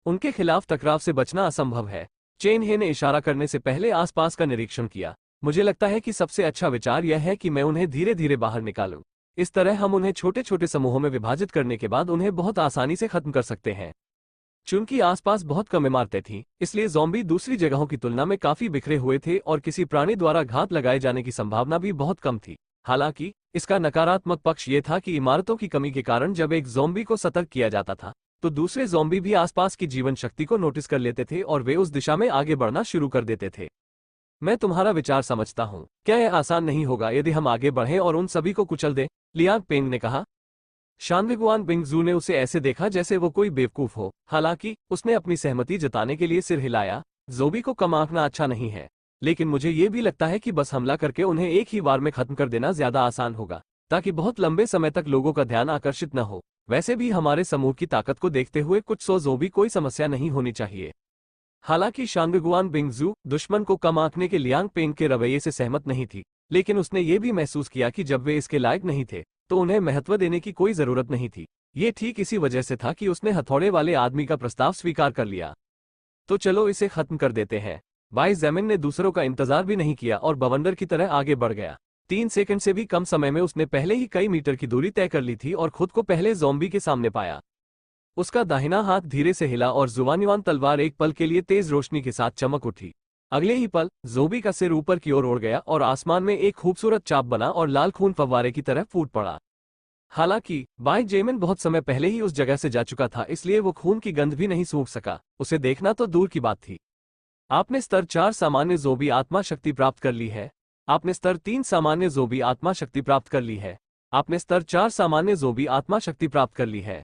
उनके खिलाफ टकराव से बचना असंभव है। चेन हे ने इशारा करने से पहले आसपास का निरीक्षण किया। मुझे लगता है कि सबसे अच्छा विचार यह है कि मैं उन्हें धीरे धीरे बाहर निकालूं। इस तरह हम उन्हें छोटे छोटे समूहों में विभाजित करने के बाद उन्हें बहुत आसानी से खत्म कर सकते हैं। चूंकि आसपास बहुत कम इमारतें थीं, इसलिए ज़ॉम्बी दूसरी जगहों की तुलना में काफी बिखरे हुए थे और किसी प्राणी द्वारा घात लगाए जाने की संभावना भी बहुत कम थी। हालांकि इसका नकारात्मक पक्ष यह था कि इमारतों की कमी के कारण जब एक ज़ॉम्बी को सतर्क किया जाता था, तो दूसरे ज़ॉम्बी भी आसपास की जीवन शक्ति को नोटिस कर लेते थे और वे उस दिशा में आगे बढ़ना शुरू कर देते थे। मैं तुम्हारा विचार समझता हूँ। क्या यह आसान नहीं होगा यदि हम आगे बढ़ें और उन सभी को कुचल दें? लियांग पेंग ने कहा। शानवेगुआन बिंगजू ने उसे ऐसे देखा जैसे वो कोई बेवकूफ हो। हालांकि उसने अपनी सहमति जताने के लिए सिर हिलाया। ज़ॉम्बी को कम आंकना अच्छा नहीं है, लेकिन मुझे ये भी लगता है कि बस हमला करके उन्हें एक ही बार में खत्म कर देना ज्यादा आसान होगा, ताकि बहुत लंबे समय तक लोगों का ध्यान आकर्षित न हो। वैसे भी हमारे समूह की ताकत को देखते हुए कुछ 100 ज़ॉम्बी कोई समस्या नहीं होनी चाहिए। हालांकि शानवेगुआन बिंगजू दुश्मन को कम आंकने के लियांग पेंग के रवैये से सहमत नहीं थी, लेकिन उसने ये भी महसूस किया कि जब वे इसके लायक नहीं थे तो उन्हें महत्व देने की कोई जरूरत नहीं थी। ये ठीक इसी वजह से था कि उसने हथौड़े वाले आदमी का प्रस्ताव स्वीकार कर लिया। तो चलो इसे खत्म कर देते हैं। बाई जैमिन ने दूसरों का इंतजार भी नहीं किया और बवंडर की तरह आगे बढ़ गया। 3 सेकंड से भी कम समय में उसने पहले ही कई मीटर की दूरी तय कर ली थी और खुद को पहले ज़ॉम्बी के सामने पाया। उसका दाहिना हाथ धीरे से हिला और जुबानिवान तलवार एक पल के लिए तेज रोशनी के साथ चमक उठी। अगले ही पल ज़ॉम्बी का सिर ऊपर की ओर उड़ गया और आसमान में एक खूबसूरत चाप बना और लाल खून फव्वारे की तरह फूट पड़ा। हालांकि बाई जेमिन बहुत समय पहले ही उस जगह से जा चुका था, इसलिए वो खून की गंध भी नहीं सूंघ सका। उसे देखना तो दूर की बात थी। आपने स्तर 4 सामान्य ज़ोंबी आत्मा शक्ति प्राप्त कर ली है। आपने स्तर 3 सामान्य ज़ोंबी आत्मा शक्ति प्राप्त कर ली है। आपने स्तर 4 सामान्य ज़ोंबी आत्मा शक्ति प्राप्त कर ली है।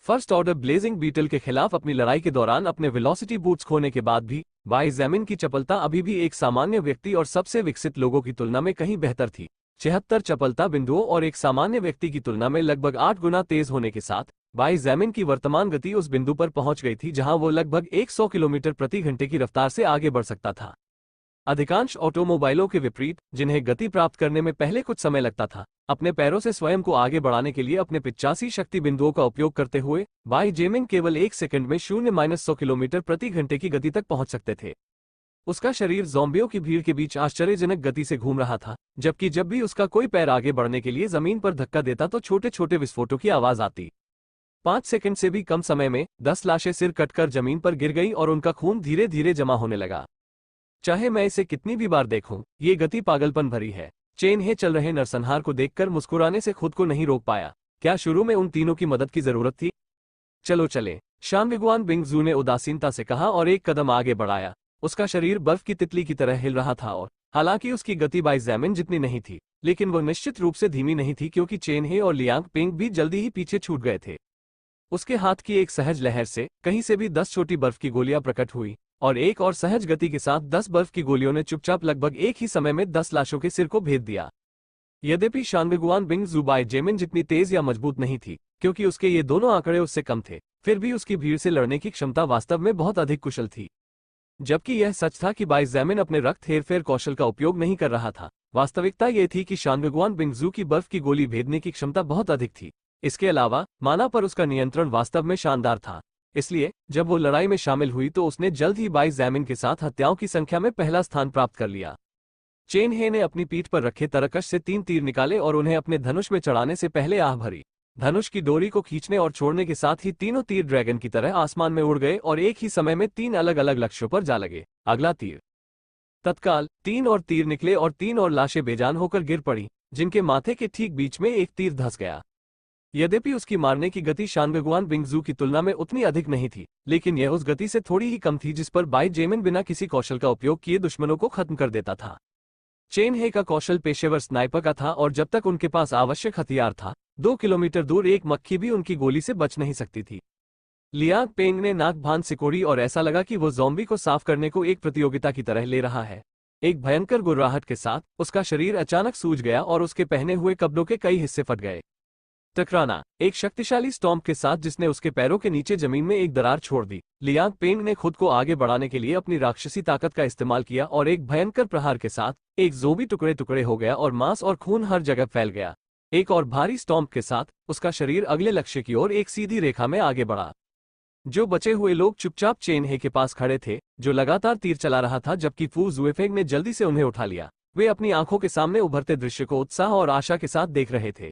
फर्स्ट ऑर्डर ब्लेजिंग बीटल के खिलाफ अपनी लड़ाई के दौरान अपने वेलोसिटी बूट्स खोने के बाद भी बाई जेमिन की चपलता अभी भी एक सामान्य व्यक्ति और सबसे विकसित लोगों की तुलना में कहीं बेहतर थी। 76 चपलता बिंदुओं और एक सामान्य व्यक्ति की तुलना में लगभग 8 गुना तेज होने के साथ बाई जेमिन की वर्तमान गति उस बिंदु पर पहुंच गई थी जहां वो लगभग 100 किलोमीटर प्रति घंटे की रफ्तार से आगे बढ़ सकता था। अधिकांश ऑटोमोबाइलों के विपरीत, जिन्हें गति प्राप्त करने में पहले कुछ समय लगता था, अपने पैरों से स्वयं को आगे बढ़ाने के लिए अपने 85 शक्ति बिंदुओं का उपयोग करते हुए बाई जेमिन केवल 1 सेकंड में 0-100 किलोमीटर प्रति घंटे की गति तक पहुंच सकते थे। उसका शरीर ज़ॉम्बियों की भीड़ के बीच आश्चर्यजनक गति से घूम रहा था, जबकि जब भी उसका कोई पैर आगे बढ़ने के लिए जमीन पर धक्का देता तो छोटे छोटे विस्फोटों की आवाज आती। 5 सेकंड से भी कम समय में 10 लाशें सिर कटकर जमीन पर गिर गई और उनका खून धीरे धीरे जमा होने लगा। चाहे मैं इसे कितनी भी बार देखूं, ये गति पागलपन भरी है। चेन हे चल रहे नरसंहार को देखकर मुस्कुराने से खुद को नहीं रोक पाया। क्या शुरू में उन तीनों की मदद की जरूरत थी? चलो चले, शानविगुआन बिंगजू ने उदासीनता से कहा और एक कदम आगे बढ़ाया। उसका शरीर बर्फ की तितली की तरह हिल रहा था और हालांकि उसकी गति बाई जेमिन जितनी नहीं थी, लेकिन वह निश्चित रूप से धीमी नहीं थी क्योंकि चेन हे और लियांग पिंग भी जल्दी ही पीछे छूट गए थे। उसके हाथ की एक सहज लहर से कहीं से भी 10 छोटी बर्फ की गोलियां प्रकट हुई और एक और सहज गति के साथ 10 बर्फ की गोलियों ने चुपचाप लगभग एक ही समय में 10 लाशों के सिर को भेद दिया। यद्यपि शानविगुआन बिंगजू बाई जेमिन जितनी तेज या मजबूत नहीं थी, क्योंकि उसके ये दोनों आंकड़े उससे कम थे, फिर भी उसकी भीड़ से लड़ने की क्षमता वास्तव में बहुत अधिक कुशल थी। जबकि यह सच था कि बाई जेमिन अपने रक्त हेरफेर कौशल का उपयोग नहीं कर रहा था, वास्तविकता यह थी कि शानविगुआन बिंगजू की बर्फ की गोली भेदने की क्षमता बहुत अधिक थी। इसके अलावा माना पर उसका नियंत्रण वास्तव में शानदार था। इसलिए जब वो लड़ाई में शामिल हुई तो उसने जल्द ही बाई जेमिन के साथ हत्याओं की संख्या में पहला स्थान प्राप्त कर लिया। चेन हे ने अपनी पीठ पर रखे तरकश से 3 तीर निकाले और उन्हें अपने धनुष में चढ़ाने से पहले आह भरी। धनुष की डोरी को खींचने और छोड़ने के साथ ही तीनों तीर ड्रैगन की तरह आसमान में उड़ गए और एक ही समय में 3 अलग अलग लक्ष्यों पर जा लगे। अगला तीर। तत्काल 3 और तीर निकले और 3 और लाशें बेजान होकर गिर पड़ी, जिनके माथे के ठीक बीच में एक तीर धंस गया। यद्यपि उसकी मारने की गति शानविगुआन बिंगजू की तुलना में उतनी अधिक नहीं थी, लेकिन यह उस गति से थोड़ी ही कम थी जिस पर बाई जेमिन बिना किसी कौशल का उपयोग किए दुश्मनों को खत्म कर देता था। चेन हे का कौशल पेशेवर स्नाइपर का था और जब तक उनके पास आवश्यक हथियार था, 2 किलोमीटर दूर एक मक्खी भी उनकी गोली से बच नहीं सकती थी। लियांग पेंग ने नाक भान सिकोड़ी और ऐसा लगा कि वो ज़ॉम्बी को साफ करने को एक प्रतियोगिता की तरह ले रहा है। एक भयंकर गुर्राहट के साथ उसका शरीर अचानक सूज गया और उसके पहने हुए कपड़ों के कई हिस्से फट गए। टकराना एक शक्तिशाली स्टॉम्प के साथ जिसने उसके पैरों के नीचे जमीन में एक दरार छोड़ दी। लियांग पेंग ने खुद को आगे बढ़ाने के लिए अपनी राक्षसी ताकत का इस्तेमाल किया और एक भयंकर प्रहार के साथ एक ज़ॉम्बी टुकड़े टुकड़े हो गया और मांस और खून हर जगह फैल गया। एक और भारी स्टॉम्प के साथ उसका शरीर अगले लक्ष्य की ओर एक सीधी रेखा में आगे बढ़ा। जो बचे हुए लोग चुपचाप चेन हे के पास खड़े थे, जो लगातार तीर चला रहा था, जबकि फू जुएफेंग ने जल्दी से उन्हें उठा लिया। वे अपनी आंखों के सामने उभरते दृश्य को उत्साह और आशा के साथ देख रहे थे।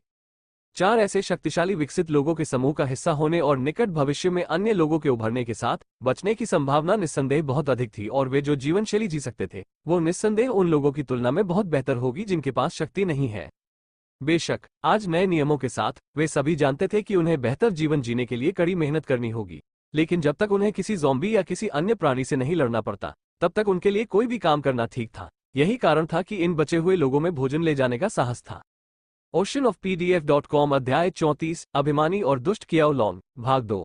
4 ऐसे शक्तिशाली विकसित लोगों के समूह का हिस्सा होने और निकट भविष्य में अन्य लोगों के उभरने के साथ बचने की संभावना निस्संदेह बहुत अधिक थी और वे जो जीवन शैली जी सकते थे, वो निस्संदेह उन लोगों की तुलना में बहुत बेहतर होगी जिनके पास शक्ति नहीं है। बेशक आज नए नियमों के साथ वे सभी जानते थे कि उन्हें बेहतर जीवन जीने के लिए कड़ी मेहनत करनी होगी, लेकिन जब तक उन्हें किसी ज़ॉम्बी या किसी अन्य प्राणी से नहीं लड़ना पड़ता, तब तक उनके लिए कोई भी काम करना ठीक था। यही कारण था कि इन बचे हुए लोगों में भोजन ले जाने का साहस था। oceanofpdf.com अध्याय 34 अभिमानी और दुष्ट कियाओ लॉन्ग भाग 2।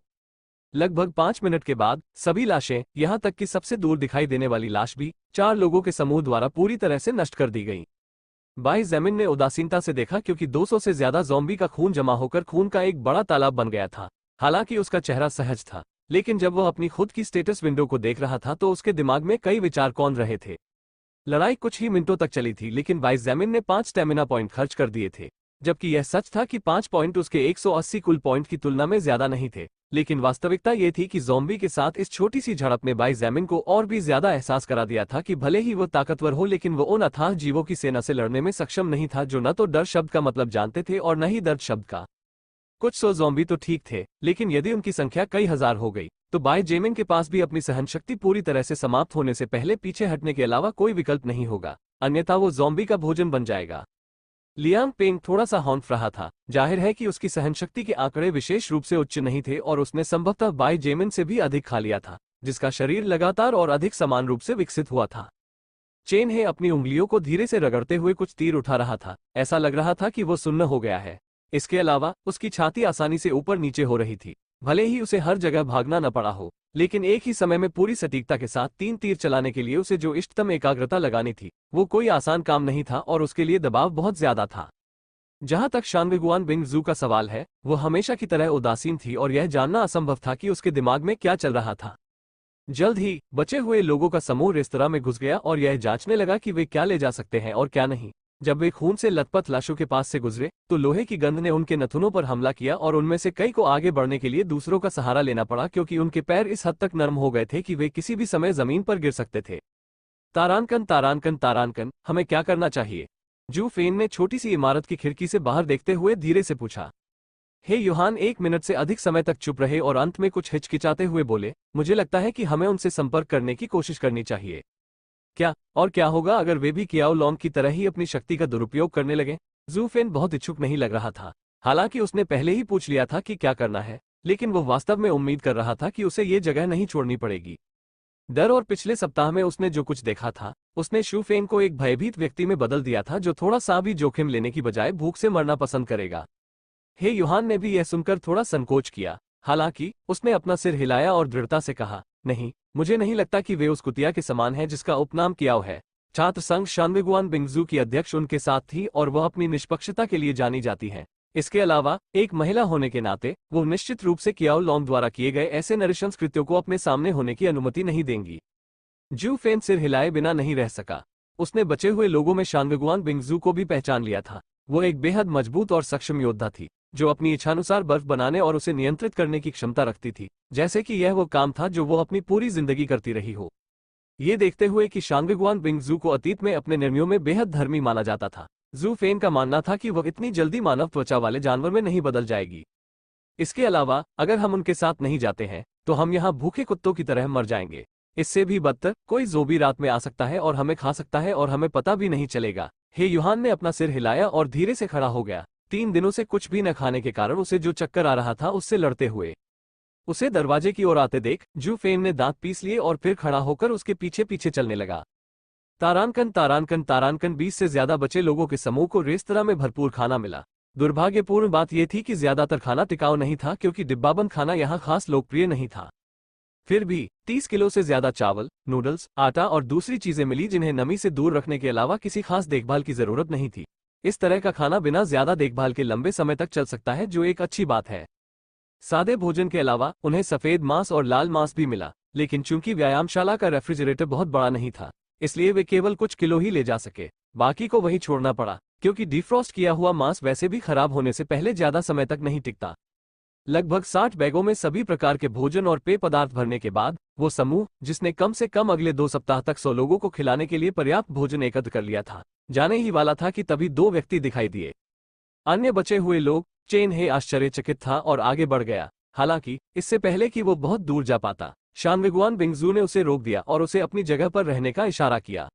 लगभग 5 मिनट के बाद सभी लाशें, यहां तक कि सबसे दूर दिखाई देने वाली लाश भी 4 लोगों के समूह द्वारा पूरी तरह से नष्ट कर दी गई। बाई जेमिन ने उदासीनता से देखा क्योंकि 200 से ज्यादा ज़ॉम्बी का खून जमा होकर खून का एक बड़ा तालाब बन गया था। हालांकि उसका चेहरा सहज था, लेकिन जब वह अपनी खुद की स्टेटस विंडो को देख रहा था तो उसके दिमाग में कई विचार कौन रहे थे। लड़ाई कुछ ही मिनटों तक चली थी, लेकिन बाई जेमिन ने 5 स्टेमिना पॉइंट खर्च कर दिए थे, जबकि यह सच था कि 5 पॉइंट उसके 180 कुल पॉइंट की तुलना में ज्यादा नहीं थे। लेकिन वास्तविकता ये थी कि ज़ॉम्बी के साथ इस छोटी सी झड़प ने बाई जेमिन को और भी ज्यादा एहसास करा दिया था कि भले ही वो ताकतवर हो, लेकिन वो उन अथाह जीवों की सेना से लड़ने में सक्षम नहीं था जो न तो डर शब्द का मतलब जानते थे और न ही दर्द शब्द का। कुछ 100 ज़ॉम्बी तो ठीक थे, लेकिन यदि उनकी संख्या कई हजार हो गई तो बाई जेमिन के पास भी अपनी सहनशक्ति पूरी तरह से समाप्त होने से पहले पीछे हटने के अलावा कोई विकल्प नहीं होगा, अन्यथा वो ज़ॉम्बी का भोजन बन जाएगा। लियांग पेंग थोड़ा सा हौंफ रहा था। जाहिर है कि उसकी सहनशक्ति के आंकड़े विशेष रूप से उच्च नहीं थे और उसने संभवतः बाई जेमिन से भी अधिक खा लिया था, जिसका शरीर लगातार और अधिक समान रूप से विकसित हुआ था। चेन हे अपनी उंगलियों को धीरे से रगड़ते हुए कुछ तीर उठा रहा था। ऐसा लग रहा था कि वो सुन्न हो गया है। इसके अलावा उसकी छाती आसानी से ऊपर नीचे हो रही थी। भले ही उसे हर जगह भागना न पड़ा हो, लेकिन एक ही समय में पूरी सटीकता के साथ 3 तीर चलाने के लिए उसे जो इष्टतम एकाग्रता लगानी थी, वो कोई आसान काम नहीं था और उसके लिए दबाव बहुत ज्यादा था। जहां तक शांगगुआन बिंगजू का सवाल है, वो हमेशा की तरह उदासीन थी और यह जानना असंभव था कि उसके दिमाग में क्या चल रहा था। जल्द ही बचे हुए लोगों का समूह रेस्तरां में घुस गया और यह जांचने लगा कि वे क्या ले जा सकते हैं और क्या नहीं। जब वे खून से लथपथ लाशों के पास से गुजरे तो लोहे की गंध ने उनके नथुनों पर हमला किया और उनमें से कई को आगे बढ़ने के लिए दूसरों का सहारा लेना पड़ा, क्योंकि उनके पैर इस हद तक नरम हो गए थे कि वे किसी भी समय जमीन पर गिर सकते थे। तारानकन तारानकन तारानकन, हमें क्या करना चाहिए? जू फेन ने छोटी सी इमारत की खिड़की से बाहर देखते हुए धीरे से पूछा। हे यूहान 1 मिनट से अधिक समय तक चुप रहे और अंत में कुछ हिचकिचाते हुए बोले, मुझे लगता है कि हमें उनसे संपर्क करने की कोशिश करनी चाहिए। क्या? और क्या होगा अगर वे भी कियाओ लॉन्ग की तरह ही अपनी शक्ति का दुरुपयोग करने लगे? जू फेन बहुत इच्छुक नहीं लग रहा था। हालांकि उसने पहले ही पूछ लिया था कि क्या करना है, लेकिन वो वास्तव में उम्मीद कर रहा था कि उसे ये जगह नहीं छोड़नी पड़ेगी। डर और पिछले सप्ताह में उसने जो कुछ देखा था, उसने शू फेन को एक भयभीत व्यक्ति में बदल दिया था जो थोड़ा सा भी जोखिम लेने की बजाय भूख से मरना पसंद करेगा। हे यूहान ने भी यह सुनकर थोड़ा संकोच किया। हालांकि उसने अपना सिर हिलाया और दृढ़ता से कहा, नहीं, मुझे नहीं लगता कि वे उस कुतिया के समान है जिसका उपनाम कियाओ है। छात्र संघ शांगगुआन बिंगजू की अध्यक्ष उनके साथ थी और वह अपनी निष्पक्षता के लिए जानी जाती है। इसके अलावा एक महिला होने के नाते वो निश्चित रूप से कियाओ लॉन्ग द्वारा किए गए ऐसे नृशंस कृत्यों को अपने सामने होने की अनुमति नहीं देंगी। जू फेन सिर हिलाए बिना नहीं रह सका। उसने बचे हुए लोगों में शांगगुआन बिंगजू को भी पहचान लिया था। वो एक बेहद मजबूत और सक्षम योद्धा थी, जो अपनी इच्छानुसार बर्फ बनाने और उसे नियंत्रित करने की क्षमता रखती थी, जैसे कि यह वो काम था जो वो अपनी पूरी जिंदगी करती रही हो। ये देखते हुए कि शांगगुआन बिंगजू को अतीत में अपने निर्णयों में बेहद धर्मी माना जाता था, जू फेन का मानना था कि वह इतनी जल्दी मानव त्वचा वाले जानवर में नहीं बदल जाएगी। इसके अलावा अगर हम उनके साथ नहीं जाते हैं तो हम यहाँ भूखे कुत्तों की तरह मर जाएंगे। इससे भी बदतर, कोई ज़ोंबी रात में आ सकता है और हमें खा सकता है और हमें पता भी नहीं चलेगा। हे यूहान ने अपना सिर हिलाया और धीरे से खड़ा हो गया। 3 दिनों से कुछ भी न खाने के कारण उसे जो चक्कर आ रहा था उससे लड़ते हुए उसे दरवाजे की ओर आते देख जू फेन ने दांत पीस लिए और फिर खड़ा होकर उसके पीछे पीछे चलने लगा। तारानकन तारानकन तारानकन 20 से ज्यादा बचे लोगों के समूह को रेस्तरां में भरपूर खाना मिला। दुर्भाग्यपूर्ण बात यह थी कि ज्यादातर खाना टिकाऊ नहीं था, क्योंकि डिब्बाबंद खाना यहाँ खास लोकप्रिय नहीं था। फिर भी 30 किलो से ज्यादा चावल, नूडल्स, आटा और दूसरी चीजें मिली जिन्हें नमी से दूर रखने के अलावा किसी खास देखभाल की जरूरत नहीं थी। इस तरह का खाना बिना ज्यादा देखभाल के लंबे समय तक चल सकता है, जो एक अच्छी बात है। सादे भोजन के अलावा उन्हें सफेद मांस और लाल मांस भी मिला, लेकिन चूंकि व्यायामशाला का रेफ्रिजरेटर बहुत बड़ा नहीं था, इसलिए वे केवल कुछ किलो ही ले जा सके। बाकी को वहीं छोड़ना पड़ा, क्योंकि डिफ्रॉस्ट किया हुआ मांस वैसे भी खराब होने से पहले ज्यादा समय तक नहीं टिकता। लगभग 60 बैगों में सभी प्रकार के भोजन और पेय पदार्थ भरने के बाद वो समूह, जिसने कम से कम अगले 2 सप्ताह तक 100 लोगों को खिलाने के लिए पर्याप्त भोजन एकत्र कर लिया था, जाने ही वाला था कि तभी 2 व्यक्ति दिखाई दिए। अन्य बचे हुए लोग। चेन हे आश्चर्यचकित था और आगे बढ़ गया। हालांकि इससे पहले कि वो बहुत दूर जा पाता, शांगगुआन बिंगजू ने उसे रोक दिया और उसे अपनी जगह पर रहने का इशारा किया।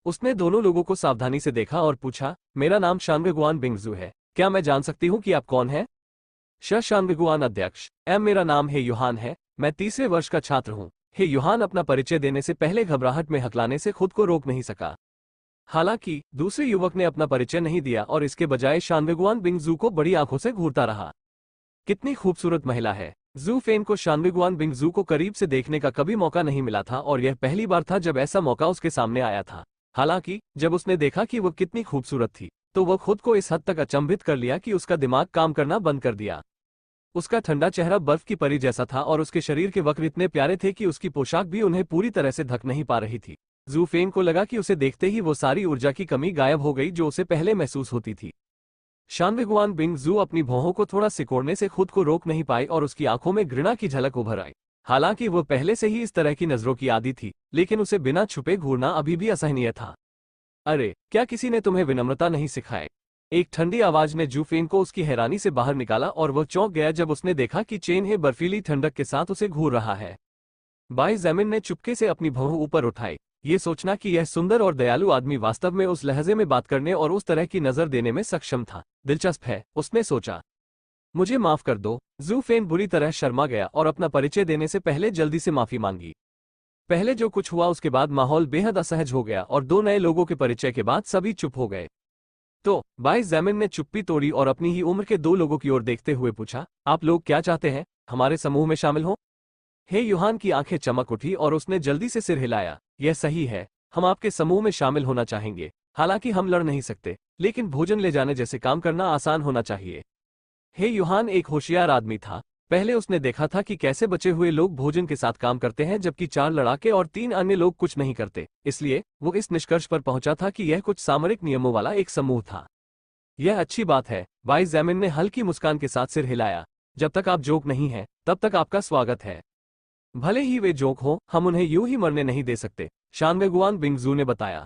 उसने दोनों लोगों को सावधानी से देखा और पूछा, मेरा नाम शांगगुआन बिंगजू है, क्या मैं जान सकती हूँ कि आप कौन हैं? शांगगुआन अध्यक्ष, मेरा नाम हे यूहान है, मैं 3रे वर्ष का छात्र हूँ। हे यूहान अपना परिचय देने से पहले घबराहट में हकलाने से खुद को रोक नहीं सका। हालांकि दूसरे युवक ने अपना परिचय नहीं दिया और इसके बजाय शांगगुआन बिंगजू को बड़ी आंखों से घूरता रहा। कितनी खूबसूरत महिला है। जू फेन को शांगगुआन बिंगजू को करीब से देखने का कभी मौका नहीं मिला था और यह पहली बार था जब ऐसा मौका उसके सामने आया था। हालांकि जब उसने देखा कि वह कितनी खूबसूरत थी, तो वह खुद को इस हद तक अचंभित कर लिया कि उसका दिमाग काम करना बंद कर दिया। उसका ठंडा चेहरा बर्फ की परी जैसा था और उसके शरीर के वक्र इतने प्यारे थे कि उसकी पोशाक भी उन्हें पूरी तरह से ढक नहीं पा रही थी। जू फेन को लगा कि उसे देखते ही वो सारी ऊर्जा की कमी गायब हो गई जो उसे पहले महसूस होती थी। शांगगुआन बिंगजू अपनी भौहों को थोड़ा सिकोड़ने से खुद को रोक नहीं पाई और उसकी आंखों में घृणा की झलक उभर आई। हालांकि वो पहले से ही इस तरह की नजरों की आदी थी, लेकिन उसे बिना छुपे घूरना अभी भी असहनीय था। अरे, क्या किसी ने तुम्हें विनम्रता नहीं सिखाई? एक ठंडी आवाज ने जू फेन को उसकी हैरानी से बाहर निकाला और वह चौंक गया जब उसने देखा कि चेन हे बर्फीली ठंडक के साथ उसे घूर रहा है। बाई जैमिन ने चुपके से अपनी भौं ऊपर उठाई। ये सोचना कि यह सुंदर और दयालु आदमी वास्तव में उस लहजे में बात करने और उस तरह की नजर देने में सक्षम था, दिलचस्प है, उसने सोचा। मुझे माफ कर दो। जू फेन बुरी तरह शर्मा गया और अपना परिचय देने से पहले जल्दी से माफी मांगी। पहले जो कुछ हुआ उसके बाद माहौल बेहद असहज हो गया और दो नए लोगों के परिचय के बाद सभी चुप हो गए। तो बाइस जैमिन ने चुप्पी तोड़ी और अपनी ही उम्र के दो लोगों की ओर देखते हुए पूछा, आप लोग क्या चाहते हैं, हमारे समूह में शामिल हो? हे यूहान की आंखें चमक उठी और उसने जल्दी से सिर हिलाया। यह सही है, हम आपके समूह में शामिल होना चाहेंगे। हालांकि हम लड़ नहीं सकते, लेकिन भोजन ले जाने जैसे काम करना आसान होना चाहिए। हे यूहान एक होशियार आदमी था। पहले उसने देखा था कि कैसे बचे हुए लोग भोजन के साथ काम करते हैं जबकि 4 लड़ाके और 3 अन्य लोग कुछ नहीं करते, इसलिए वो इस निष्कर्ष पर पहुंचा था कि यह कुछ सामरिक नियमों वाला एक समूह था। यह अच्छी बात है, वाइस जैमिन ने हल्की मुस्कान के साथ सिर हिलाया। जब तक आप जोक नहीं हैं, तब तक आपका स्वागत है। भले ही वे जोक हों, हम उन्हें यूं ही मरने नहीं दे सकते, शानगुआन बिंगजू ने बताया।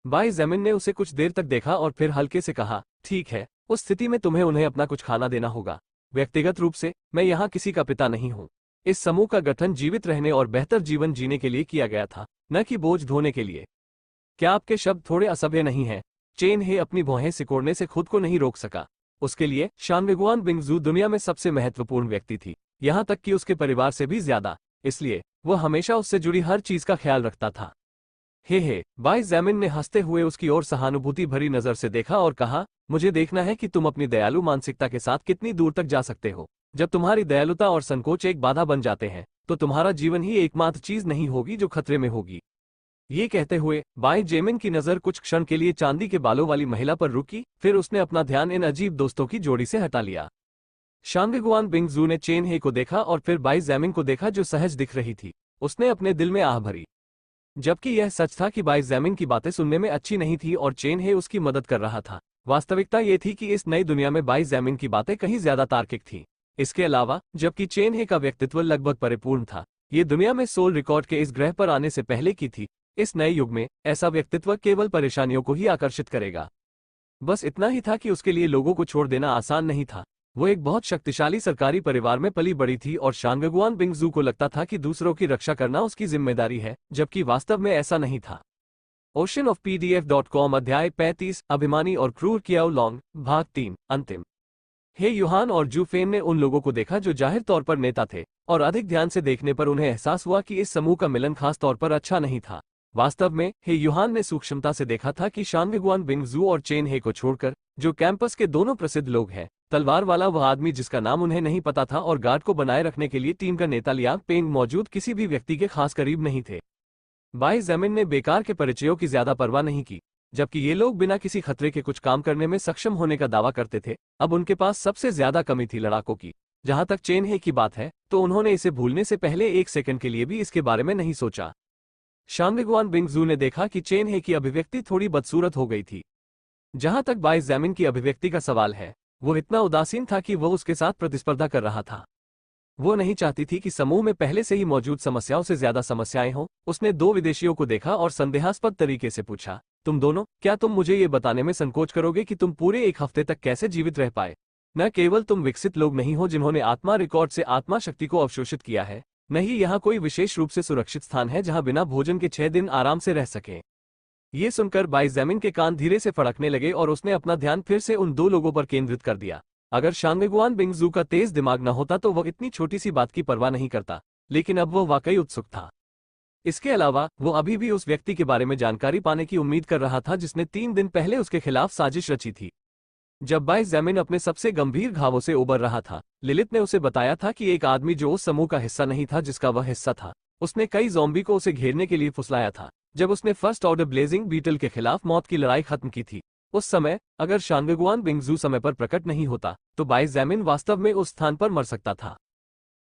वाइस जैमिन ने उसे कुछ देर तक देखा और फिर हल्के से कहा, ठीक है, उस स्थिति में तुम्हें उन्हें अपना कुछ खाना देना होगा। व्यक्तिगत रूप से मैं यहाँ किसी का पिता नहीं हूँ। इस समूह का गठन जीवित रहने और बेहतर जीवन जीने के लिए किया गया था, न कि बोझ ढोने के लिए। क्या आपके शब्द थोड़े असभ्य नहीं हैं? चेन हे अपनी भौहें सिकोड़ने से खुद को नहीं रोक सका। उसके लिए शानगुआन बिंगजू दुनिया में सबसे महत्वपूर्ण व्यक्ति थी, यहाँ तक कि उसके परिवार से भी ज्यादा, इसलिए वह हमेशा उससे जुड़ी हर चीज का ख्याल रखता था। हे, बाइस जैमिन ने हंसते हुए उसकी ओर सहानुभूति भरी नजर से देखा और कहा, मुझे देखना है कि तुम अपनी दयालु मानसिकता के साथ कितनी दूर तक जा सकते हो। जब तुम्हारी दयालुता और संकोच एक बाधा बन जाते हैं, तो तुम्हारा जीवन ही एकमात्र चीज नहीं होगी जो खतरे में होगी। ये कहते हुए बाइस जैमिन की नजर कुछ क्षण के लिए चांदी के बालों वाली महिला पर रुकी, फिर उसने अपना ध्यान इन अजीब दोस्तों की जोड़ी से हटा लिया। शानगुआन बिंगजू ने चेन हे को देखा और फिर बाइस जैमिन को देखा जो सहज दिख रही थी। उसने अपने दिल में आह भरी। जबकि यह सच था कि बाइस जैमिन की बातें सुनने में अच्छी नहीं थी और चेन हे उसकी मदद कर रहा था, वास्तविकता ये थी कि इस नई दुनिया में बाइस जैमिन की बातें कहीं ज्यादा तार्किक थीं। इसके अलावा जबकि चेन हे का व्यक्तित्व लगभग परिपूर्ण था, ये दुनिया में सोल रिकॉर्ड के इस ग्रह पर आने से पहले की थी। इस नए युग में ऐसा व्यक्तित्व केवल परेशानियों को ही आकर्षित करेगा। बस इतना ही था कि उसके लिए लोगों को छोड़ देना आसान नहीं था। वो एक बहुत शक्तिशाली सरकारी परिवार में पली बड़ी थी और शानगुआन बिंगजू को लगता था कि दूसरों की रक्षा करना उसकी जिम्मेदारी है, जबकि वास्तव में ऐसा नहीं था। oceanofpdf.com अध्याय 35 अभिमानी और क्रूर कियाओ लॉन्ग भाग 3 अंतिम। हे यूहान और जू फेन ने उन लोगों को देखा जो जाहिर तौर पर नेता थे, और अधिक ध्यान से देखने पर उन्हें एहसास हुआ कि इस समूह का मिलन खास तौर पर अच्छा नहीं था। वास्तव में हे यूहान ने सूक्ष्मता से देखा था कि शानगुआन बिंगजू और चेन हे को छोड़कर, जो कैंपस के दोनों प्रसिद्ध लोग हैं, तलवार वाला वह आदमी जिसका नाम उन्हें नहीं पता था और गार्ड को बनाए रखने के लिए टीम का नेता लियांग पेंग मौजूद किसी भी व्यक्ति के खास करीब नहीं थे। बाइस जैमिन ने बेकार के परिचयों की ज्यादा परवाह नहीं की। जबकि ये लोग बिना किसी खतरे के कुछ काम करने में सक्षम होने का दावा करते थे, अब उनके पास सबसे ज्यादा कमी थी लड़ाकों की। जहां तक चेन हे की बात है, तो उन्होंने इसे भूलने से पहले एक सेकंड के लिए भी इसके बारे में नहीं सोचा। शानगुआन बिंगजू ने देखा कि चेन हे की अभिव्यक्ति थोड़ी बदसूरत हो गई थी। जहां तक बाइस जैमिन की अभिव्यक्ति का सवाल है, वो इतना उदासीन था कि वह उसके साथ प्रतिस्पर्धा कर रहा था। वो नहीं चाहती थी कि समूह में पहले से ही मौजूद समस्याओं से ज्यादा समस्याएं हों। उसने 2 विदेशियों को देखा और संदेहास्पद तरीके से पूछा, तुम दोनों, क्या तुम मुझे ये बताने में संकोच करोगे कि तुम पूरे 1 हफ्ते तक कैसे जीवित रह पाए? न केवल तुम विकसित लोग नहीं हो जिन्होंने आत्मा रिकॉर्ड से आत्मा शक्ति को अवशोषित किया है, नहीं यहाँ कोई विशेष रूप से सुरक्षित स्थान है जहाँ बिना भोजन के 6 दिन आराम से रह सकें। ये सुनकर बाइस जैमिन के कान धीरे से फड़कने लगे और उसने अपना ध्यान फिर से उन 2 लोगों पर केंद्रित कर दिया। अगर शानगुआन बिंगजू का तेज दिमाग न होता तो वह इतनी छोटी सी बात की परवाह नहीं करता, लेकिन अब वह वाकई उत्सुक था। इसके अलावा वो अभी भी उस व्यक्ति के बारे में जानकारी पाने की उम्मीद कर रहा था जिसने 3 दिन पहले उसके खिलाफ साजिश रची थी। जब बाइस जैमिन अपने सबसे गंभीर घावों से उबर रहा था, लिलित ने उसे बताया था कि एक आदमी जो उस समूह का हिस्सा नहीं था जिसका वह हिस्सा था, उसने कई ज़ॉम्बी को उसे घेरने के लिए फुसलाया था जब उसने फर्स्ट ऑर्डर ब्लेजिंग बीटल के खिलाफ मौत की लड़ाई खत्म की थी। उस समय अगर शानगुआन बिंगजू समय पर प्रकट नहीं होता तो बाइस जैमिन वास्तव में उस स्थान पर मर सकता था।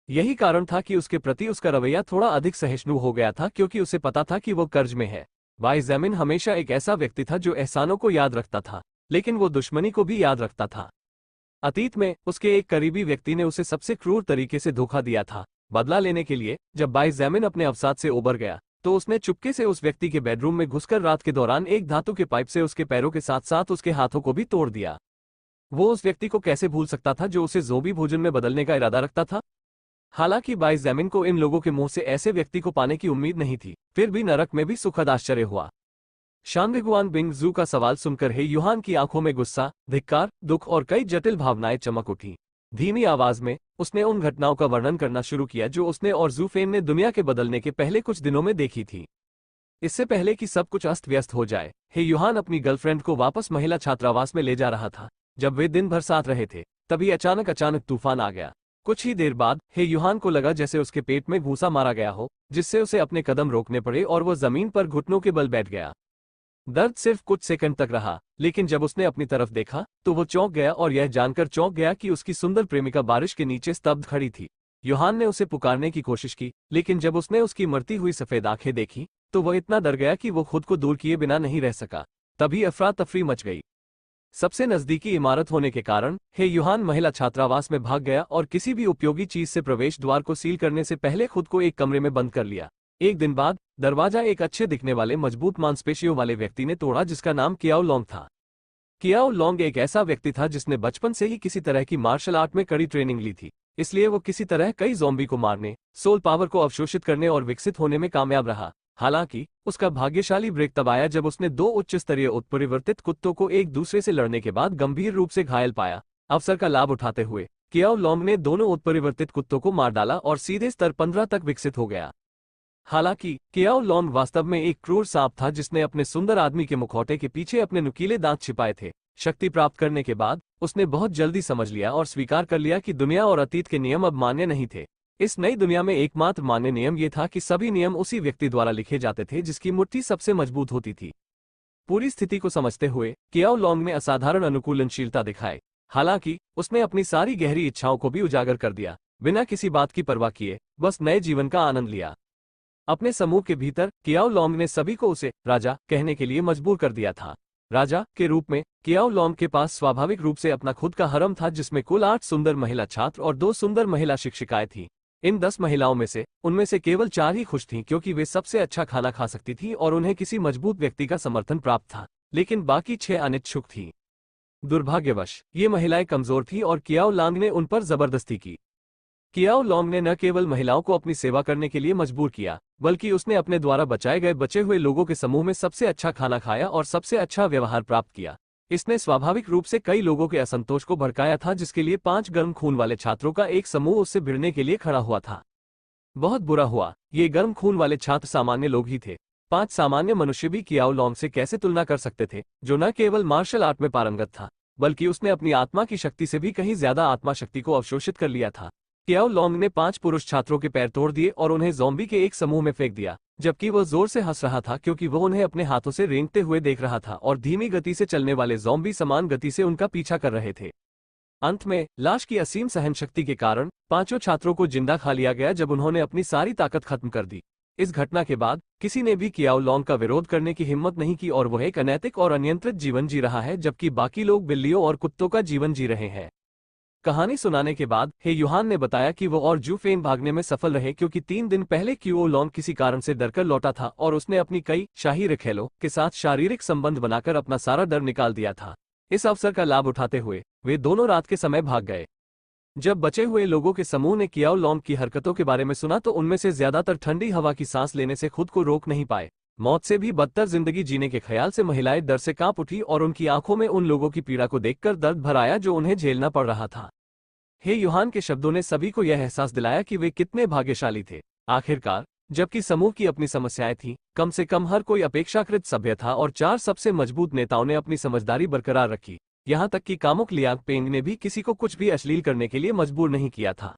यही कारण था कि उसके प्रति उसका रवैया थोड़ा अधिक सहिष्णु हो गया था, क्योंकि उसे पता था कि वो कर्ज में है। बाइस जैमिन हमेशा एक ऐसा व्यक्ति था जो एहसानों को याद रखता था, लेकिन वो दुश्मनी को भी याद रखता था। अतीत में उसके एक करीबी व्यक्ति ने उसे सबसे क्रूर तरीके से धोखा दिया था। बदला लेने के लिए जब बाइस जैमिन अपने अवसाद से उबर गया तो उसने चुपके से उस व्यक्ति के बेडरूम में घुसकर रात के दौरान एक धातु के पाइप से उसके पैरों के साथ साथ उसके हाथों को भी तोड़ दिया। वो उस व्यक्ति को कैसे भूल सकता था जो उसे ज़ोंबी भोजन में बदलने का इरादा रखता था? हालांकि बाई जैमिन को इन लोगों के मुंह से ऐसे व्यक्ति को पाने की उम्मीद नहीं थी, फिर भी नरक में भी सुखद आश्चर्य हुआ। शांगगुआन बिंग जू का सवाल सुनकर हे युहान की आंखों में गुस्सा, धिक्कार, दुख और कई जटिल भावनाएं चमक उठी। धीमी आवाज में उसने उन घटनाओं का वर्णन करना शुरू किया जो उसने और जू फेन ने दुनिया के बदलने के पहले कुछ दिनों में देखी थी। इससे पहले कि सब कुछ अस्त व्यस्त हो जाए, हे युहान अपनी गर्लफ्रेंड को वापस महिला छात्रावास में ले जा रहा था। जब वे दिन भर साथ रहे थे, तभी अचानक तूफान आ गया। कुछ ही देर बाद हे युहान को लगा जैसे उसके पेट में घूंसा मारा गया हो, जिससे उसे अपने कदम रोकने पड़े और वह जमीन पर घुटनों के बल बैठ गया। दर्द सिर्फ कुछ सेकंड तक रहा, लेकिन जब उसने अपनी तरफ देखा तो वो चौंक गया और यह जानकर चौंक गया कि उसकी सुंदर प्रेमिका बारिश के नीचे स्तब्ध खड़ी थी। योहान ने उसे पुकारने की कोशिश की, लेकिन जब उसने उसकी मरती हुई सफेद आंखें देखी तो वह इतना डर गया कि वो खुद को दूर किए बिना नहीं रह सका। तभी अफरा तफरी मच गई। सबसे नजदीकी इमारत होने के कारण हे युहान महिला छात्रावास में भाग गया और किसी भी उपयोगी चीज से प्रवेश द्वार को सील करने से पहले खुद को एक कमरे में बंद कर लिया। एक दिन बाद दरवाजा एक अच्छे दिखने वाले मजबूत मांसपेशियों वाले व्यक्ति ने तोड़ा, जिसका नाम कियाओ लोंग था। कियाओ लोंग एक ऐसा व्यक्ति था जिसने बचपन से ही किसी तरह की मार्शल आर्ट में कड़ी ट्रेनिंग ली थी, इसलिए वो किसी तरह कई ज़ॉम्बी को मारने, सोल पावर को अवशोषित करने और विकसित होने में कामयाब रहा। हालांकि उसका भाग्यशाली ब्रेक तब आया जब उसने दो उच्च स्तरीय उत्परिवर्तित कुत्तों को एक दूसरे से लड़ने के बाद गंभीर रूप से घायल पाया। अवसर का लाभ उठाते हुए कियाओ लोंग ने दोनों उत्परिवर्तित कुत्तों को मार डाला और सीधे स्तर 15 तक विकसित हो गया। हालांकि कियाओ लोंग वास्तव में एक क्रूर सांप था जिसने अपने सुंदर आदमी के मुखौटे के पीछे अपने नुकीले दांत छिपाए थे। शक्ति प्राप्त करने के बाद उसने बहुत जल्दी समझ लिया और स्वीकार कर लिया कि दुनिया और अतीत के नियम अब मान्य नहीं थे। इस नई दुनिया में एकमात्र मान्य नियम ये था कि सभी नियम उसी व्यक्ति द्वारा लिखे जाते थे जिसकी मुट्ठी सबसे मजबूत होती थी। पूरी स्थिति को समझते हुए कियाओ लोंग ने असाधारण अनुकूलनशीलता दिखाई। हालांकि उसने अपनी सारी गहरी इच्छाओं को भी उजागर कर दिया, बिना किसी बात की परवाह किए बस नए जीवन का आनंद लिया। अपने समूह के भीतर कियाओ लोंग ने सभी को उसे राजा कहने के लिए मजबूर कर दिया था। राजा के रूप में कियाओ लोंग के पास स्वाभाविक रूप से अपना खुद का हरम था, जिसमें कुल 8 सुंदर महिला छात्र और 2 सुंदर महिला शिक्षिकाएं थीं। इन 10 महिलाओं में से उनमें से केवल 4 ही खुश थीं क्योंकि वे सबसे अच्छा खाना खा सकती थीं और उन्हें किसी मजबूत व्यक्ति का समर्थन प्राप्त था, लेकिन बाकी 6 अनिच्छुक थीं। दुर्भाग्यवश ये महिलाएं कमजोर थीं और कियाओ लोंग ने उन पर जबरदस्ती की। कियाओ लोंग ने न केवल महिलाओं को अपनी सेवा करने के लिए मजबूर किया, बल्कि उसने अपने द्वारा बचाए गए बचे हुए लोगों के समूह में सबसे अच्छा खाना खाया और सबसे अच्छा व्यवहार प्राप्त किया। इसने स्वाभाविक रूप से कई लोगों के असंतोष को भड़काया था, जिसके लिए 5 गर्म खून वाले छात्रों का एक समूह उससे भिड़ने के लिए खड़ा हुआ था। बहुत बुरा हुआ, ये गर्म खून वाले छात्र सामान्य लोग ही थे। 5 सामान्य मनुष्य भी कियाओ लोंग से कैसे तुलना कर सकते थे, जो न केवल मार्शल आर्ट में पारंगत था, बल्कि उसने अपनी आत्मा की शक्ति से भी कहीं ज्यादा आत्मा शक्ति को अवशोषित कर लिया था। कियाओ लोंग ने 5 पुरुष छात्रों के पैर तोड़ दिए और उन्हें ज़ॉम्बी के एक समूह में फेंक दिया, जबकि वह जोर से हंस रहा था क्योंकि वह उन्हें अपने हाथों से रेंगते हुए देख रहा था और धीमी गति से चलने वाले ज़ॉम्बी समान गति से उनका पीछा कर रहे थे। अंत में लाश की असीम सहनशक्ति के कारण 5 छात्रों को जिंदा खा लिया गया जब उन्होंने अपनी सारी ताकत खत्म कर दी। इस घटना के बाद किसी ने भी कियाओ लोंग का विरोध करने की हिम्मत नहीं की और वह एक अनैतिक और अनियंत्रित जीवन जी रहा है, जबकि बाकी लोग बिल्लियों और कुत्तों का जीवन जी रहे हैं। कहानी सुनाने के बाद हे युहान ने बताया कि वो और जू फेन भागने में सफल रहे क्योंकि 3 दिन पहले कियाओ लोंग किसी कारण से डरकर लौटा था और उसने अपनी कई शाही रखेलों के साथ शारीरिक संबंध बनाकर अपना सारा डर निकाल दिया था। इस अवसर का लाभ उठाते हुए वे दोनों रात के समय भाग गए। जब बचे हुए लोगों के समूह ने कियाओ लोंग की हरकतों के बारे में सुना तो उनमें से ज्यादातर ठंडी हवा की सांस लेने से खुद को रोक नहीं पाए। मौत से भी बदतर जिंदगी जीने के ख्याल से महिलाएं डर से कांप उठी और उनकी आंखों में उन लोगों की पीड़ा को देखकर दर्द भर आया जो उन्हें झेलना पड़ रहा था। हे युहान के शब्दों ने सभी को यह एहसास दिलाया कि वे कितने भाग्यशाली थे। आखिरकार जबकि समूह की अपनी समस्याएं थीं, कम से कम हर कोई अपेक्षाकृत सभ्य था और 4 सबसे मजबूत नेताओं ने अपनी समझदारी बरकरार रखी। यहाँ तक कि कामुक लियांग पेंग ने भी किसी को कुछ भी अश्लील करने के लिए मजबूर नहीं किया था।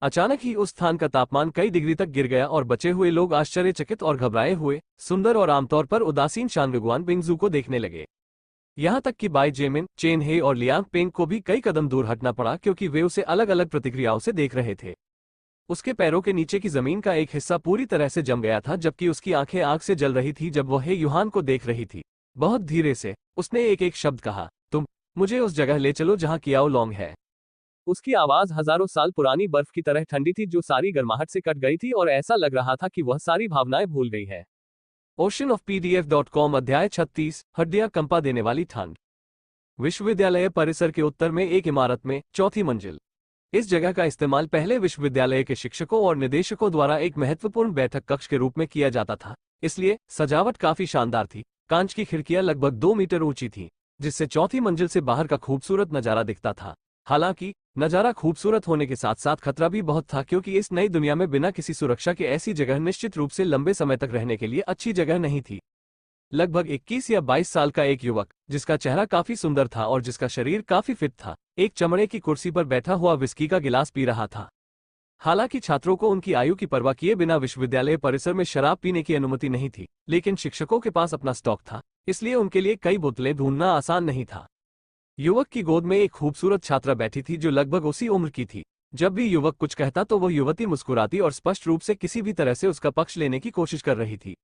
अचानक ही उस स्थान का तापमान कई डिग्री तक गिर गया और बचे हुए लोग आश्चर्यचकित और घबराए हुए सुंदर और आमतौर पर उदासीन शांगगुआन बिंग जू को देखने लगे। यहाँ तक कि बाई जेमिन, चेन हे और लियांग पेंग को भी कई कदम दूर हटना पड़ा क्योंकि वे उसे अलग अलग प्रतिक्रियाओं से देख रहे थे। उसके पैरों के नीचे की जमीन का एक हिस्सा पूरी तरह से जम गया था, जबकि उसकी आंखें आग से जल रही थी जब वह हे युहान को देख रही थी। बहुत धीरे से उसने एक एक शब्द कहा, तुम मुझे उस जगह ले चलो जहाँ कियाओ लोंग है। उसकी आवाज हजारों साल पुरानी बर्फ की तरह ठंडी थी जो सारी गर्माहट से कट गई थी और ऐसा लग रहा था कि वह सारी भावनाएं भूल गई है। oceanofpdf.com अध्याय 36 हड्डियां कंपा देने वाली ठंड। विश्वविद्यालय परिसर के उत्तर में एक इमारत में 4थी मंजिल। इस जगह का इस्तेमाल पहले विश्वविद्यालय के शिक्षकों और निदेशकों द्वारा एक महत्वपूर्ण बैठक कक्ष के रूप में किया जाता था, इसलिए सजावट काफी शानदार थी। कांच की खिड़कियां लगभग 2 मीटर ऊंची थीं, जिससे चौथी मंजिल से बाहर का खूबसूरत नजारा दिखता था। हालांकि नजारा खूबसूरत होने के साथ साथ खतरा भी बहुत था, क्योंकि इस नई दुनिया में बिना किसी सुरक्षा के ऐसी जगह निश्चित रूप से लंबे समय तक रहने के लिए अच्छी जगह नहीं थी। लगभग 21 या 22 साल का एक युवक, जिसका चेहरा काफी सुंदर था और जिसका शरीर काफी फिट था, एक चमड़े की कुर्सी पर बैठा हुआ विस्की का गिलास पी रहा था। हालांकि छात्रों को उनकी आयु की परवाह किए बिना विश्वविद्यालय परिसर में शराब पीने की अनुमति नहीं थी, लेकिन शिक्षकों के पास अपना स्टॉक था, इसलिए उनके लिए कई बोतलें ढूंढना आसान नहीं था। युवक की गोद में एक खूबसूरत छात्रा बैठी थी जो लगभग उसी उम्र की थी। जब भी युवक कुछ कहता तो वह युवती मुस्कुराती और स्पष्ट रूप से किसी भी तरह से उसका पक्ष लेने की कोशिश कर रही थी।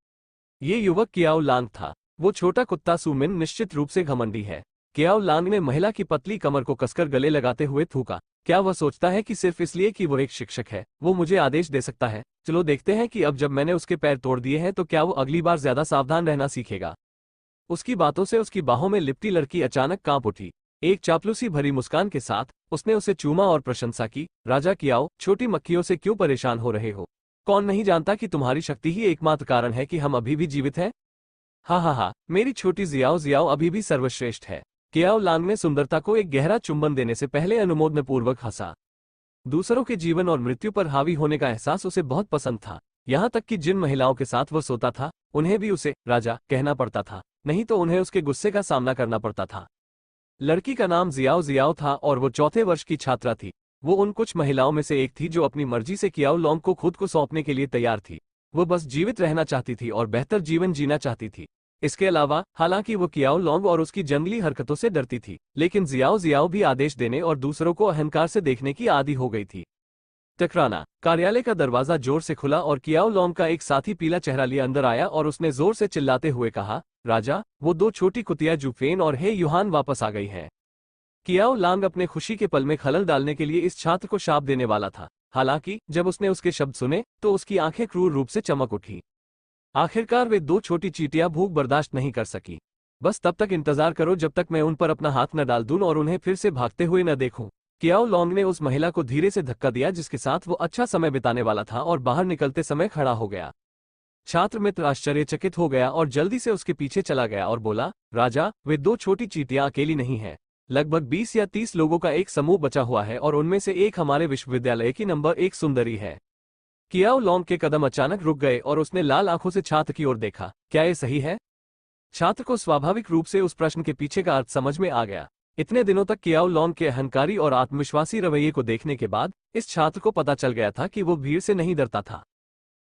ये युवक कियाओ लांग था। वो छोटा कुत्ता सुमिन निश्चित रूप से घमंडी है। कियाओ लांग ने महिला की पतली कमर को कसकर गले लगाते हुए थूका। क्या वह सोचता है कि सिर्फ इसलिए कि वो एक शिक्षक है, वो मुझे आदेश दे सकता है? चलो देखते हैं कि अब जब मैंने उसके पैर तोड़ दिए हैं तो क्या वो अगली बार ज्यादा सावधान रहना सीखेगा। उसकी बातों से उसकी बाहों में लिपटी लड़की अचानक कांप उठी। एक चापलूसी भरी मुस्कान के साथ उसने उसे चूमा और प्रशंसा की। राजा कियाओ, छोटी मक्खियों से क्यों परेशान हो रहे हो? कौन नहीं जानता कि तुम्हारी शक्ति ही एकमात्र कारण है कि हम अभी भी जीवित हैं? हा हा हा, मेरी छोटी जियाओ जियाओ अभी भी सर्वश्रेष्ठ है। कियाओ लांग ने सुंदरता को एक गहरा चुंबन देने से पहले अनुमोदनपूर्वक हंसा। दूसरों के जीवन और मृत्यु पर हावी होने का एहसास उसे बहुत पसंद था। यहाँ तक कि जिन महिलाओं के साथ वह सोता था उन्हें भी उसे राजा कहना पड़ता था, नहीं तो उन्हें उसके गुस्से का सामना करना पड़ता था। लड़की का नाम जियाओ जियाओ था और वो चौथे वर्ष की छात्रा थी। वो उन कुछ महिलाओं में से एक थी जो अपनी मर्जी से कियाओ लॉन्ग को खुद को सौंपने के लिए तैयार थी। वो बस जीवित रहना चाहती थी और बेहतर जीवन जीना चाहती थी। इसके अलावा हालांकि वो कियाओ लॉन्ग और उसकी जंगली हरकतों से डरती थी, लेकिन जियाओ जियाओ भी आदेश देने और दूसरों को अहंकार से देखने की आदी हो गई थी। टकराना। कार्यालय का दरवाजा जोर से खुला और कियाओ लॉन्ग का एक साथी पीला चेहरा लिए अंदर आया और उसने जोर से चिल्लाते हुए कहा, राजा, वो 2 छोटी कुतिया जुफेन और हे युहान वापस आ गई हैं। कियाओ लांग अपने खुशी के पल में खलल डालने के लिए इस छात्र को शाप देने वाला था। हालांकि जब उसने उसके शब्द सुने तो उसकी आंखें क्रूर रूप से चमक उठी। आखिरकार वे 2 छोटी चींटियां भूख बर्दाश्त नहीं कर सकी। बस तब तक इंतजार करो जब तक मैं उन पर अपना हाथ न डाल दूं और उन्हें फिर से भागते हुए न देखूं। कियाओ लॉन्ग ने उस महिला को धीरे से धक्का दिया जिसके साथ वो अच्छा समय बिताने वाला था और बाहर निकलते समय खड़ा हो गया। छात्र मित्र आश्चर्यचकित हो गया और जल्दी से उसके पीछे चला गया और बोला, राजा, वे 2 छोटी चींटियां अकेली नहीं हैं। लगभग 20 या 30 लोगों का एक समूह बचा हुआ है और उनमें से एक हमारे विश्वविद्यालय की नंबर 1 सुंदरी है। कियाओ लॉन्ग के कदम अचानक रुक गए और उसने लाल आंखों से छात्र की ओर देखा। क्या ये सही है? छात्र को स्वाभाविक रूप से उस प्रश्न के पीछे का अर्थ समझ में आ गया। इतने दिनों तक कियाओ लॉन्ग के अहंकारी और आत्मविश्वासी रवैये को देखने के बाद इस छात्र को पता चल गया था कि वो भीड़ से नहीं डरता था।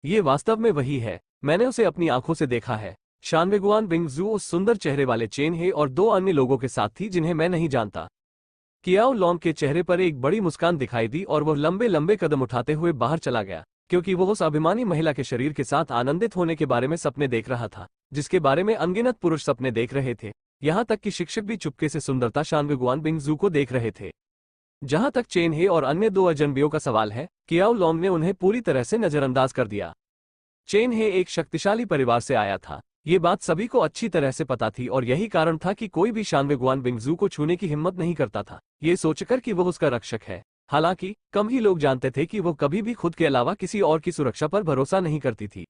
ये वास्तव में वही है, मैंने उसे अपनी आंखों से देखा है। शानवेगुआन बिंगजू उस सुंदर चेहरे वाले चेन हे और 2 अन्य लोगों के साथ थी जिन्हें मैं नहीं जानता। कियाओ लॉन्ग के चेहरे पर एक बड़ी मुस्कान दिखाई दी और वह लंबे लंबे कदम उठाते हुए बाहर चला गया, क्योंकि वह उस अभिमानी महिला के शरीर के साथ आनंदित होने के बारे में सपने देख रहा था, जिसके बारे में अनगिनत पुरुष सपने देख रहे थे। यहाँ तक कि शिक्षक भी चुपके से सुंदरता शानवेगुआन बिंगजू को देख रहे थे। जहाँ तक चेन हे और अन्य 2 अजनबियों का सवाल है, कियाओ लॉन्ग ने उन्हें पूरी तरह से नजरअंदाज कर दिया। चेन हे एक शक्तिशाली परिवार से आया था, ये बात सभी को अच्छी तरह से पता थी और यही कारण था कि कोई भी शानवेगुआन बिंगजू को छूने की हिम्मत नहीं करता था, ये सोचकर कि वह उसका रक्षक है। हालांकि कम ही लोग जानते थे कि वो कभी भी खुद के अलावा किसी और की सुरक्षा पर भरोसा नहीं करती थी।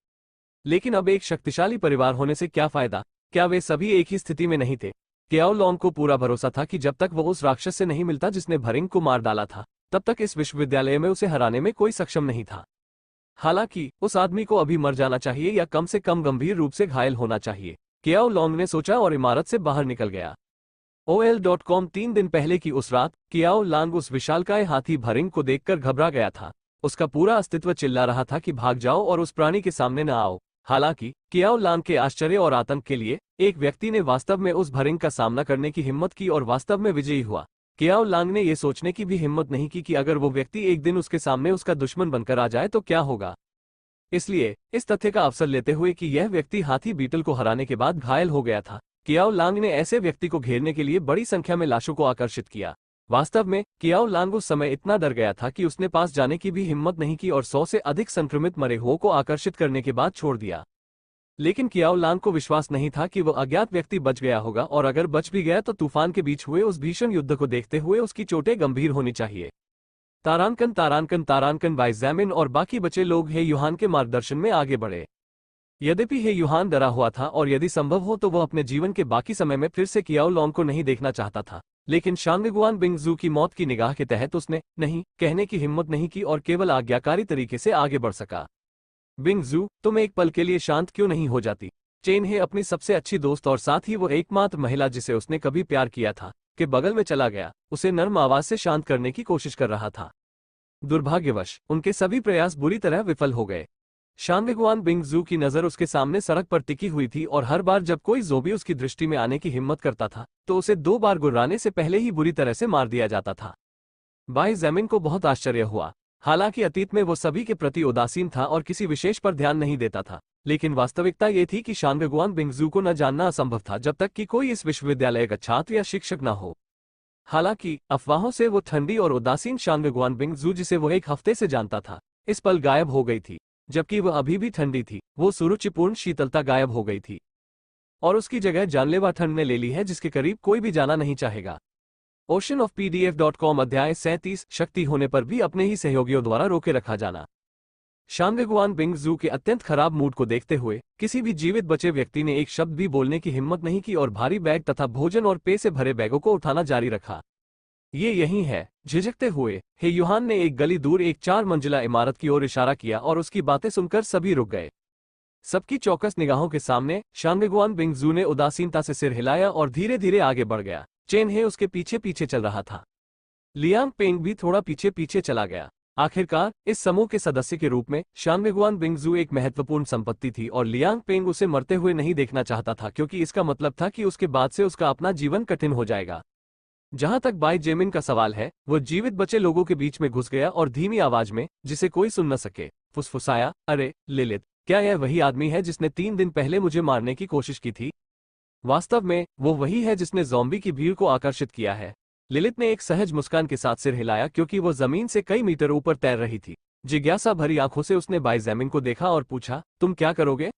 लेकिन अब एक शक्तिशाली परिवार होने से क्या फायदा? क्या वे सभी एक ही स्थिति में नहीं थे? कियाओ लॉन्ग को पूरा भरोसा था कि जब तक वो उस राक्षस से नहीं मिलता जिसने भरिंग को मार डाला था, तब तक इस विश्वविद्यालय में उसे हराने में कोई सक्षम नहीं था। हालांकि उस आदमी को अभी मर जाना चाहिए या कम से कम गंभीर रूप से घायल होना चाहिए, कियाओ लॉन्ग ने सोचा और इमारत से बाहर निकल गया। OL.com 3 दिन पहले की उस रात कियाओ लांग उस विशालकाय हाथी भरिंग को देखकर घबरा गया था। उसका पूरा अस्तित्व चिल्ला रहा था कि भाग जाओ और उस प्राणी के सामने न आओ। हालांकि कियाओ लांग के आश्चर्य और आतंक के लिए एक व्यक्ति ने वास्तव में उस भरिंग का सामना करने की हिम्मत की और वास्तव में विजयी हुआ। कियाओ लांग ने यह सोचने की भी हिम्मत नहीं की कि अगर वो व्यक्ति एक दिन उसके सामने उसका दुश्मन बनकर आ जाए तो क्या होगा। इसलिए इस तथ्य का अवसर लेते हुए कि यह व्यक्ति हाथी बीटल को हराने के बाद घायल हो गया था, कियाओ लांग ने ऐसे व्यक्ति को घेरने के लिए बड़ी संख्या में लाशों को आकर्षित किया। वास्तव में कियाओ लांग उस समय इतना डर गया था कि उसने पास जाने की भी हिम्मत नहीं की और 100 से अधिक संक्रमित मरे हुओं को आकर्षित करने के बाद छोड़ दिया। लेकिन कियाओ लांग को विश्वास नहीं था कि वह अज्ञात व्यक्ति बच गया होगा, और अगर बच भी गया तो तूफान के बीच हुए उस भीषण युद्ध को देखते हुए उसकी चोटें गंभीर होनी चाहिए। तारानकन तारानकन तारानकन वाई ज़ैमिन और बाकी बचे लोग हे यूहान के मार्गदर्शन में आगे बढ़े। यद्यपि हे यूहान डरा हुआ था और यदि संभव हो तो वह अपने जीवन के बाकी समय में फिर से कियाओ लॉन्ग को नहीं देखना चाहता था, लेकिन शांगगुआन बिंगजू की मौत की निगाह के तहत उसने नहीं कहने की हिम्मत नहीं की और केवल आज्ञाकारी तरीके से आगे बढ़ सका। बिंगजू, तुम एक पल के लिए शांत क्यों नहीं हो जाती? चेन हे अपनी सबसे अच्छी दोस्त और साथ ही वो एकमात्र महिला जिसे उसने कभी प्यार किया था के बगल में चला गया, उसे नर्म आवाज से शांत करने की कोशिश कर रहा था। दुर्भाग्यवश उनके सभी प्रयास बुरी तरह विफल हो गए। शांगगुआन बिंगजू की नजर उसके सामने सड़क पर टिकी हुई थी और हर बार जब कोई ज़ोंबी उसकी दृष्टि में आने की हिम्मत करता था तो उसे 2 बार गुर्राने से पहले ही बुरी तरह से मार दिया जाता था। बाई ज़ैमिन को बहुत आश्चर्य हुआ। हालांकि अतीत में वो सभी के प्रति उदासीन था और किसी विशेष पर ध्यान नहीं देता था, लेकिन वास्तविकता ये थी कि शांगगुआन बिंगजू को न जानना असंभव था जब तक कि कोई इस विश्वविद्यालय का छात्र या शिक्षक न हो। हालांकि अफवाहों से वो ठंडी और उदासीन शांगगुआन बिंगजू, जिसे वो 1 हफ्ते से जानता था, इस पल गायब हो गई थी। जबकि वह अभी भी ठंडी थी, वो सुरुचिपूर्ण शीतलता गायब हो गई थी और उसकी जगह जानलेवा ठंड ने ले ली है जिसके करीब कोई भी जाना नहीं चाहेगा। oceanofpdf.com अध्याय 37 शक्ति होने पर भी अपने ही सहयोगियों द्वारा रोके रखा जाना। शांगगुआन बिंगजू के अत्यंत खराब मूड को देखते हुए किसी भी जीवित बचे व्यक्ति ने एक शब्द भी बोलने की हिम्मत नहीं की और भारी बैग तथा भोजन और पेय से भरे बैगों को उठाना जारी रखा। ये यही है। झिझकते हुए हे यूहान ने एक गली दूर एक 4 मंजिला इमारत की ओर इशारा किया और उसकी बातें सुनकर सभी रुक गए। सबकी चौकस निगाहों के सामने शांगगुआन बिंगजू ने उदासीनता से सिर हिलाया और धीरे धीरे आगे बढ़ गया। चेन हे उसके पीछे पीछे चल रहा था। लियांग पेंग भी थोड़ा पीछे पीछे चला गया। आखिरकार इस समूह के सदस्य के रूप में शांगगुआन बिंगजू एक महत्वपूर्ण संपत्ति थी और लियांग पेंग उसे मरते हुए नहीं देखना चाहता था, क्योंकि इसका मतलब था कि उसके बाद से उसका अपना जीवन कठिन हो जाएगा। जहां तक बाई जेमिन का सवाल है, वो जीवित बचे लोगों के बीच में घुस गया और धीमी आवाज में, जिसे कोई सुन न सके, फुसफुसाया, अरे लिलित, क्या यह वही आदमी है जिसने 3 दिन पहले मुझे मारने की कोशिश की थी? वास्तव में वो वही है जिसने ज़ॉम्बी की भीड़ को आकर्षित किया है। लिलित ने एक सहज मुस्कान के साथ सिर हिलाया क्योंकि वो जमीन से कई मीटर ऊपर तैर रही थी। जिज्ञासा भरी आंखों से उसने बाई ज़ैमिन को देखा और पूछा, तुम क्या करोगे?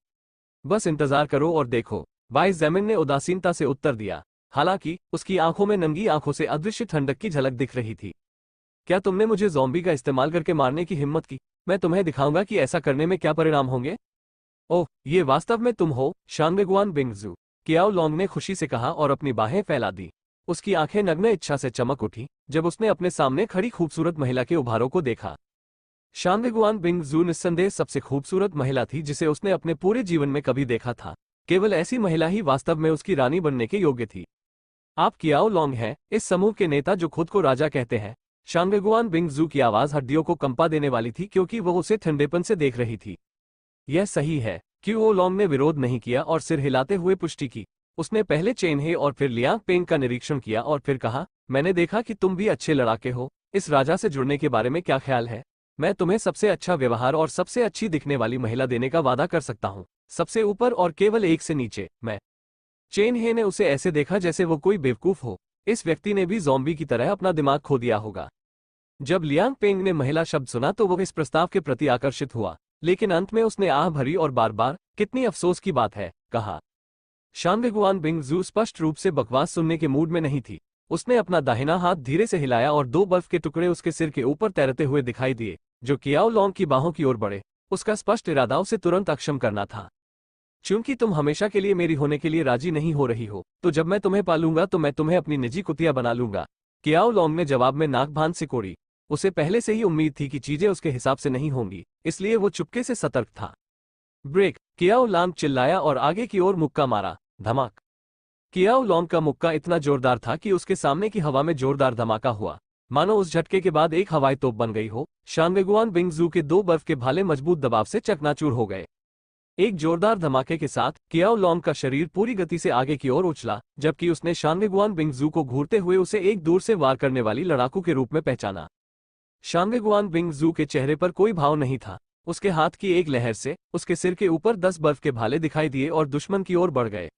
बस इंतजार करो और देखो, बाई ज़ैमिन ने उदासीनता से उत्तर दिया। हालांकि उसकी आंखों में नंगी आंखों से अदृश्य ठंडक की झलक दिख रही थी। क्या तुमने मुझे ज़ॉम्बी का इस्तेमाल करके मारने की हिम्मत की? मैं तुम्हें दिखाऊंगा कि ऐसा करने में क्या परिणाम होंगे। ओह, ये वास्तव में तुम हो, शांगगुआन बिंगजू, कियाओ लॉन्ग ने खुशी से कहा और अपनी बाहें फैला दी। उसकी आंखें नग्न इच्छा से चमक उठी जब उसने अपने सामने खड़ी खूबसूरत महिला के उभारों को देखा। शांगगुआन बिंगजू निस्संदेह सबसे खूबसूरत महिला थी जिसे उसने अपने पूरे जीवन में कभी देखा था। केवल ऐसी महिला ही वास्तव में उसकी रानी बनने के योग्य थी। आप कियाओ लॉन्ग हैं, इस समूह के नेता जो खुद को राजा कहते हैं। शांगगुआन बिंगजू की आवाज हड्डियों को कंपा देने वाली थी क्योंकि वह उसे ठंडेपन से देख रही थी। यह सही है। कियाओ लॉन्ग ने विरोध नहीं किया और सिर हिलाते हुए पुष्टि की। उसने पहले चेन हे और फिर लियांग पेंग का निरीक्षण किया और फिर कहा, मैंने देखा कि तुम भी अच्छे लड़ाके हो। इस राजा से जुड़ने के बारे में क्या ख्याल है? मैं तुम्हें सबसे अच्छा व्यवहार और सबसे अच्छी दिखने वाली महिला देने का वादा कर सकता हूँ, सबसे ऊपर और केवल एक से नीचे मैं। चेन हे ने उसे ऐसे देखा जैसे वो कोई बेवकूफ हो। इस व्यक्ति ने भी ज़ॉम्बी की तरह अपना दिमाग खो दिया होगा। जब लियांग पेंग ने महिला शब्द सुना तो वो इस प्रस्ताव के प्रति आकर्षित हुआ, लेकिन अंत में उसने आह भरी और बार बार, कितनी अफसोस की बात है, कहा। शांगगुआन बिंगजू स्पष्ट रूप से बकवास सुनने के मूड में नहीं थी। उसने अपना दाहिना हाथ धीरे से हिलाया और 2 बर्फ के टुकड़े उसके सिर के ऊपर तैरते हुए दिखाई दिए, जो कियाओ लॉन्ग की बाहों की ओर बढ़े। उसका स्पष्ट इरादा उसे तुरंत अक्षम करना था। चूंकि तुम हमेशा के लिए मेरी होने के लिए राजी नहीं हो रही हो, तो जब मैं तुम्हें पालूंगा तो मैं तुम्हें अपनी निजी कुतिया बना लूंगा। कियाओ लॉन्ग ने जवाब में नाक बांध सिकोड़ी। उसे पहले से ही उम्मीद थी कि चीजें उसके हिसाब से नहीं होंगी, इसलिए वो चुपके से सतर्क था। ब्रेक! कियाओ लॉन्ग चिल्लाया और आगे की ओर मुक्का मारा। धमाक! कियाओ लॉन्ग का मुक्का इतना जोरदार था कि उसके सामने की हवा में जोरदार धमाका हुआ, मानो उस झटके के बाद एक हवाई तोप बन गई हो। शांगगुआन बिंगजू के 2 बर्फ के भाले मजबूत दबाव से चकनाचूर हो गए। एक जोरदार धमाके के साथ कियाओ लॉन्ग का शरीर पूरी गति से आगे की ओर उछला, जबकि उसने शांगगुआन बिंगजू को घूरते हुए उसे एक दूर से वार करने वाली लड़ाकू के रूप में पहचाना। शांगगुआन बिंगजू के चेहरे पर कोई भाव नहीं था। उसके हाथ की एक लहर से उसके सिर के ऊपर 10 बर्फ के भाले दिखाई दिए और दुश्मन की ओर बढ़ गए।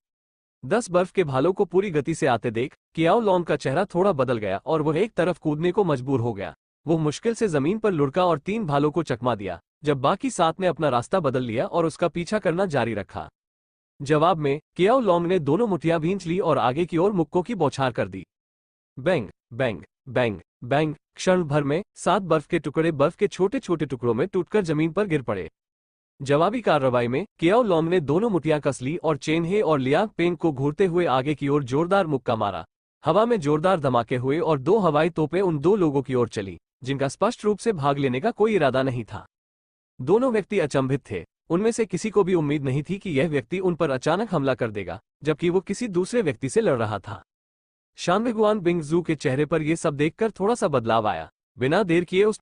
10 बर्फ के भालों को पूरी गति से आते देख कियाओ लॉन्ग का चेहरा थोड़ा बदल गया और वह एक तरफ कूदने को मजबूर हो गया। वो मुश्किल से जमीन पर लुढ़का और 3 भालों को चकमा दिया, जब बाकी 7 ने अपना रास्ता बदल लिया और उसका पीछा करना जारी रखा। जवाब में कियाओ लॉन्ग ने दोनों मुठ्ठियां भींच ली और आगे की ओर मुक्कों की बौछार कर दी। Bang bang bang! बैंग, क्षण भर में 7 बर्फ के टुकड़े बर्फ के छोटे छोटे टुकड़ों में टूटकर जमीन पर गिर पड़े। जवाबी कार्रवाई में कियाओ लोंग ने दोनों मुठियां कस ली और चेन हे और लियांग पेंग को घूरते हुए आगे की ओर जोरदार मुक्का मारा। हवा में जोरदार धमाके हुए और 2 हवाई तोपें उन 2 लोगों की ओर चली, जिनका स्पष्ट रूप से भाग लेने का कोई इरादा नहीं था। दोनों व्यक्ति अचंभित थे। उनमें से किसी को भी उम्मीद नहीं थी कि यह व्यक्ति उन पर अचानक हमला कर देगा, जबकि वो किसी दूसरे व्यक्ति से लड़ रहा था। शानविगुआन बिंगजू के चेहरे पर यह सब देखकर थोड़ा सा बदलाव आया। बिना देर किए उस